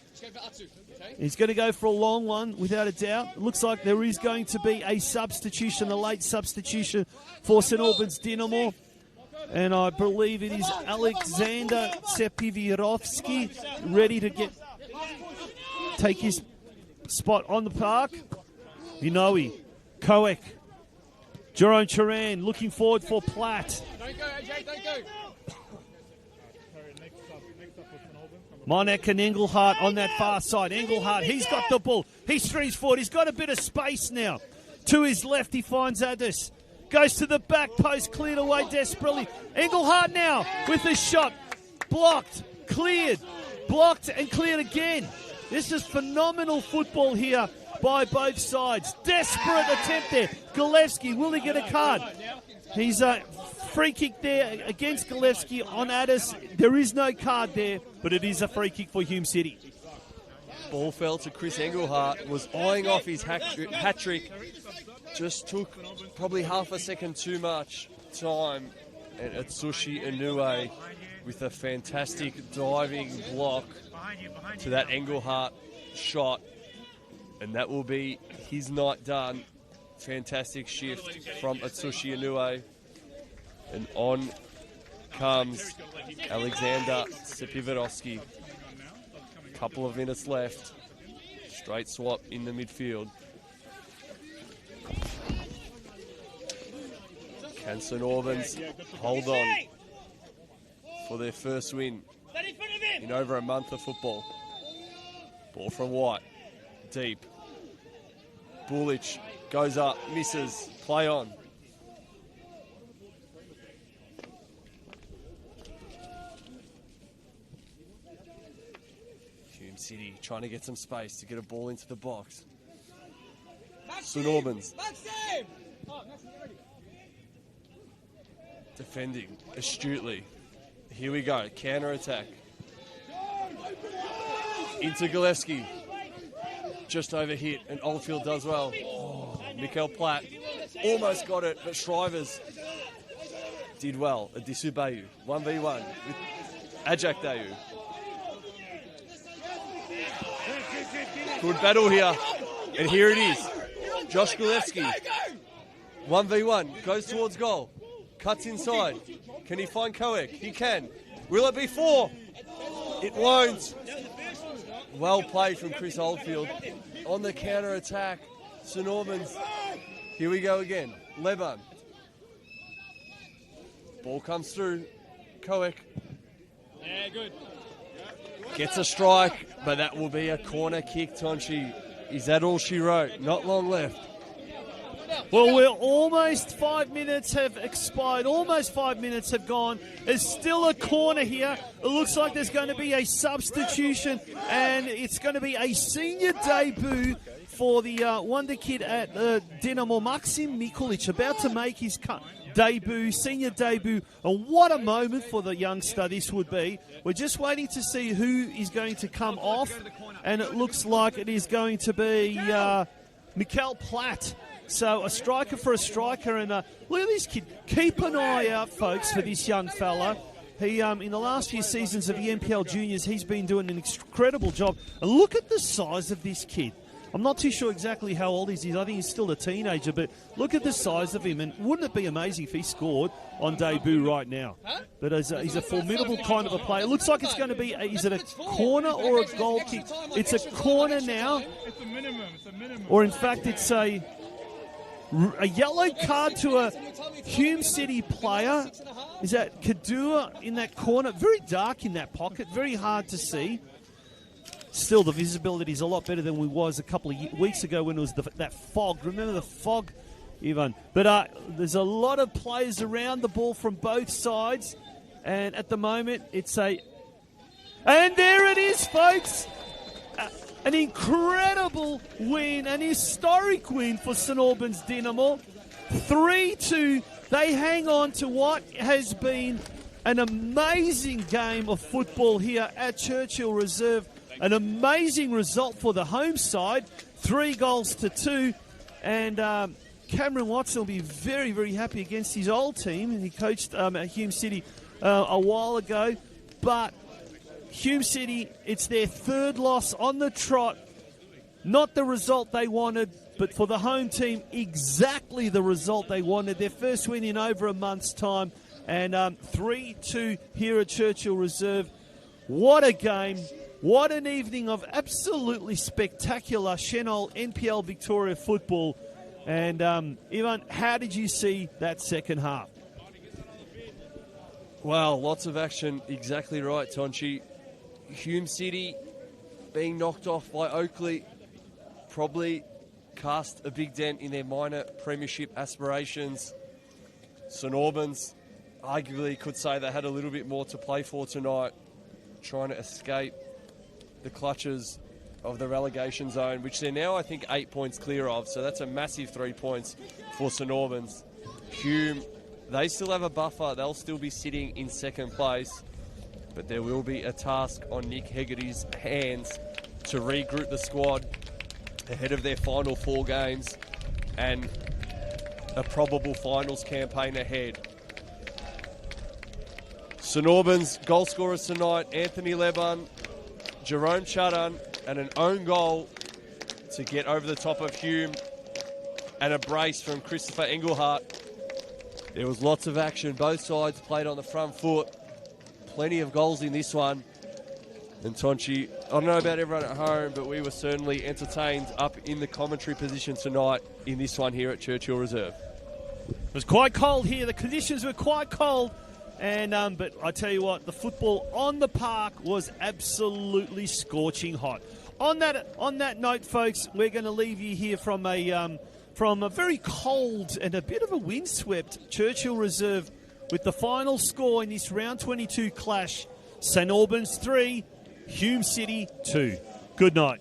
He's going to go for a long one, without a doubt. It looks like there is going to be a substitution, a late substitution for St Albans Dinamo. And I believe it is Alexander Sepivirovsky ready to take his spot on the park. Inoue, Koek, Jerome Turan looking forward for Platt. Don't go, AJ, don't go. Monek and Engelhardt on that far side. Engelhardt, he's got the ball. He streams forward. He's got a bit of space now. To his left, he finds Addis. Goes to the back post, cleared away desperately. Engelhardt now with a shot. Blocked, cleared, blocked and cleared again. This is phenomenal football here by both sides. Desperate attempt there. Galevsky, will he get a card? He's a free kick there against Galevsky on Addis. There is no card there, but it is a free kick for Hume City. Ball fell to Chris Engelhardt, was eyeing off his hat-trick. Just took probably half a second too much time. And Atsushi Inoue with a fantastic diving block to that Engelhardt shot. And that will be his night done. Fantastic shift from Atsushi Inoue. And on comes Alexander Sepivirovsky. Couple of minutes left. Straight swap in the midfield. Can St Albans hold on for their first win in over a month of football? Ball from White. Deep. Bullich goes up, misses. Play on. Hume City trying to get some space to get a ball into the box. St Albans defending astutely. Here we go, counter attack. Into Galevsky. Just overhit, and Oldfield does well. Oh, Mikael Platt almost got it, but Shrivers did well. Adisu Bayu, 1v1 with Ajak Dayu. Good battle here, and here it is. Josh Galevsky, 1v1, goes towards goal, cuts inside. Can he find Koek? He can. Will it be 4? It won't. Well played from Chris Oldfield on the counter attack. St Albans. Here we go again. Leban. Ball comes through. Koek. Gets a strike, but that will be a corner kick, Tonchi. Is that all she wrote? Not long left. Well, we're almost 5 minutes have expired. Almost 5 minutes have gone. There's still a corner here. It looks like there's going to be a substitution, and it's going to be a senior debut for the wonder kid at Dinamo, Maxim Mikulic, about to make his debut, senior debut. And what a moment for the youngster this would be. We're just waiting to see who is going to come off, and it looks like it is going to be Mikkel Platt. So a striker for a striker, and look at this kid. Keep an eye out, folks, for this young fella. He, in the last few seasons of the NPL Juniors, he's been doing an incredible job. And look at the size of this kid. I'm not too sure exactly how old he is. I think he's still a teenager, but look at the size of him. And wouldn't it be amazing if he scored on debut right now? But he's a formidable kind of a player. It looks like it's going to be, is it a corner or a goal kick? It's a corner now. It's a minimum. Or in fact, it's a yellow card to a Hume City player. Is that Kadua in that corner? Very dark in that pocket, very hard to see. Still, the visibility is a lot better than we was a couple of weeks ago when it was that fog. Remember the fog, Ivan? But there's a lot of players around the ball from both sides. And at the moment, it's a... And there it is, folks! An incredible win, an historic win for St Albans Dinamo. 3-2. They hang on to what has been an amazing game of football here at Churchill Reserve. An amazing result for the home side. 3-2. And Cameron Watson will be very, very happy against his old team. And he coached at Hume City a while ago. But Hume City, it's their third loss on the trot. Not the result they wanted, but for the home team, exactly the result they wanted. Their first win in over a month's time. And 3-2 here at Churchill Reserve. What a game. What an evening of absolutely spectacular Senol NPL Victoria football. And, Ivan, how did you see that second half? Wow, lots of action. Exactly right, Tonchi. Hume City being knocked off by Oakley probably cast a big dent in their minor premiership aspirations. St Albans arguably could say they had a little bit more to play for tonight, trying to escape the clutches of the relegation zone, which they're now, I think, 8 points clear of. So that's a massive 3 points for St Albans. Hume, they still have a buffer. They'll still be sitting in second place. But there will be a task on Nick Hegarty's hands to regroup the squad ahead of their final 4 games and a probable finals campaign ahead. St Albans goal scorers tonight, Anthony Leban, Jerome Chaddan, and an own goal to get over the top of Hume, and a brace from Christopher Engelhardt. There was lots of action. Both sides played on the front foot. Plenty of goals in this one. And Tonchi, I don't know about everyone at home, but we were certainly entertained up in the commentary position tonight in this one here at Churchill Reserve. It was quite cold here. The conditions were quite cold. And but I tell you what, the football on the park was absolutely scorching hot. On that note, folks, we're going to leave you here from a very cold and a bit of a windswept Churchill Reserve with the final score in this round 22 clash: St Albans 3, Hume City 2. Good night.